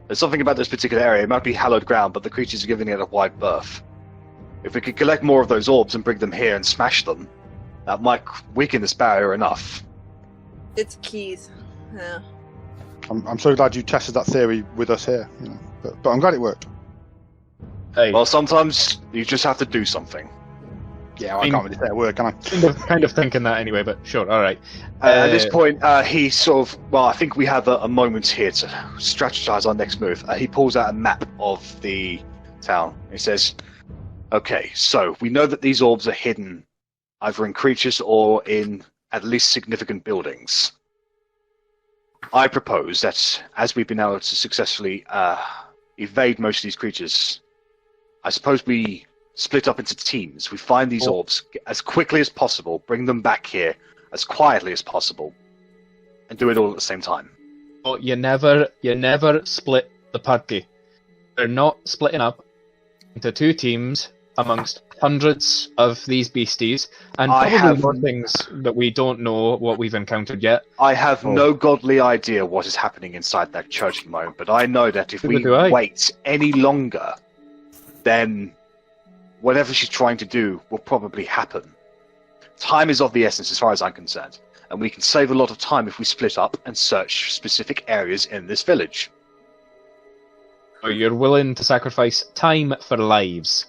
there's something about this particular area. It might be hallowed ground, but the creatures are giving it a wide berth. If we could collect more of those orbs and bring them here and smash them, that might weaken this barrier enough." It's keys. Yeah. I'm so glad you tested that theory with us here, but I'm glad it worked. Hey. Well, sometimes you just have to do something. Yeah, I can't really say a word, can I? Kind of thinking that anyway, but sure, all right. At this point, he sort of... Well, I think we have a moment here to strategize our next move. He pulls out a map of the town. He says, "Okay, so we know that these orbs are hidden either in creatures or in at least significant buildings. I propose that as we've been able to successfully evade most of these creatures, I suppose we split up into teams. We find these orbs as quickly as possible, bring them back here as quietly as possible, and do it all at the same time." But you never split the party. They're not splitting up into two teams amongst hundreds of these beasties, and probably more things that we don't know what we've encountered yet. I have no godly idea what is happening inside that church at the moment, but I know that if we wait any longer, then whatever she's trying to do will probably happen. Time is of the essence as far as I'm concerned, and we can save a lot of time if we split up and search specific areas in this village. So you're willing to sacrifice time for lives?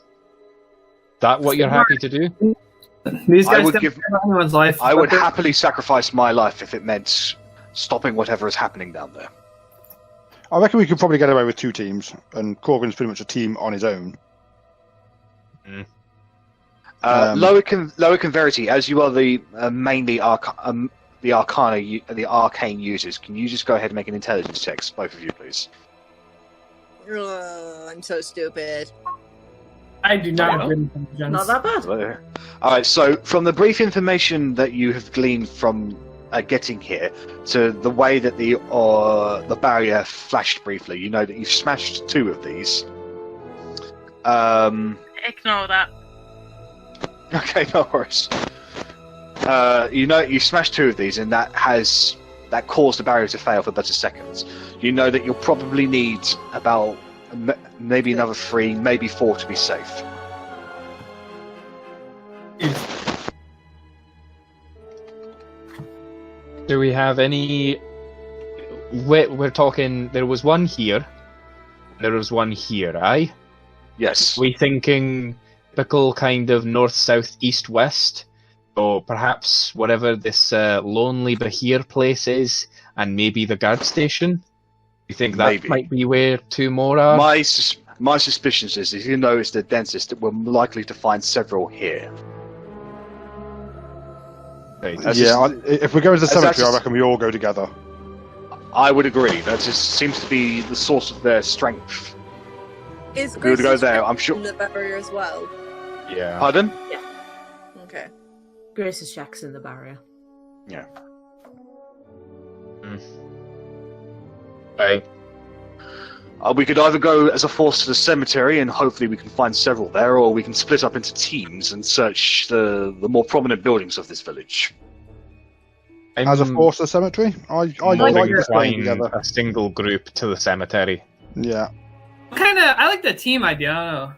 That what you're happy to do? These guys don't care about anyone's life. I would happily sacrifice my life if it meant stopping whatever is happening down there. I reckon we could probably get away with two teams, and Korgrin's pretty much a team on his own. Loic and Verity, as you are the mainly the arcane users, can you just go ahead and make an intelligence checks, both of you, please? I'm so stupid. I do not have good intelligence. Not that bad. Alright, so from the brief information that you have gleaned from getting here to the way that the barrier flashed briefly, you know that you've smashed two of these. Ignore that. Okay, no worries. You know you smashed two of these, and that caused the barrier to fail for about a second. You know that you'll probably need about maybe another 3, maybe 4 to be safe. Do we have any... We're talking... There was one here. There was one here, aye? Yes. We thinking typical kind of north, south, east, west? Or perhaps whatever this lonely Bahir place is, and maybe the guard station? You think that might be where 2 more are? My suspicions is, if you know it's the densest, we're likely to find several here. Right. If we go to the cemetery, I reckon we all go together. I would agree. That just seems to be the source of their strength. Is if we were to go there, I'm sure. In the barrier as well. Yeah. Pardon? Yeah. Okay. Grace's shack's in the barrier. Yeah. Right. We could either go as a force to the cemetery, and hopefully we can find several there, or we can split up into teams and search the more prominent buildings of this village. As a force to the cemetery? I like to find a single group to the cemetery. Yeah. I like the team idea. I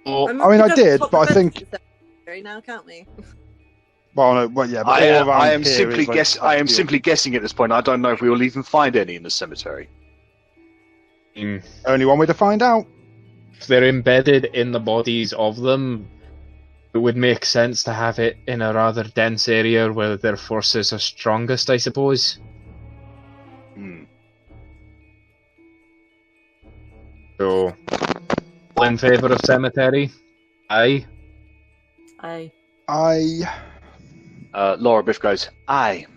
don't know. I mean, I did, but I think. Now, can't we? Well, no, well, yeah. But I am simply simply guessing at this point. I don't know if we will even find any in the cemetery. Only one way to find out. If they're embedded in the bodies of them, it would make sense to have it in a rather dense area where their forces are strongest, I suppose. So, all in favour of cemetery? Aye. Laura Biff goes, aye.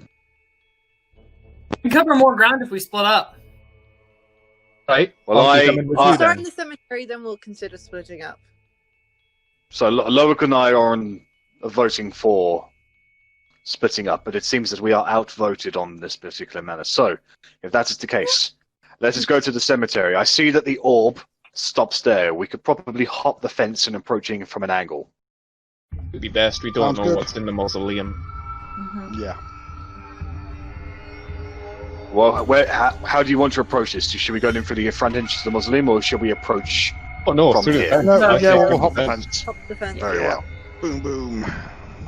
We cover more ground if we split up. Right. Well, We'll start in the cemetery, then we'll consider splitting up. So Loic and I are voting for splitting up, but it seems that we are outvoted on this particular matter. So, if that is the case, let us go to the cemetery. I see that the orb stops there. We could probably hop the fence and approaching from an angle. It would be best. We don't know what's in the mausoleum. Mm-hmm. Yeah. Well, how do you want to approach this? Should we go in through the front entrance of the mausoleum, or should we approach from here? We'll hop the fence. Hop the fence. Very well. Boom, boom.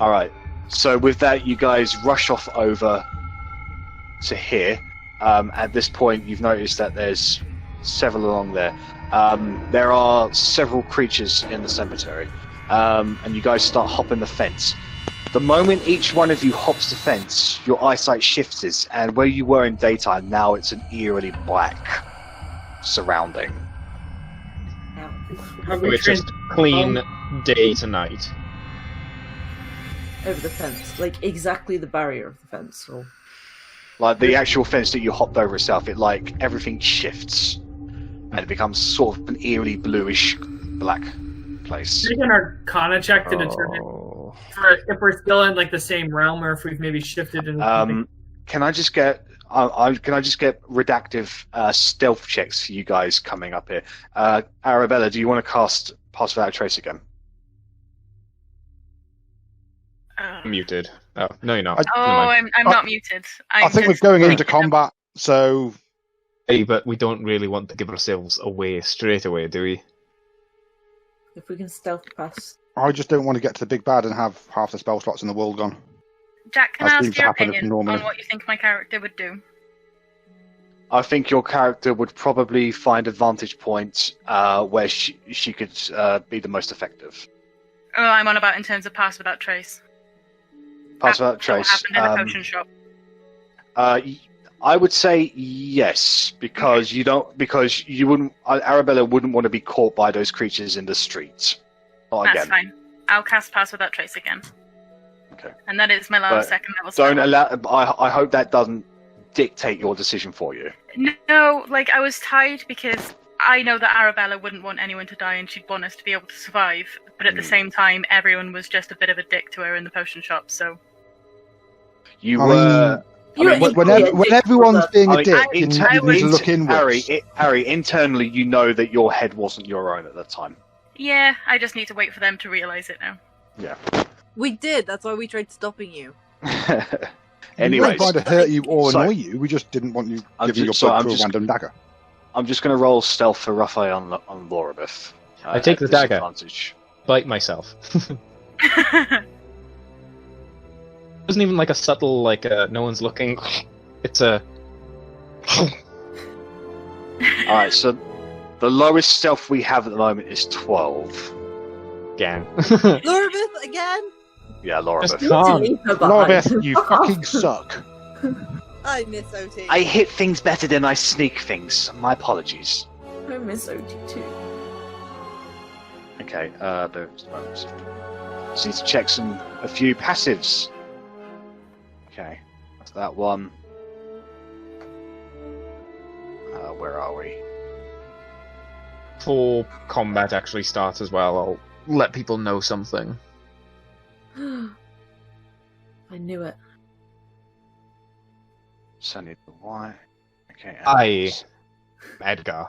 All right. So with that, you guys rush off over to here. At this point, you've noticed that there's several along there. There are several creatures in the cemetery, and you guys start hopping the fence. The moment each one of you hops the fence, your eyesight shifts, and where you were in daytime, now it's an eerily black surrounding. So it's just clean day to night. Over the fence, like exactly the barrier of the fence. So. Like the actual fence that you hopped over itself, everything shifts, and it becomes sort of an eerily bluish black place. Taking our Arcana check to determine if we're still in the same realm, or if we've maybe shifted in. Can I just get redactive stealth checks for you guys coming up here? Arrabella, do you want to cast Pass Without a Trace again? Muted. Oh, no, you're not. I'm not muted. I think we're going into combat, so. Hey, but we don't really want to give ourselves away straight away, do we? If we can stealth past. I just don't want to get to the big bad and have half the spell slots in the world gone. Jack, can I ask your opinion on what you think my character would do? I think your character would probably find a vantage point where she could be the most effective. Oh, I'm on about in terms of Pass Without Trace. Pass Without Trace. What happened in the potion shop? I would say yes, because you wouldn't. Arrabella wouldn't want to be caught by those creatures in the streets. That's fine. I'll cast Pass Without Trace again. Okay. And that is my last second level spell. Don't allow. I hope that doesn't dictate your decision for you. No, I was tied because I know that Arrabella wouldn't want anyone to die and she'd want us to be able to survive. But at the same time, everyone was just a bit of a dick to her in the potion shop, so. When everyone's being a dick, you need to look inwards. Arri, internally, you know that your head wasn't your own at the time. Yeah, I just need to wait for them to realise it now. Yeah. We did. That's why we tried stopping you. Anyways, we didn't try to hurt you or annoy you. We just didn't want you giving your blood to a random dagger. I'm just going to roll stealth for Raphael on Laura Biff. I take the dagger. Bite myself. It wasn't even a subtle, no one's looking. It's a. Alright, so The lowest stealth we have at the moment is 12. Again. Lorabeth again? Yeah, Lorabeth. Lorabeth, you fucking suck. I miss Otti. I hit things better than I sneak things. My apologies. I miss Otti too. Okay, just need to check a few passives. Okay, that's that one. Where are we? Before combat actually starts as well, I'll let people know something. I knew it. Sunny the white. Okay. Edgar.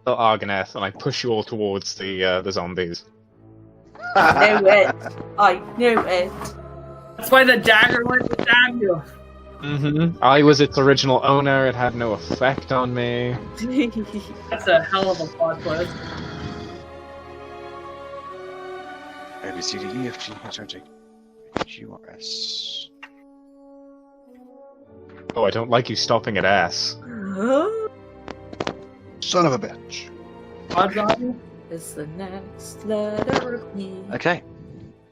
Argoneth, and I push you all towards the zombies. I knew it. I knew it. That's why the dagger went to stab you. Mm-hmm. I was its original owner. It had no effect on me. That's a hell of a plot twist. A, B, C, D, E, F, G, H, I, J, K, L, M, N, O, P, Q, R, S. Oh, I don't like you stopping at S. Son of a bitch. It's the next letter of me. Okay.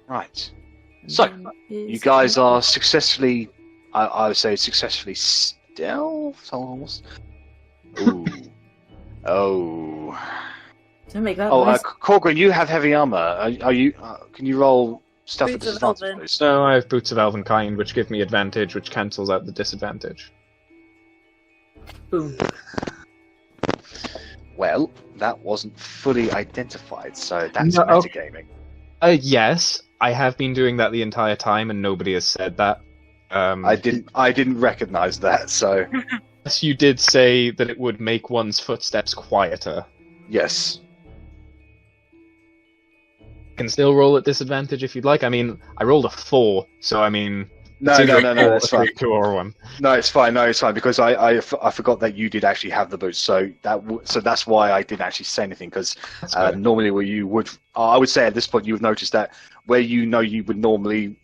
Right. So, you guys are successfully, I would say successfully stealth almost. Ooh. Oh. Don't make that Oh, noise. Korgrin, you have heavy armor. Are you? Can you roll stealth at disadvantage, please? So I have Boots of Elvenkind, which give me advantage, which cancels out the disadvantage. Boom. Well, that wasn't fully identified, so that's metagaming. Yes, I have been doing that the entire time, and nobody has said that. I didn't recognize that, so. Yes, you did say that it would make one's footsteps quieter. Yes. Can still roll at disadvantage if you'd like. I mean, I rolled a 4, so I mean... No, that's fine. 2 or 1. No, it's fine, because I forgot that you did actually have the boots, so that's why I didn't actually say anything, because normally where you would... I would say at this point you would notice that where you know you would normally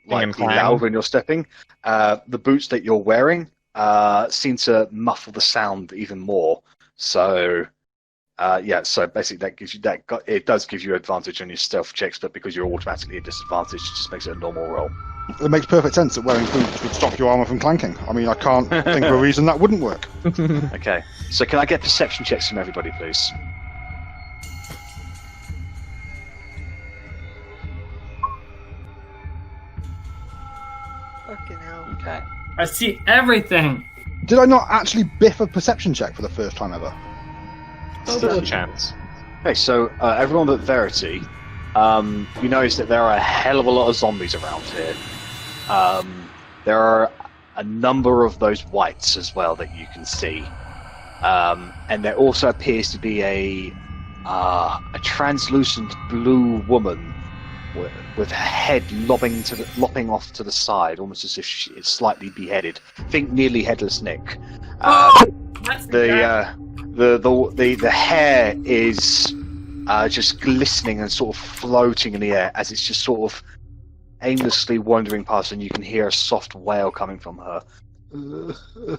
be loud when you're stepping, the boots that you're wearing seem to muffle the sound even more, so... so basically that gives you it does give you advantage on your stealth checks, but because you're automatically at disadvantage, it just makes it a normal roll. It makes perfect sense that wearing boots would stop your armor from clanking. I mean, I can't think of a reason that wouldn't work. Okay, so can I get perception checks from everybody, please? Fucking hell. Okay. I see everything. Did I not actually biff a perception check for the first time ever? Still a chance. Okay, so everyone but Verity, you notice that there are a hell of a lot of zombies around here. There are a number of those wights as well that you can see, and there also appears to be a translucent blue woman with her head lopping off to the side, almost as if she is slightly beheaded. Think nearly headless Nick. The hair is just glistening and sort of floating in the air as it's just sort of aimlessly wandering past, and you can hear a soft wail coming from her.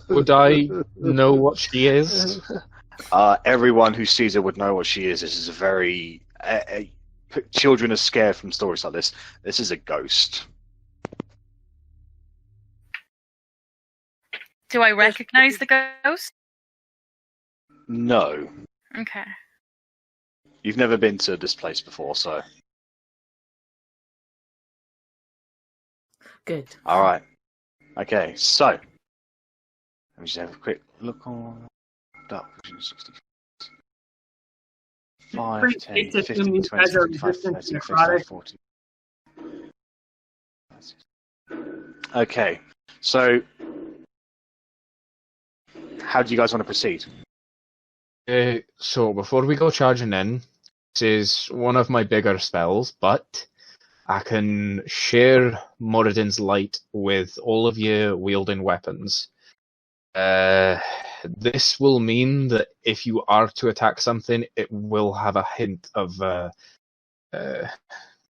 Would I know what she is? Everyone who sees her would know what she is. This is a very... children are scared from stories like this. This is a ghost. Do I recognize the ghost? No. Okay. You've never been to this place before, so... Good. Alright. Okay, so... Let me just have a quick look on... Dark Vision 60... 5, 10, 15, 20, 25, 30, 35, 40... Okay, so... How do you guys want to proceed? So, before we go charging in, this is one of my bigger spells, but I can share Moradin's light with all of you wielding weapons. This will mean that if you are to attack something, it will have a hint of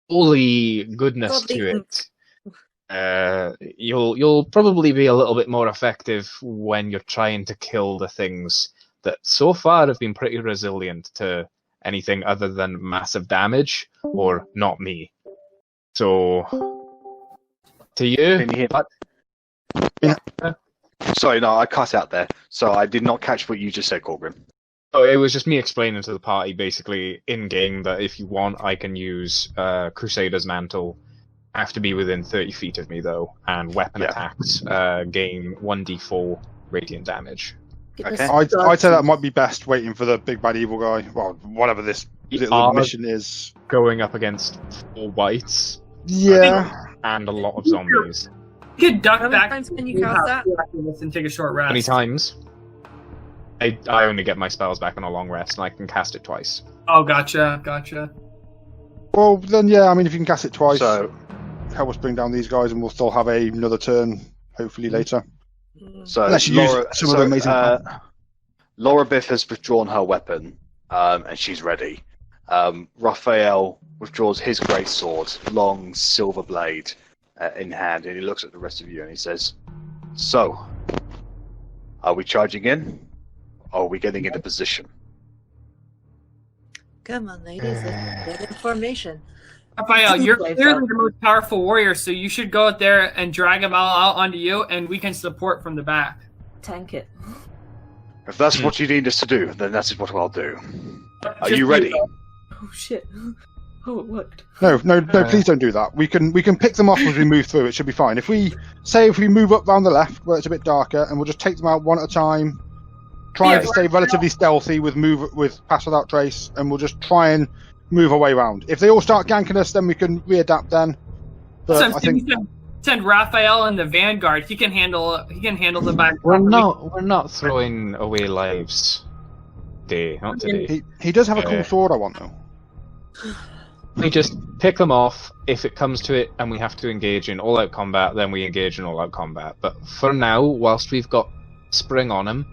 holy goodness to it. You'll probably be a little bit more effective when you're trying to kill the things that so far have been pretty resilient to anything other than massive damage or not me. So, to you. Can you hear that? Yeah. Sorry, no, I cut out there. So I did not catch what you just said, Korgrin. Oh, it was just me explaining to the party, basically, in-game, that if you want, I can use Crusader's Mantle. Have to be within 30 feet of me, though, and weapon attacks gain 1d4 radiant damage. Okay. I'd say that might be best waiting for the big bad evil guy. Well, whatever this little mission is. Going up against 4 whites. Yeah. And a lot of zombies. You could duck back. How many times can you cast that? And take a short rest. 20 times. I only get my spells back on a long rest, and I can cast it twice. Oh, gotcha. Well, then, yeah, I mean, if you can cast it twice, help us bring down these guys, and we'll still have another turn, hopefully, later. So, unless you use some of the amazing Laura Biff has withdrawn her weapon, and she's ready. Raphael withdraws his great sword, long silver blade, in hand, and he looks at the rest of you and he says, "So, are we charging in? Or are we getting into position?" Come on, ladies, let's get in formation. Raphael, you're clearly the most powerful warrior, so you should go out there and drag them all out onto you, and we can support from the back. Tank it. If that's what you need us to do, then that is what I'll do. Are you ready? Oh shit! Oh, it worked. No, please don't do that. We can pick them off as we move through. It should be fine. If we move up down the left where it's a bit darker, and we'll just take them out one at a time. Try to stay relatively stealthy with pass without trace, and we'll just try and move our way around. If they all start ganking us, then we can readapt then. But so I think send Raphael in the vanguard. He can handle the back. We're not throwing away lives. Not today. He does have a cool sword, I want though. We just pick them off if it comes to it, and we have to engage in all-out combat. Then we engage in all-out combat. But for now, whilst we've got spring on him,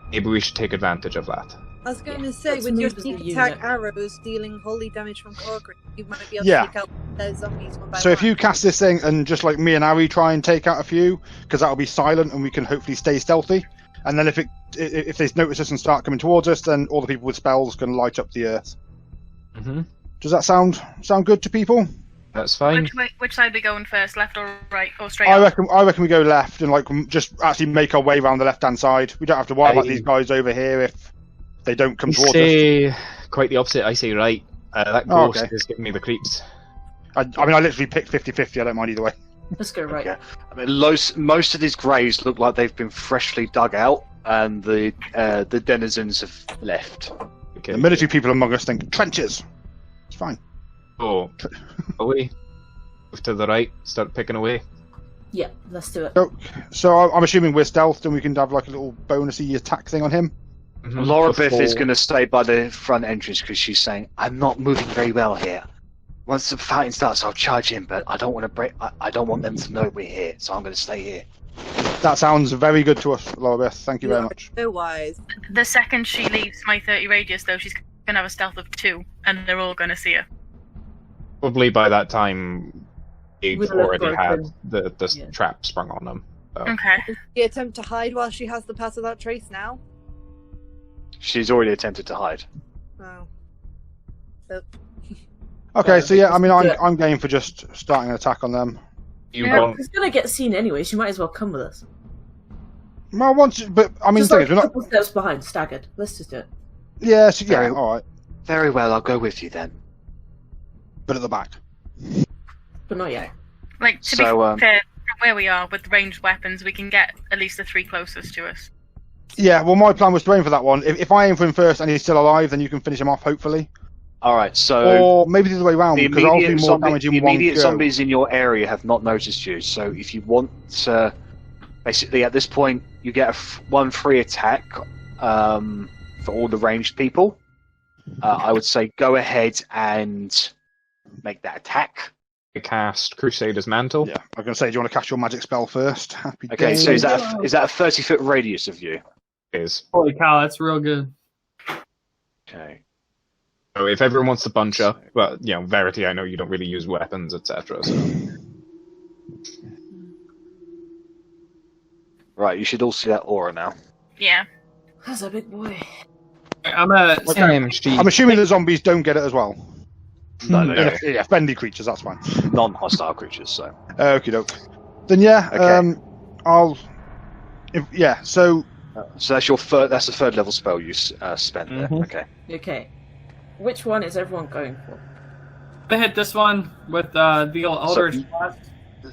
maybe we should take advantage of that. I was going to say, with your sneak attack arrows dealing holy damage from Korgrin, you might be able to take out their zombies one by one. So if you cast this thing and just like me and Arri try and take out a few, because that'll be silent and we can hopefully stay stealthy. And then if they notice us and start coming towards us, then all the people with spells can light up the earth. Mm-hmm. Does that sound good to people? That's fine. Which side are we going first, left or right, or straight? I reckon we go left and like just actually make our way around the left-hand side. We don't have to worry about these guys over here if they don't come towards us. Quite the opposite. I say right. That ghost is giving me the creeps. I mean, I literally picked 50-50. I don't mind either way. Let's go right. Okay. I mean, most of these graves look like they've been freshly dug out, and the denizens have left. Okay. The military people among us think trenches. It's fine. Oh, away. Move to the right. Start picking away. Yeah, let's do it. So I'm assuming we're stealthed and we can have like a little bonusy attack thing on him. Mm-hmm. Laura Biff is going to stay by the front entrance because she's saying, "I'm not moving very well here. Once the fighting starts, I'll charge in, but I don't want to break. I don't want them to know we're here, so I'm going to stay here." That sounds very good to us, Laura Biff. Thank you very much. So wise. The second she leaves my 30 radius, though, she's going to have a stealth of 2, and they're all going to see her. Probably by that time, they've already had the trap sprung on them. So. Okay. Does she attempt to hide while she has the pass without trace now? She's already attempted to hide. Oh. Okay, so yeah, I mean, I'm game for just starting an attack on them. She's gonna get seen anyway. She might as well come with us. Well, but I mean, just the thing like is, we're not. A couple steps behind, staggered. Let's just do it. Yeah, all right. Very well, I'll go with you then. But at the back. But not yet. Like, to be fair, from where we are, with ranged weapons, we can get at least the 3 closest to us. Yeah, well, my plan was to aim for that one. If I aim for him first and he's still alive, then you can finish him off, hopefully. Alright, so... Or maybe the other way around, because I'll do more damage in one go. The immediate zombies in your area have not noticed you, so if you want to... Basically, at this point, you get one free attack for all the ranged people. I would say go ahead and make that attack. Cast Crusader's Mantle. Yeah, I was going to say, do you want to cast your magic spell first? Happy Okay, days. so is that a 30-foot radius of you? It is. Holy cow, that's real good. Okay. So if everyone wants to bunch up, well, Verity, I know you don't really use weapons, etc. So. Right, you should all see that aura now. Yeah. That's a big boy. I'm assuming the zombies don't get it as well. No. Yeah, friendly creatures, that's fine. Non-hostile creatures, so. Okie doke. Then yeah, okay. So that's your that's the third level spell you spent there. Okay. Okay. Which one is everyone going for? I hit this one with the Eldritch Blast.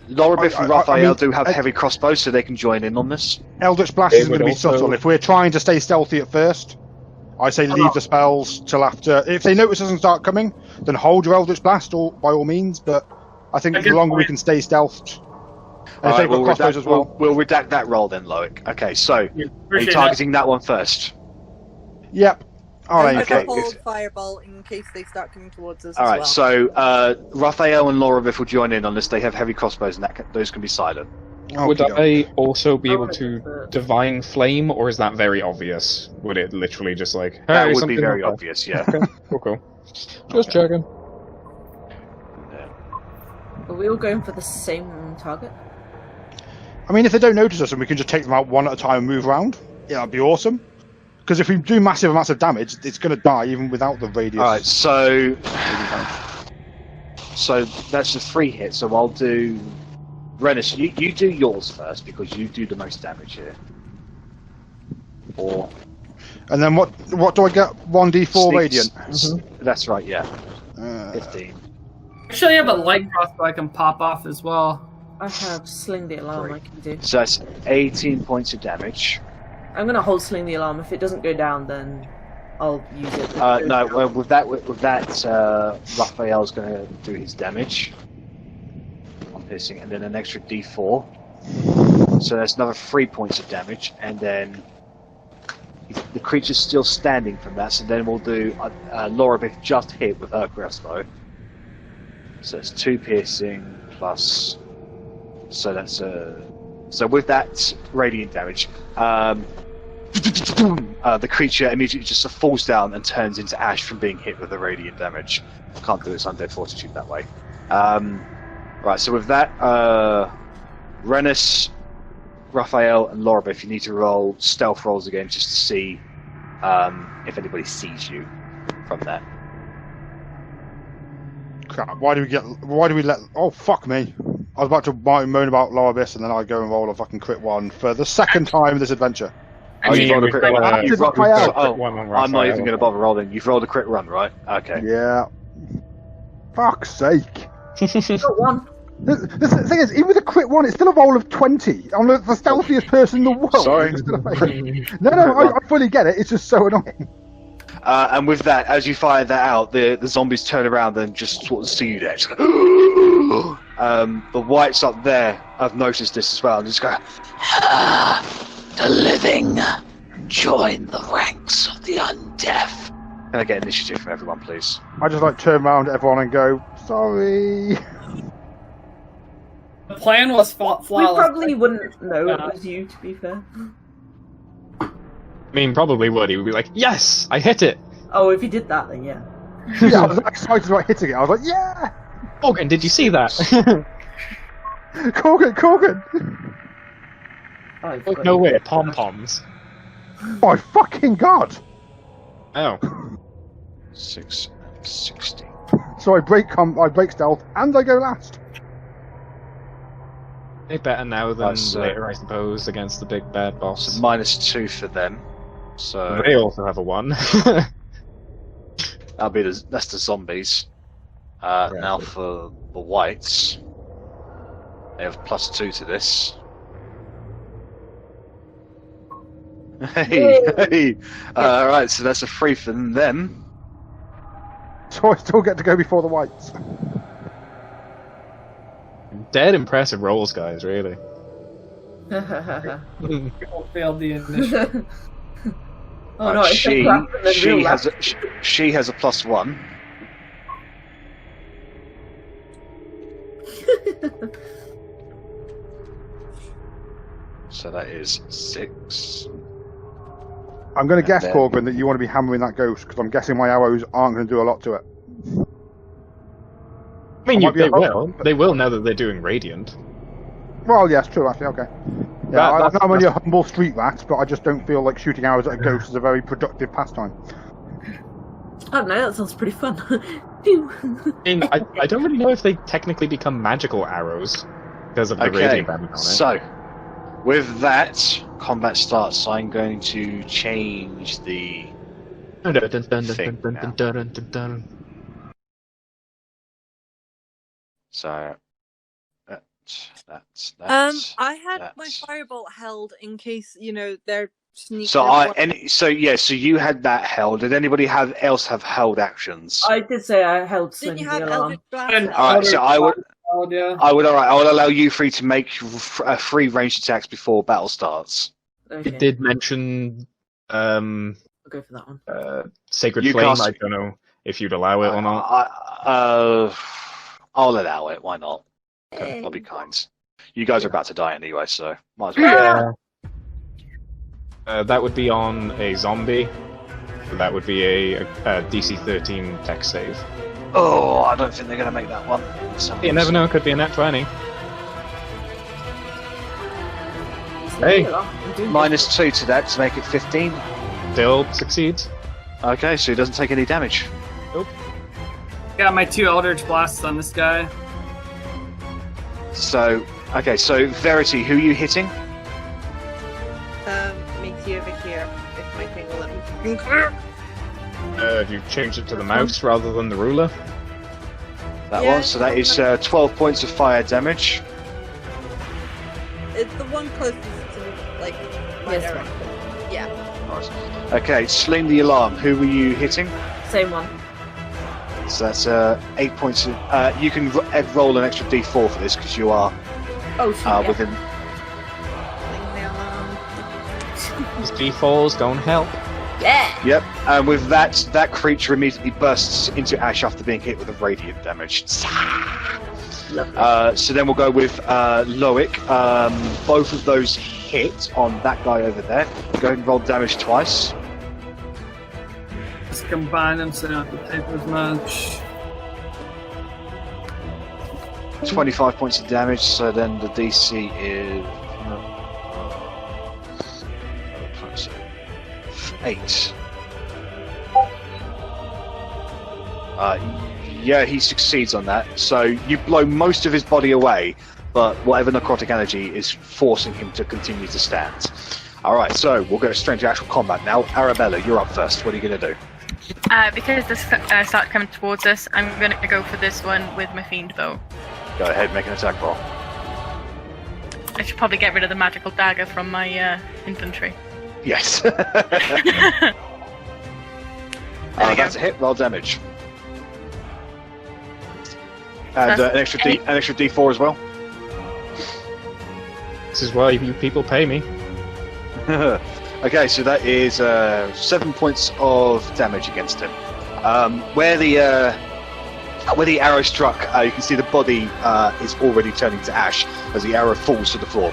Lorabith and Raphael do have heavy crossbows, so they can join in on this. Eldritch Blast isn't going to be subtle. If we're trying to stay stealthy at first, I say leave the spells till after. If they notice us and start coming, then hold your Eldritch Blast by all means. But I think the longer we can stay stealthed. And if they've got crossbows as well. We'll redact that roll then, Loic. Okay, so are you targeting that one first? Yep. Alright, okay. Hold fireball in case they start coming towards us. Alright, so Raphael and Lorabith will join in on this. They have heavy crossbows, and those can be silent. Would I also be able to divine flame, or is that very obvious? Would it literally just like... Hey, that would be very obvious, yeah. Okay, cool. Just checking. Are we all going for the same target? I mean, if they don't notice us and we can just take them out one at a time and move around, yeah, that'd be awesome. Because if we do massive damage, it's going to die even without the radius. Alright, so that's just 3 hits, so I'll do... Rennas, you do yours first, because you do the most damage here. And then what do I get? 1d4 radiant? That's right, yeah. 15. Actually, I have a light crossbow I can pop off as well. I have Sling the Alarm I can do. So that's 18 points of damage. I'm going to hold Sling the Alarm. If it doesn't go down, then I'll use it. No, well, with that, Raphael's going to do his damage on piercing, and then an extra d4. So that's another 3 points of damage, and then the creature's still standing from that. So then we'll do Lorabith just hit with her crossbow. So it's 2 piercing plus. So that's so with that radiant damage, the creature immediately just falls down and turns into ash from being hit with the radiant damage. Can't do its undead fortitude that way. Right, so with that, Rennas, Raphael, and Lorabith, you need to roll stealth rolls again just to see if anybody sees you from that. Crap! Why do we let? Oh fuck me! I was about to moan about Lorabith, and then I go and roll a fucking crit one for the second time this adventure. You've rolled a crit one. I'm not even going to bother rolling. You've rolled a crit run, right? Okay. Yeah. Fuck's sake. Got one. The thing is, even with a crit one, it's still a roll of 20. I'm the stealthiest person in the world. Sorry. No, I fully get it. It's just so annoying. And with that, as you fire that out, the zombies turn around and just sort of see you there. The whites up there have noticed this as well and just go, the living join the ranks of the undead. Can I get initiative from everyone, please? I just turn around to everyone and go, sorry. The plan was flawless. We probably wouldn't know it was you, to be fair. I mean, probably would. He would be like, yes, I hit it. Oh, if he did that, then yeah. Yeah, I was excited about hitting it. I was like, yeah! Korgrin, did you see that? Korgrin! Oh, no way, pom-poms. My fucking god! Oh. 6 and 16. So I break stealth, and I go last. They're better now than later, I suppose, against the big bad boss. So -2 for them. So they also have a 1. That's the zombies. Now for the whites, they have +2 to this. Hey. Alright, so that's a 3 for them. So I still get to go before the whites. Dead impressive rolls, guys, really. People failed the initiative. Oh no, she has a +1. So that is 6. I'm going to guess, Korgrin, that you want to be hammering that ghost, because I'm guessing my arrows aren't going to do a lot to it. I mean, they will. They will now that they're doing Radiant. Well, yes, true, actually, okay. Yeah, I know I'm only a humble street rat, but I just don't feel like shooting arrows at a ghost is a very productive pastime. I don't know, that sounds pretty fun. I don't really know if they technically become magical arrows because of the radiant damage on it. So, with that, combat starts. I'm going to change the thing So, that's I had my firebolt held in case, they're sneaking. So you had that held. Did anybody else have held actions? I did say I held. Didn't you have Eldritch Blast? Alright, so I would allow you three to make free ranged attacks before battle starts. Okay. It did mention I'll go for that one. Sacred Flame. I don't know if you'd allow it or not. I'll allow it. Why not? Okay, I'll be kind. You guys are about to die anyway, so might as well. That would be on a zombie. That would be a DC 13 dex save. Oh, I don't think they're going to make that one. You never know, it could be a nat 20. Hey! -2 to that to make it 15. Still succeeds. Okay, so he doesn't take any damage. Nope. Got my 2 Eldritch Blasts on this guy. So Verity, who are you hitting? Makes you over here. If my thing will let me. Have you changed it to the mouse rather than the ruler? That one, so that is 12 points of fire damage. It's the one closest to, my direction. Yeah. Nice. Okay, Sling the Alarm, who were you hitting? Same one. So that's 8 points. You can roll an extra d4 for this because you are within. These d4s don't help. Yeah. Yep. And with that creature immediately bursts into ash after being hit with a radiant damage. So then we'll go with Loic. Both of those hit on that guy over there. Go ahead and roll damage twice. Let's combine them so I don't have to take as much. 25 points of damage, so then the DC is 8. Yeah, he succeeds on that. So you blow most of his body away, but whatever necrotic energy is forcing him to continue to stand. Alright, so we'll go straight to actual combat now. Arrabella, you're up first. What are you going to do? Because this start coming towards us, I'm going to go for this one with my Fiend Bow. Go ahead, make an attack roll. I should probably get rid of the magical dagger from my inventory. Yes. That's a hit. Roll damage. And an extra D4 as well. This is why you people pay me. Okay, so that is 7 points of damage against him. Where the arrow struck, you can see the body is already turning to ash as the arrow falls to the floor.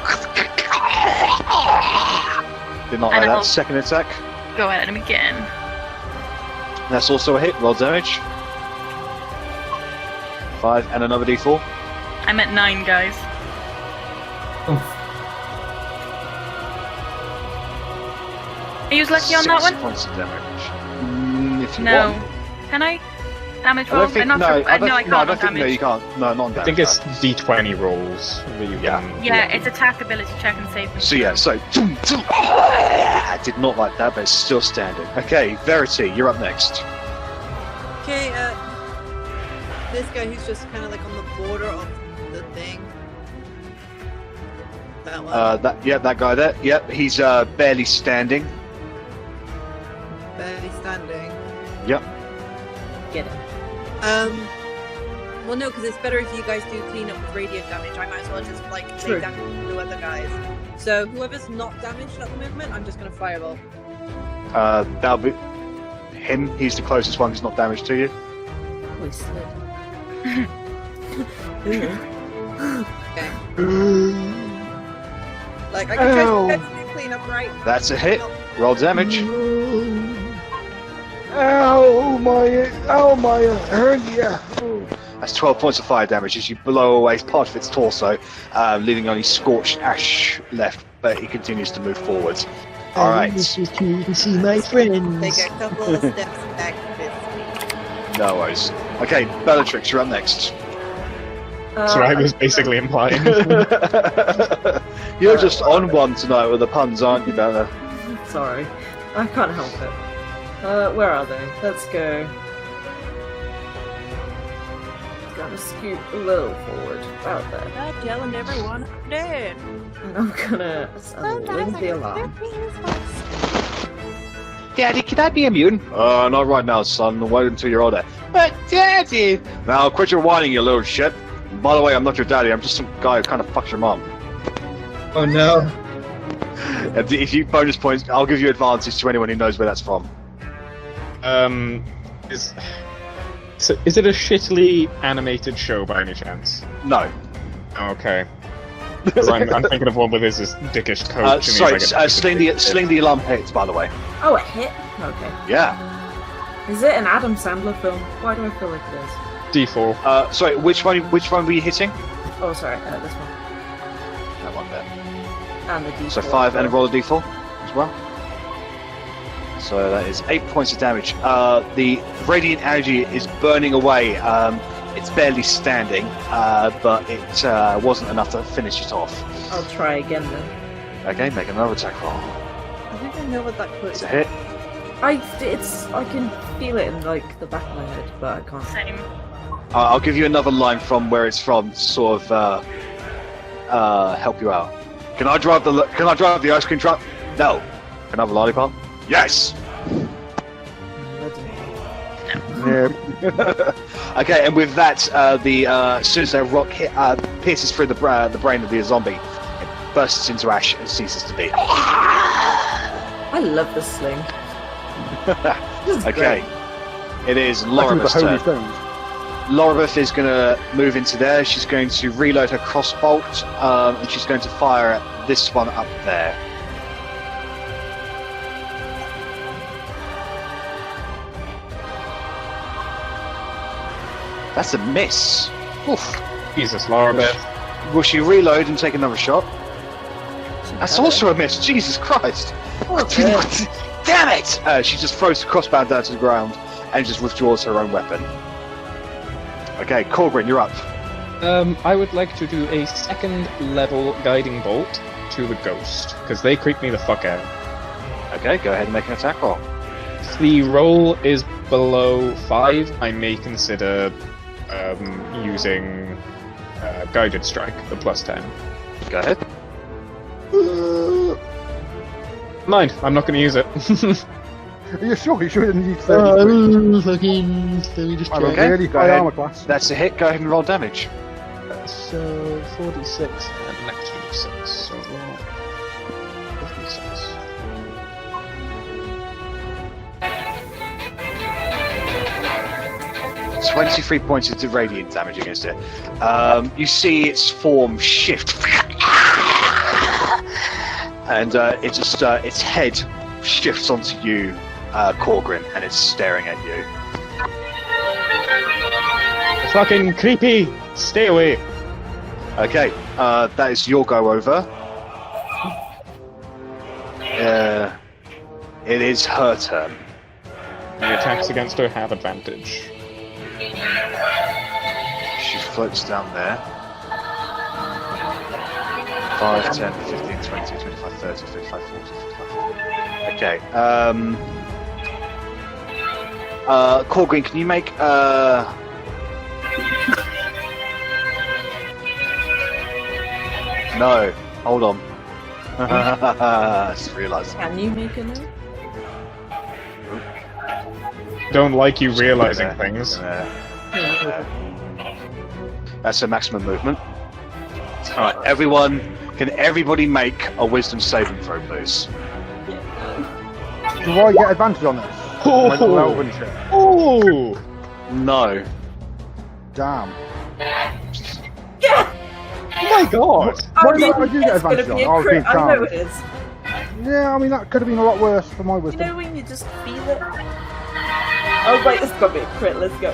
Did not like that. Second attack. Go at him again. That's also a hit. Roll damage. 5 and another D4. I'm at 9, guys. Are you lucky on that one? 6 points of damage. If you no. want. Can I? Damage roll? I can't on damage. No, you can't. No, not on damage. I think it's D20 rolls that you can. Yeah, it's attack, ability check, and save. So yeah, I did not like that, but it's still standing. Okay, Verity, you're up next. Okay, this guy who's just kind of like on the border of the thing. That one. That guy there. Yep, he's barely standing. Barely standing. Yep. Get it. Well, no, because it's better if you guys do clean up with radiant damage. I might as well just lay damage to other guys. So whoever's not damaged at the moment, I'm just gonna fireball. That'll be him. He's the closest one who's not damaged to you. Wasted. Okay. Like I can try to clean up, right? That's a hit. Roll damage. Ow, my hernia. That's 12 points of fire damage as you blow away part of its torso, leaving only scorched ash left, but it continues to move forwards. Alright. This is to see my friends. Take a couple of steps back this way. No worries. Okay, Bellatrix, you're up next. That's what I was basically implying. You're just on one tonight with the puns, aren't you, Bella? Sorry. I can't help it. Where are they? Let's go. Gotta scoot a little forward. About there. I'm telling everyone I'm dead. And I'm gonna ring the alarm. Daddy, can I be immune? Not right now, son. Wait until you're older. But Daddy! Now quit your whining, you little shit. By the way, I'm not your daddy. I'm just some guy who kind of fucks your mom. Oh no. If you bonus points, I'll give you advantage to anyone who knows where that's from. Is it a shittily animated show by any chance? No. Okay. I'm thinking of one with his dickish coat. Sorry, sling the alarm hits, by the way. Oh, it hit? Okay. Yeah. Is it an Adam Sandler film? Why do I feel like it is? D4. Sorry, which one were you hitting? Oh, sorry, this one. That one there. And the D4. So 5 and roll a D4 as well. So that is 8 points of damage. The radiant energy is burning away. It's barely standing, but it wasn't enough to finish it off. I'll try again then. Okay, make another attack roll. I think I know what that quote It's is. a hit. I can feel it in like the back of my head, but I can't. Same. I'll give you another line from where it's from to sort of help you out. Can I drive the ice cream truck? No. Can I have a lollipop? Yes. Okay, and with that, as soon as that rock pierces through the brain of the zombie, it bursts into ash and ceases to beat. I love the sling. Okay, it is Loribeth's turn. Loribeth is going to move into there. She's going to reload her crossbolt, and she's going to fire at this one up there. That's a miss. Oof. Jesus, Loribeth. Will she reload and take another shot? That's also a miss. Jesus Christ. Okay. Damn it! She just throws the crossbow down to the ground and just withdraws her own weapon. Okay, Korgrin, you're up. I would like to do a second level guiding bolt to the ghost, because they creep me the fuck out. Okay, go ahead and make an attack roll. If the roll is below 5, I may consider using guided strike, the plus 10. Go ahead. Mind, I'm not going to use it. Are you sure? You shouldn't use fucking. Let me just check. Okay, go ahead. Armor class. That's a hit. Go ahead and roll damage. So 46. And next 26, so roll 56. It's 23 points of radiant damage against it. You see its form shift, and it just its head shifts onto you, Korgrin, and it's staring at you. Fucking creepy! Stay away! Okay, that is your go over. It is her turn. The attacks against her have advantage. She floats down there. 5, 10, 15, 20, 25, 30, 35, 40, 45, 50. Okay. Korgrin, can you make No, hold on. I just realised. Can you make a note? Don't like you realizing things. That's a maximum movement. Alright, everyone, can everybody make a wisdom saving throw, please? Do I get advantage on this? Oh! No. Damn. Yeah! Oh my god! I do get advantage on. I know it is. Yeah, I mean, that could have been a lot worse for my wisdom. You know when you just feel it? Oh wait, it's got to be a crit, let's go.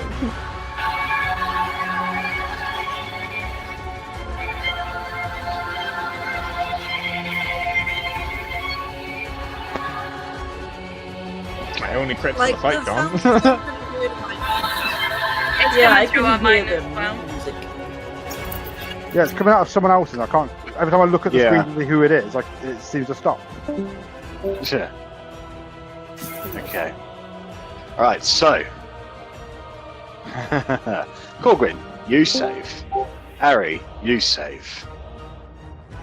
only crit for Like, the fight gone. It's Yeah, I coming through can our hear mind as them. well. Music. Yeah, it's coming out of someone else's. I can't. Every time I look at the Yeah. screen to see who it is, like it seems to stop. Yeah. Okay. Alright, so. Korgrin, you save. Arri, you save.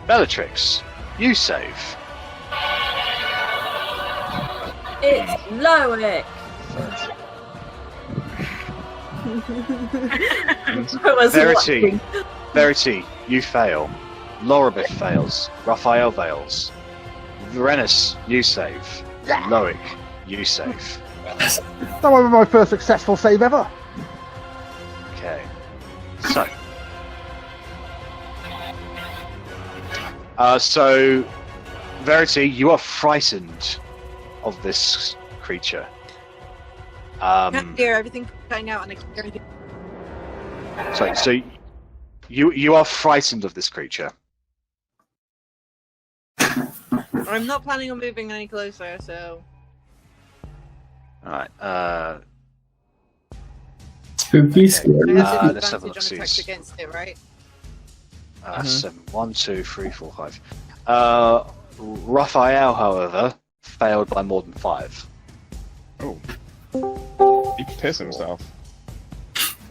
Bellatrix, you save. It's Loic! Verity, you fail. Lorabeth fails. Raphael fails. Rennas, you save. Loic, you save. That was my first successful save ever. Okay. So. So, Verity, you are frightened of this creature. Can't hear everything cutting out, and I can't hear anything. Sorry, so you are frightened of this creature. I'm not planning on moving any closer, so. Alright, Spooky scary. I have let's have a disadvantage look, on attacks see. against it, right? 7. 1, 2, 3, 4, 5. Raphael, however, failed by more than 5. Oh. He pissed himself.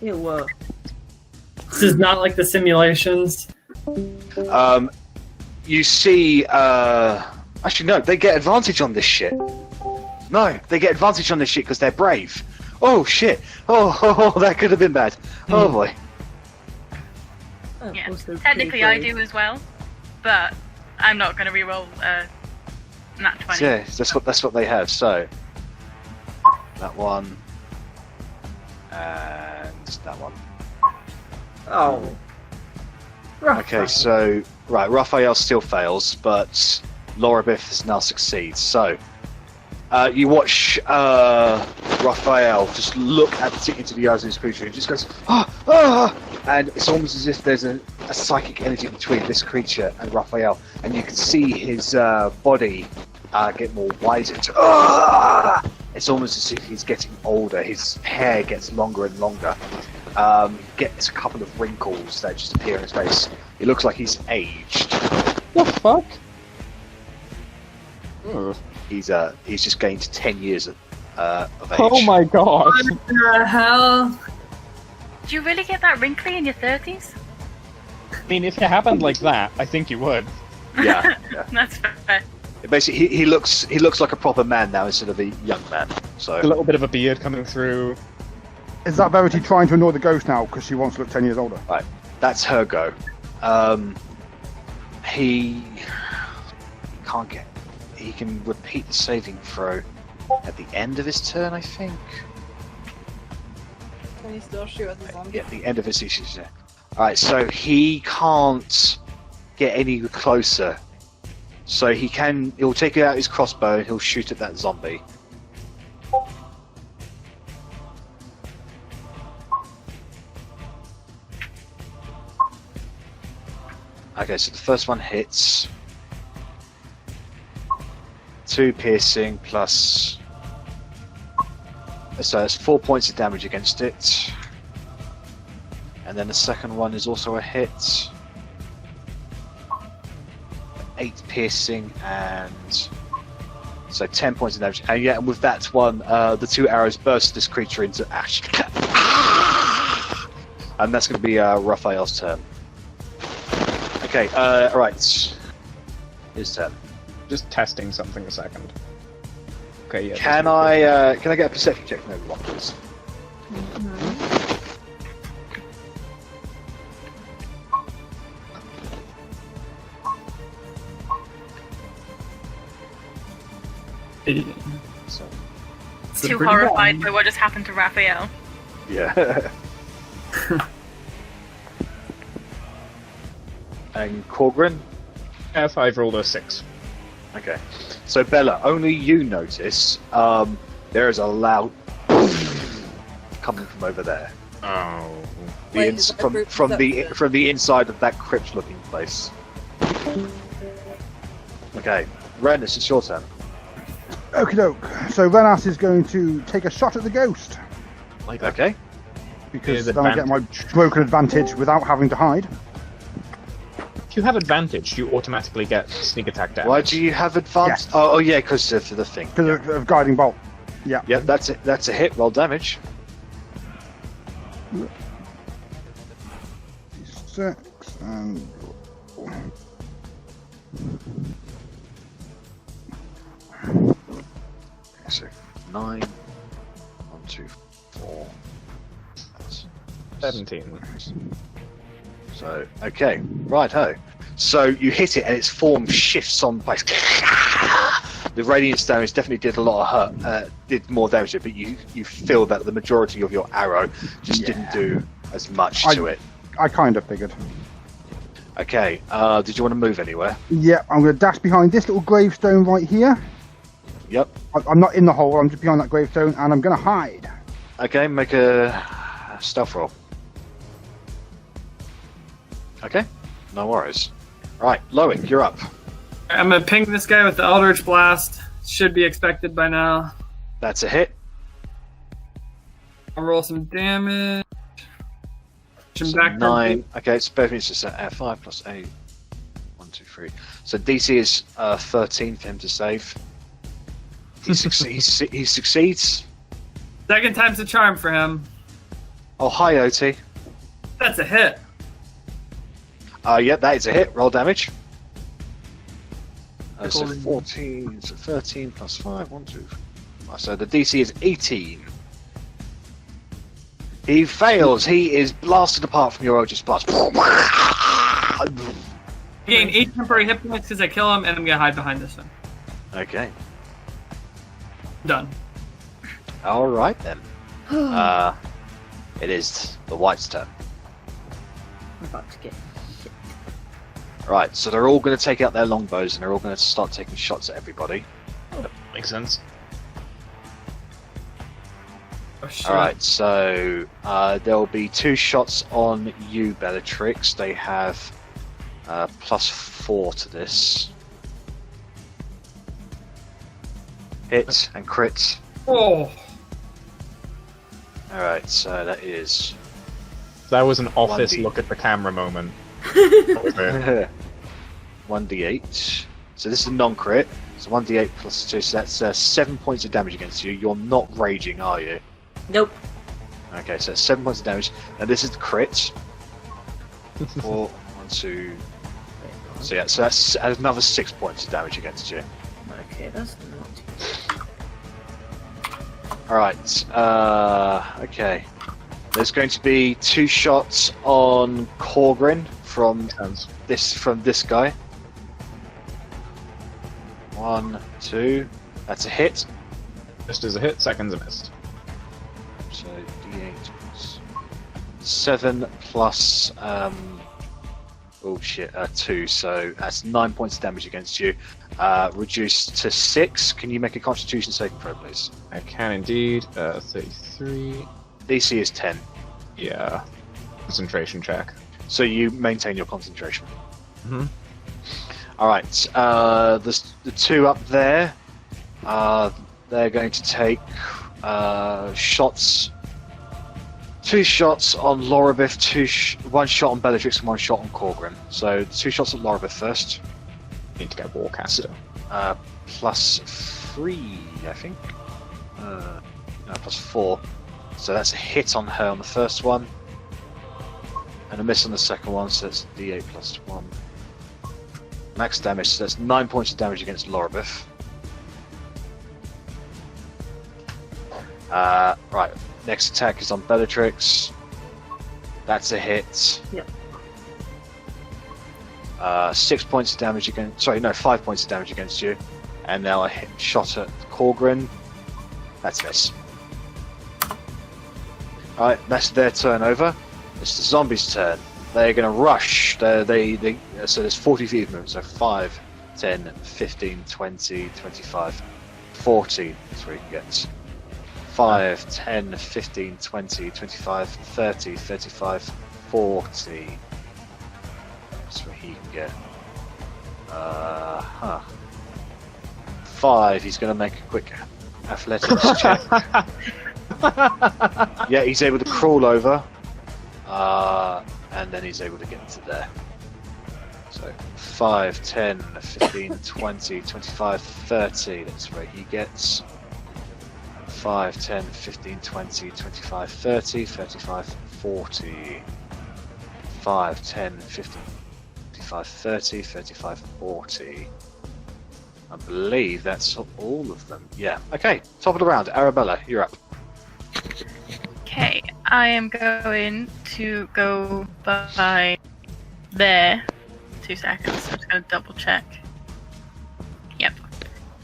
Ew. This is not like the simulations. You see, actually no, they get advantage on this shit. No, they get advantage on this shit because they're brave. Oh shit! Oh, that could have been bad. Oh boy. Yeah, technically I do as well, but I'm not going to reroll nat 20. Yeah, that's what they have. So that one and that one. Oh. Okay, so right, Raphael still fails, but Lorabeth now succeeds. So you watch Raphael just look into the eyes of this creature and just goes, and it's almost as if there's a psychic energy between this creature and Raphael, and you can see his body get more wizened. It's almost as if he's getting older. His hair gets longer and longer. Gets a couple of wrinkles that just appear in his face. It looks like he's aged. The fuck? He's just gained 10 years of age. Oh my god! What the hell? Do you really get that wrinkly in your 30s? I mean, if it happened like that, I think you would. Yeah. That's fair. Basically, he looks like a proper man now instead of a young man. So A little bit of a beard coming through. Is that Verity trying to annoy the ghost now because she wants to look 10 years older? right, that's her go. He can't get. He can repeat the saving throw at the end of his turn, I think. Can you still shoot at the zombie? Yeah, at the end of his issues. Yeah. All right, so he can't get any closer. So he'll take out his crossbow and he'll shoot at that zombie. Okay, so the first one hits. 2 piercing plus... So that's 4 points of damage against it. And then the second one is also a hit. 8 piercing and... So 10 points of damage. And yeah, and with that one, the 2 arrows burst this creature into ash. And that's going to be Raphael's turn. Okay, alright. His turn. Just testing something a second. Okay, yeah. Can I get a perception check from everyone, please? So, Too horrified by what just happened to Raphael. yeah. And Korgrin? F, I've rolled a 6. Okay. So Bella, only you notice there is a loud coming from over there. Oh. From the inside of that crypt-looking place. Okay, Rennas, it's your turn. Okie doke. So Rennas is going to take a shot at the ghost. Okay. Because then I get my broken advantage without having to hide. If you have advantage, you automatically get sneak attack damage. Why do you have advantage? Yes. Oh yeah, because of the thing. Because of guiding bolt. Yeah. Yeah, that's it. That's a hit. Roll damage. 6 and... So 9. 1, 2, 4. That's 17. So okay, right-ho. So you hit it and its form shifts on place. The radiant damage definitely did a lot of hurt, did more damage to it, but you feel that the majority of your arrow just didn't do as much to it. I kind of figured. Okay, did you want to move anywhere? Yeah, I'm going to dash behind this little gravestone right here. Yep. I'm not in the hole, I'm just behind that gravestone, and I'm going to hide. Okay, make a stealth roll. Okay, no worries. Right, Loic, you're up. I'm gonna ping this guy with the Eldritch Blast. Should be expected by now. That's a hit. I'll roll some damage. So back 9. Okay, it's both means just 5 plus 8. 1, 2, 3. So DC is 13 for him to save. He succeeds. Second time's a charm for him. Oh, hi, Otti. That's a hit. Yeah, that is a hit. Roll damage. So 14, so 13 plus 5, 1, 2. So the DC is 18. He fails. He is blasted apart from your Eldritch Blast. Gain 8 temporary hit points because I kill him, and I'm gonna hide behind this one. Okay. Done. All right then. It is the White's turn. I'm about to get. Right, so they're all going to take out their longbows and they're all going to start taking shots at everybody. Oh, makes sense. Oh, Alright, so there'll be 2 shots on you, Bellatrix. They have +4 to this. Hit and crit. Oh! Alright, so that is... That was an office look at the camera moment. 1d8. So this is a non-crit. So 1d8 plus 2. So that's 7 points of damage against you. You're not raging, are you? Nope. Okay, so that's 7 points of damage. And this is the crit. 4, 1, 2. So yeah, so that's another 6 points of damage against you. Okay, that's not too bad. Alright, okay. There's going to be 2 shots on Korgrin from this guy. 1, 2. That's a hit. First is a hit, second's a miss. So d8 plus 7 plus 2. So that's 9 points of damage against you. Reduced to 6. Can you make a Constitution saving throw, please? I can indeed. 33. DC is 10. Yeah. Concentration check. So you maintain your concentration. Mm-hmm. Alright, the 2 up there, they're going to take shots. 2 shots on Lorabith, 1 shot on Bellatrix, and 1 shot on Korgrin. So 2 shots at Lorabith first. Need to get Warcaster. +3, I think. No, +4. So that's a hit on her on the first one. And a miss on the second one, so that's d8 plus 1. Max damage, so that's 9 points of damage against Lorabith. Right, next attack is on Bellatrix. That's a hit. Yep. 6 points of damage against... Sorry, no, 5 points of damage against you. And now a shot at Korgrin. That's a miss. Alright, that's their turn over. It's the zombies' turn. They're going to rush. So there's 40 feet of movement. So 5, 10, 15, 20, 25, 40. That's where you can get 5, 10, 15, 20, 25, 30, 35, 40. That's where he can get. 5. He's going to make a quick athletics check. Yeah, he's able to crawl over, and then he's able to get into there. So 5, 10, 15, 20, 25, 30. That's where he gets. 5, 10, 15, 20, 25, 30, 35, 40. 5, 10, 15, 25, 30, 35, 40. I believe that's all of them. Yeah. Okay, top of the round. Arrabella, you're up. Okay, I am going to go by there. 2 seconds. I'm just going to double check. Yep.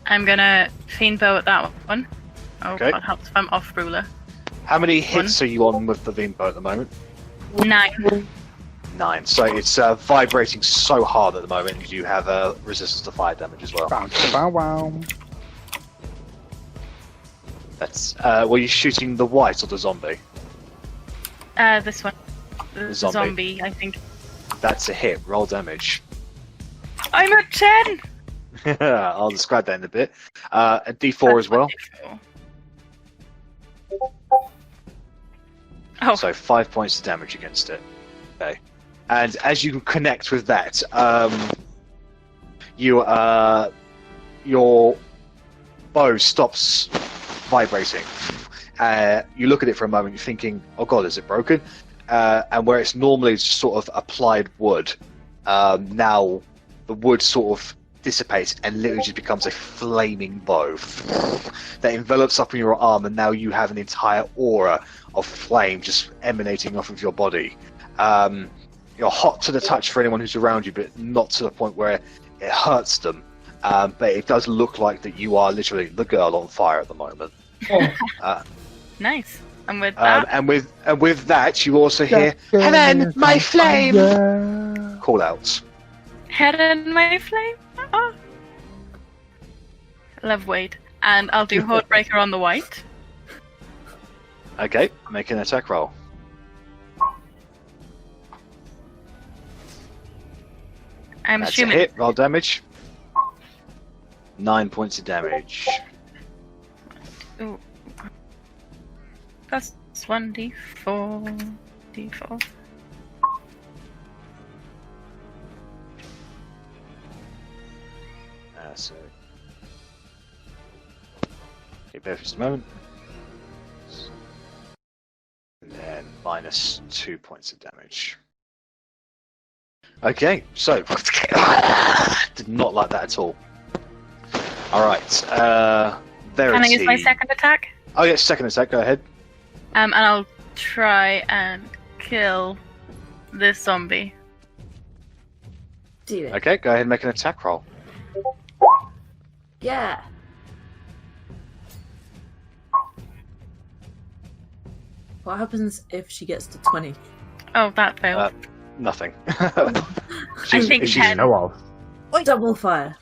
I'm going to fiend bow at that one. Oh, okay. God helps if I'm off ruler. How many hits are you on with the fiend bow at the moment? 9. 9. So it's vibrating so hard at the moment. You have resistance to fire damage as well. Wow. That's. Were you shooting the white or the zombie? This one. The zombie, I think. That's a hit. Roll damage. I'm at 10! I'll describe that in a bit. A D4 as well. D4. Oh. So 5 points of damage against it. Okay. And as you connect with that, your bow stops vibrating. You look at it for a moment, you're thinking, "Oh God, is it broken?" And where it's normally just sort of applied wood, now the wood sort of dissipates and literally just becomes a flaming bow that envelops up in your arm, and now you have an entire aura of flame just emanating off of your body. You're hot to the touch for anyone who's around you, but not to the point where it hurts them. But it does look like that you are literally the girl on fire at the moment. Nice. And with that, and with that, you also hear "Helen, my flame!" call out. Helen, my flame. Oh. Love Wade, and I'll do Hordebreaker on the white. Okay, make an attack roll. I'm That's assuming a hit. Roll damage. 9 points of damage. Ooh. That's 1d4. D4. So, okay, bear for just a moment. And then minus 2 points of damage. Okay, so did not like that at all. All right, Verity. Can I use my second attack? Oh yes, second attack. Go ahead. And I'll try and kill this zombie. Do it. Okay, go ahead and make an attack roll. Yeah. What happens if she gets to 20? Oh, that failed. Nothing. I think 10. Double fire.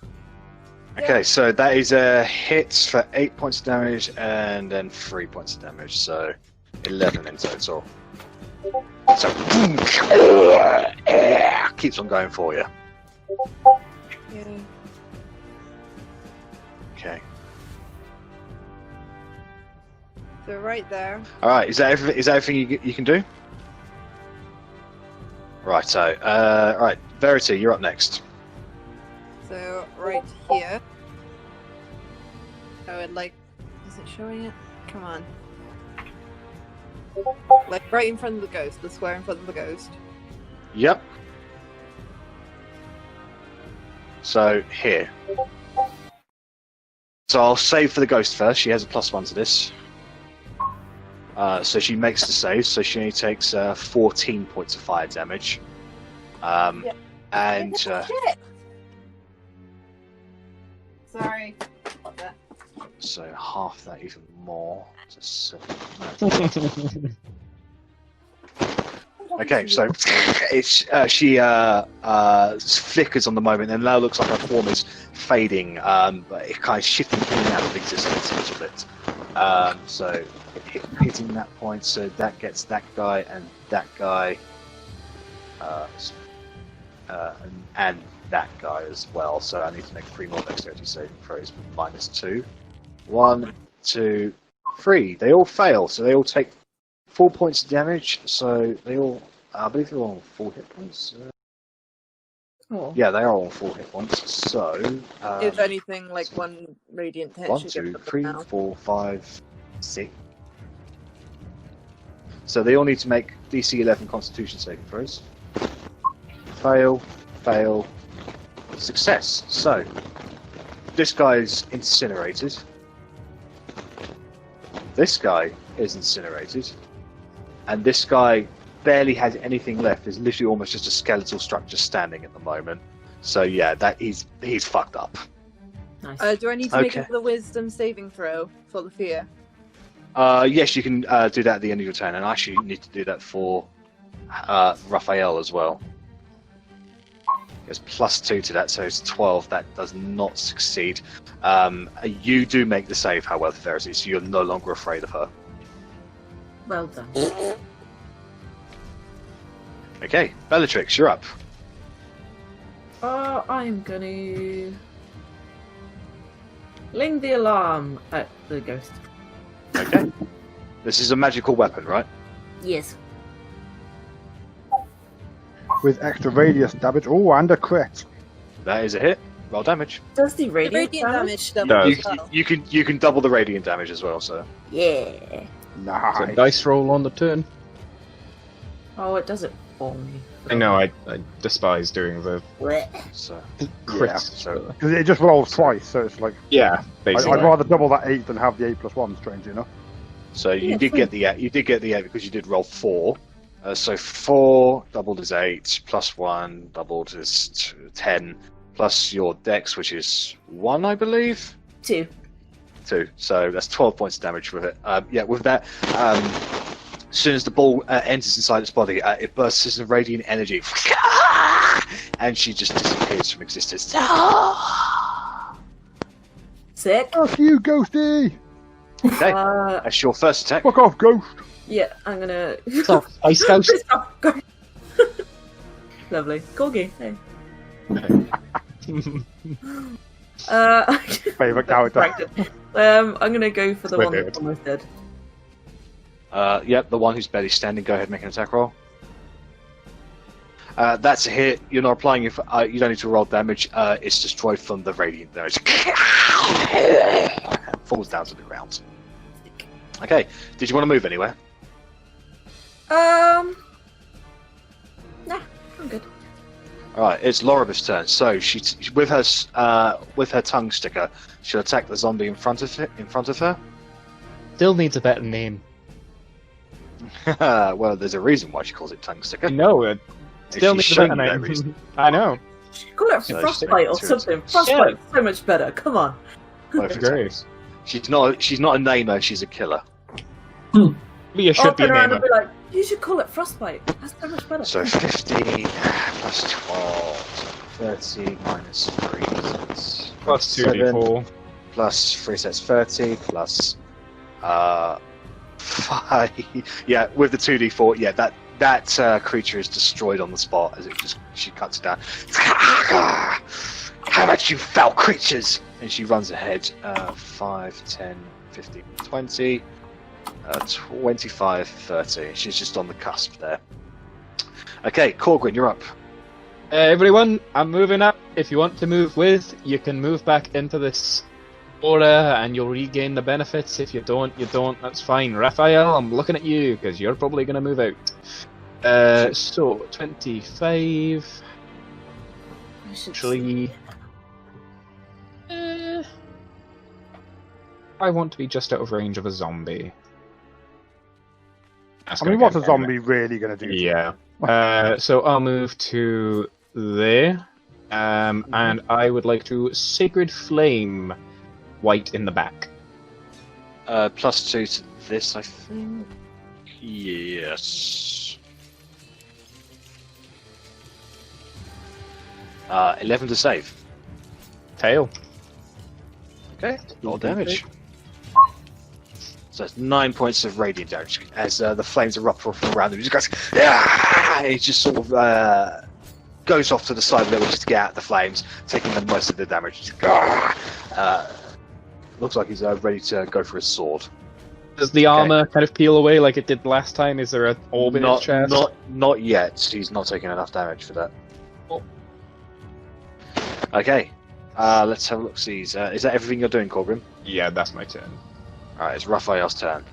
Okay, so that is a hit for 8 points of damage and then 3 points of damage, so 11 in total. So keeps on going for you. Yeah. Okay. So right there. All right. Is that everything you can do? Right. So, all right, Verity, you're up next. So right here. I would like. Is it showing it? Come on. Like right in front of the ghost, the square in front of the ghost. Yep. So here. So I'll save for the ghost first. She has a +1 to this. So she makes the save, so she only takes 14 points of fire damage. Yeah. And Sorry. so half that, even more. Okay, so it's she flickers on the moment, and now looks like her form is fading, but it kind of shifting in and out of existence a little bit. So hitting that point, so that gets that guy and that guy, and that guy as well. So I need to make 3 more dexterity saving throws, -2. 1, 2, 3. They all fail, so they all take 4 points of damage. So they all, I believe they're all on 4 hit points. Yeah, they are all on 4 hit points. So if anything, like 1 radiant hit. 1, 2, 3, 4, 5, 6. So they all need to make DC 11 Constitution saving throws. Fail, fail, success. So this guy's incinerated. This guy is incinerated, and this guy barely has anything left. There's literally almost just a skeletal structure standing at the moment. So yeah, that he's fucked up. Nice. Do I need to make the wisdom saving throw for the fear? Yes, you can do that at the end of your turn, and actually you need to do that for Raphael as well. There's +2 to that, so it's 12. That does not succeed. You do make the save, however, Verity, so you're no longer afraid of her. Well done. Okay, Bellatrix, you're up. I'm gonna ring the alarm at the ghost. Okay. This is a magical weapon, right? Yes. With extra radius damage. Oh, and a crit. That is a hit. Roll damage. Does the radiant damage No, you can double the radiant damage as well. So yeah. Nice. So dice roll on the turn. Oh, it does it for me. I know. I despise doing the so crits. Yeah. So Because it just rolls twice, so it's like... Yeah, basically. I'd rather double that 8 than have the 8+1, strangely enough. So you did get the 8. You did get the 8 because you did roll 4. So 4 doubled is 8, +1 doubled is 10, plus your dex, which is 1, I believe. 2. 2. So that's 12 points of damage with it. Yeah, with that, as soon as the ball enters inside its body, it bursts into radiant energy, and she just disappears from existence. Sick. Fuck you, Ghosty! Okay, that's your first attack. Fuck off, Ghost! Yeah, I'm gonna. Ice Ghost. Lovely. Corgi. Hey. Favourite character. I'm gonna go for the one that's almost dead. Yep, the one who's barely standing. Go ahead, make an attack roll. That's a hit. You're not applying it. You don't need to roll damage. It's destroyed from the radiant damage. Falls down to the ground. Okay. Did you want to move anywhere? Nah, I'm good. All right, it's Loribus' turn. So she, with her tongue sticker, she'll attack the zombie in front of her. Still needs a better name. Well, there's a reason why she calls it tongue sticker. No, it still needs a better name. I know. Call it Frostbite or something. Frostbite's so much better. Come on. Great. She's not a namer. She's a killer. You should be a namer. Be like, you should call it Frostbite. That's so much better. So 15 plus 12, 30 minus 3. Plus 2d4. Plus 3, so it's 30, plus 5. Yeah, with the 2d4, yeah, that creature is destroyed on the spot as she cuts it down. How about you foul creatures? And she runs ahead. 5, 10, 15, 20. 25, 30. She's just on the cusp there. Okay, Korgrin, you're up. Everyone, I'm moving up. If you want to move with, you can move back into this aura and you'll regain the benefits. If you don't, you don't. That's fine. Raphael, I'm looking at you because you're probably going to move out. So, 25. Actually, I want to be just out of range of a zombie. I mean, what's a zombie really going to do? Yeah. So I'll move to there. And I would like to Sacred Flame white in the back. +2 to this, I think. Yes. 11 to save. Fail. Okay, roll damage. So it's 9 points of radiant damage as the flames erupt from around him. He just goes, yeah! He just sort of goes off to the side a little just to get out of the flames, taking the most of the damage. Looks like he's ready to go for his sword. Does the armor kind of peel away like it did last time? Is there an orb in his chest? Not yet. He's not taking enough damage for that. Oh. Okay. Let's have a look. See, is that everything you're doing, Korgrin? Yeah, that's my turn. Alright, it's Raphael's turn.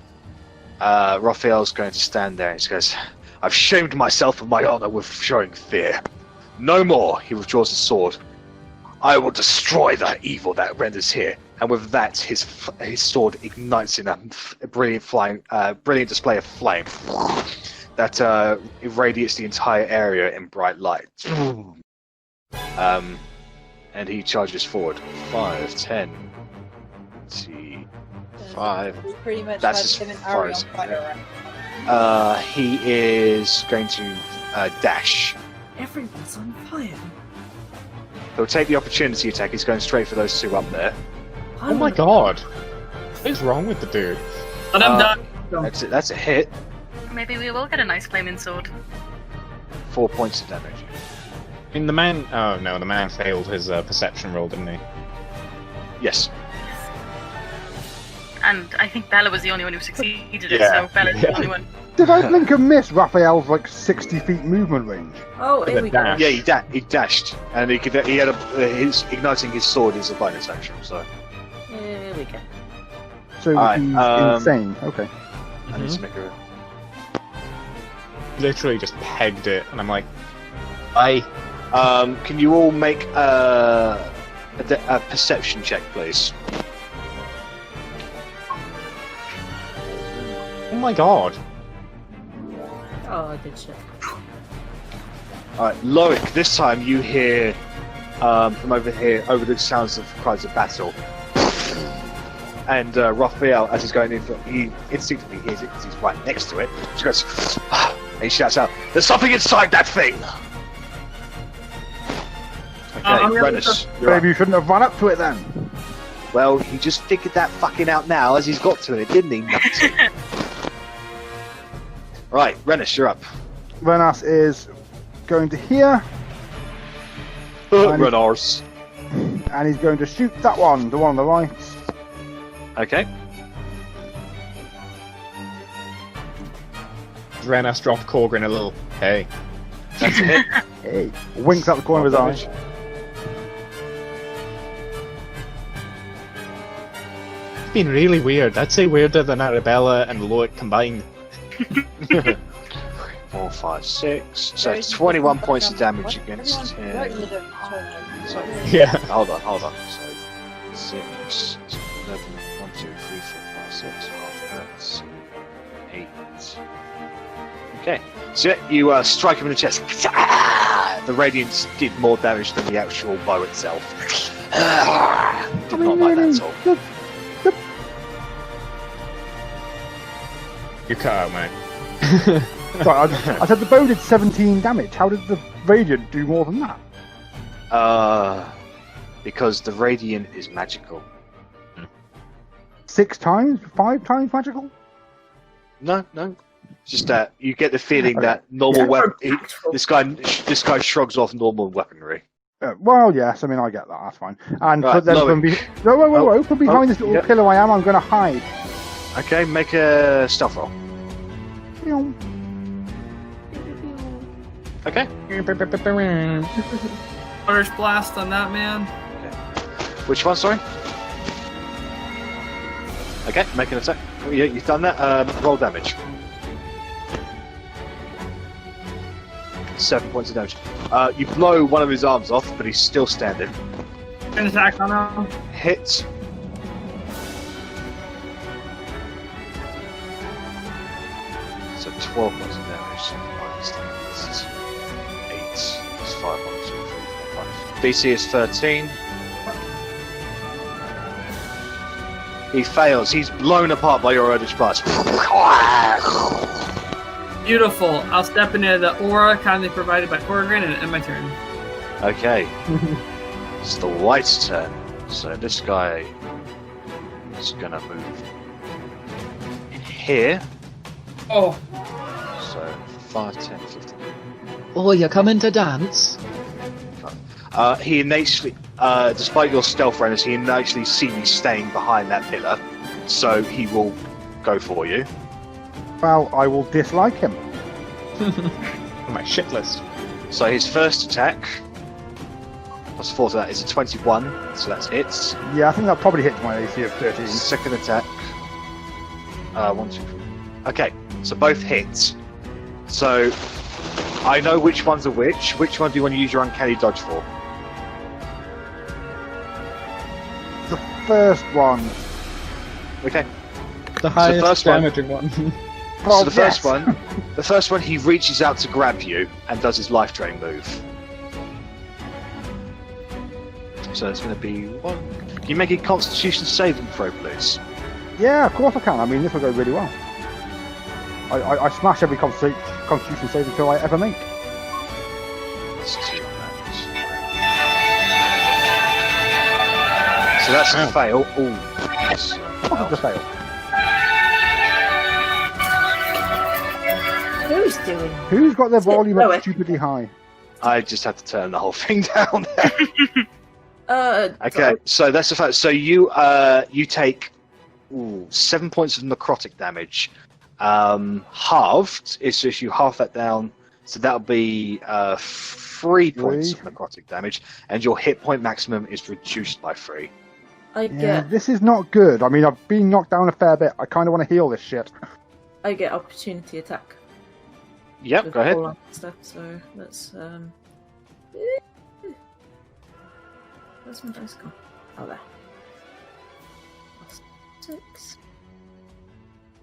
Raphael's going to stand there and he goes, I've shamed myself and my honor with showing fear. No more. He withdraws his sword. I will destroy the evil that renders here. And with that, his sword ignites in a brilliant display of flame that irradiates the entire area in bright light. And he charges forward. 5, 10, 5. Pretty much that's as far as he is going to dash. Everyone's on fire. He'll take the opportunity attack. He's going straight for those two up there. Oh my god! What is wrong with the dude? And I'm done. That's a hit. Maybe we will get a nice flaming sword. 4 points of damage. I mean, the man... Oh no, the man failed his perception roll, didn't he? Yes. And I think Bella was the only one who succeeded it, so Bella's the only one. Did I blink and miss Raphael's like 60 feet movement range? Oh, here we go. Yeah, he dashed, and he had his igniting his sword is a bonus action. So. Here we go. So he's insane. Okay. I need to make a. Literally just pegged it, and I'm like, can you all make a perception check, please? oh my god. Oh, good shit. Alright, Loic, this time you hear from over here, over the sounds of cries of battle. And Raphael, as he's going in, he instinctively hears it because he's right next to it. He goes, and he shouts out, "There's something inside that thing!" Okay, Rennas, maybe you shouldn't have run up to it then. Well, he just figured that fucking out now as he's got to it, didn't he? Right, Rennas, you're up. Rennas is going to here. Rennas. And he's going to shoot that one, the one on the right. Okay. Rennas dropped Korgrin a little. Hey. That's it. Hey. Winks out the corner of his eye. It's been really weird. I'd say weirder than Arrabella and Loic combined. 4, 5, 6. So it's 21 points of damage against him. So, yeah. Hold on. So 6, 11, 1, 2, 3, 4, 5, 6, half 8. Okay. So you strike him in the chest. The radiance did more damage than the actual bow itself. Did not like that at all. You cut out, mate. Sorry, I said the bow did 17 damage. How did the radiant do more than that? Because the radiant is magical. 6 times? 5 times magical? No. It's just that you get the feeling that normal weapon. This guy shrugs off normal weaponry. Well, yes. I mean, I get that. That's fine. And right, then from behind this little pillar I'm going to hide. Okay, make a stealth roll. Okay. First blast on that man. Okay. Which one, sorry? Okay, make an attack. Yeah, you've done that. Roll damage. 7 points of damage. You blow one of his arms off, but he's still standing. An attack on him. Hit. So 12 points of damage. So minus 8. It's 5, 1, 2, 3, 4, 5. DC is 13. He fails. He's blown apart by your Eldritch Blast. Beautiful. I'll step into the aura kindly provided by Korgrin and end my turn. Okay. It's the White's turn. So this guy is gonna move here. Oh. So 5, 10, 15. Oh, you're coming to dance? He innately, despite your stealth, Rennas, he innately sees you staying behind that pillar, so he will go for you. Well, I will dislike him. On my shit list. So his first attack, plus 4 to that, is a 21, so that's hits. Yeah, I think that probably hits my AC of 13. Second attack, 1, 2, 3. Okay, so both hits. So I know which ones are which. Which one do you want to use your uncanny dodge for? The first one. Okay. The highest damaging one. So the first one, he reaches out to grab you and does his life drain move. So it's going to be 1. Can you make a Constitution saving throw, please? Yeah, of course I can. I mean, this will go really well. I smash every Constitution saving throw I ever make. That's 2 on that. So that's a fail. Ooh. Yes. What's the fail? Who's doing? Who's got their volume up stupidly high? I just had to turn the whole thing down. Okay, so that's the fact. So you take 7 points of necrotic damage. Halved is if you halve that down, so that'll be 3 points of necrotic damage, and your hit point maximum is reduced by 3. This is not good. I mean, I've been knocked down a fair bit. I kind of want to heal this shit. I get opportunity attack. Yep, go ahead. Stuff, so let's where's my dice gone? Oh, there. 6.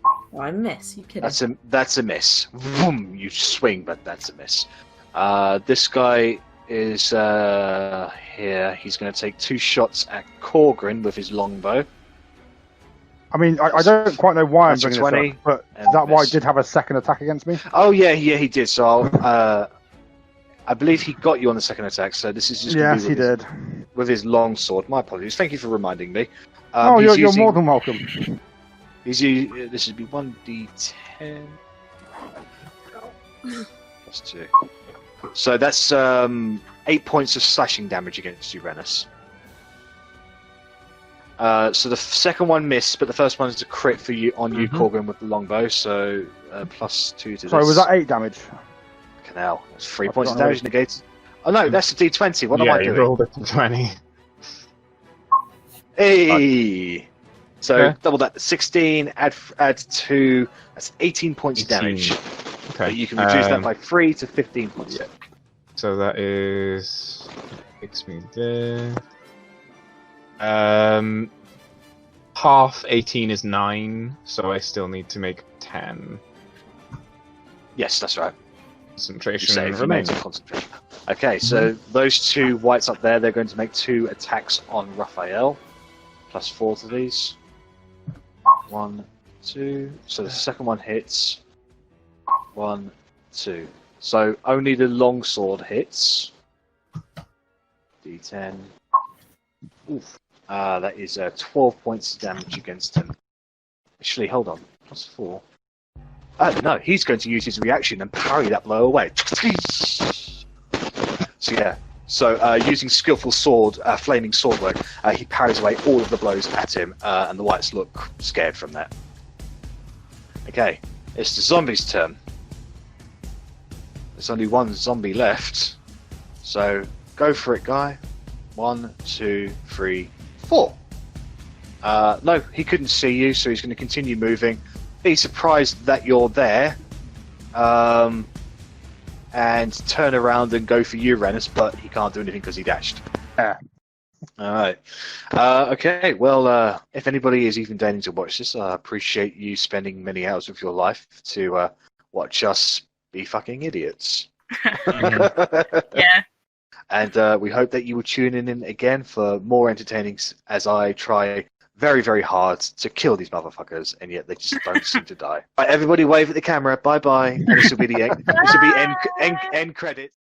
Oh, I miss. You kidding? That's a miss. Vroom, you swing, but that's a miss. This guy is here. He's going to take 2 shots at Korgrin with his longbow. I mean, I don't quite know why I'm bringing this up, but that white did have a second attack against me. Oh yeah, he did. So I believe he got you on the second attack. So this is just yes, he did with his long sword. My apologies. Thank you for reminding me. You're more than welcome. This would be 1d10 plus 2. So that's 8 points of slashing damage against you, Rennas. So the second one missed, but the first one is a crit for you on you, Korgrin, with the longbow. So plus 2 to this. Sorry, was that 8 damage? Canal. That's 3 points of damage negated. Oh no, that's a d20. What am I doing? Yeah, you rolled a d20. Hey. So double that. 16. Add 2. That's 18 points of damage. Okay. But you can reduce that by 3 to 15 points. Yeah. So that takes me there. Half 18 is 9, so I still need to make 10. Yes, that's right. Concentration remains. Concentration. Okay, so those 2 whites up there, they're going to make 2 attacks on Raphael. Plus 4 to these. 1, 2. So the second one hits. 1, 2. So only the longsword hits. D10. Oof. That is 12 points of damage against him. Actually, hold on. Plus 4. No, he's going to use his reaction and parry that blow away. So yeah. So using skillful flaming sword work, he parries away all of the blows at him, and the whites look scared from that. Okay, it's the zombies' turn. There's only one zombie left, so go for it, guy. 1, 2, 3, 4. No, he couldn't see you, so he's going to continue moving. Be surprised that you're there, and turn around and go for you, Rennas, but he can't do anything because he dashed. Alright. Okay, well, if anybody is even deigning to watch this, I appreciate you spending many hours of your life to watch us be fucking idiots. Yeah. And we hope that you will tune in again for more entertaining as I try very, very hard to kill these motherfuckers, and yet they just don't seem to die. Right, everybody wave at the camera. Bye-bye. And this will be the end credits.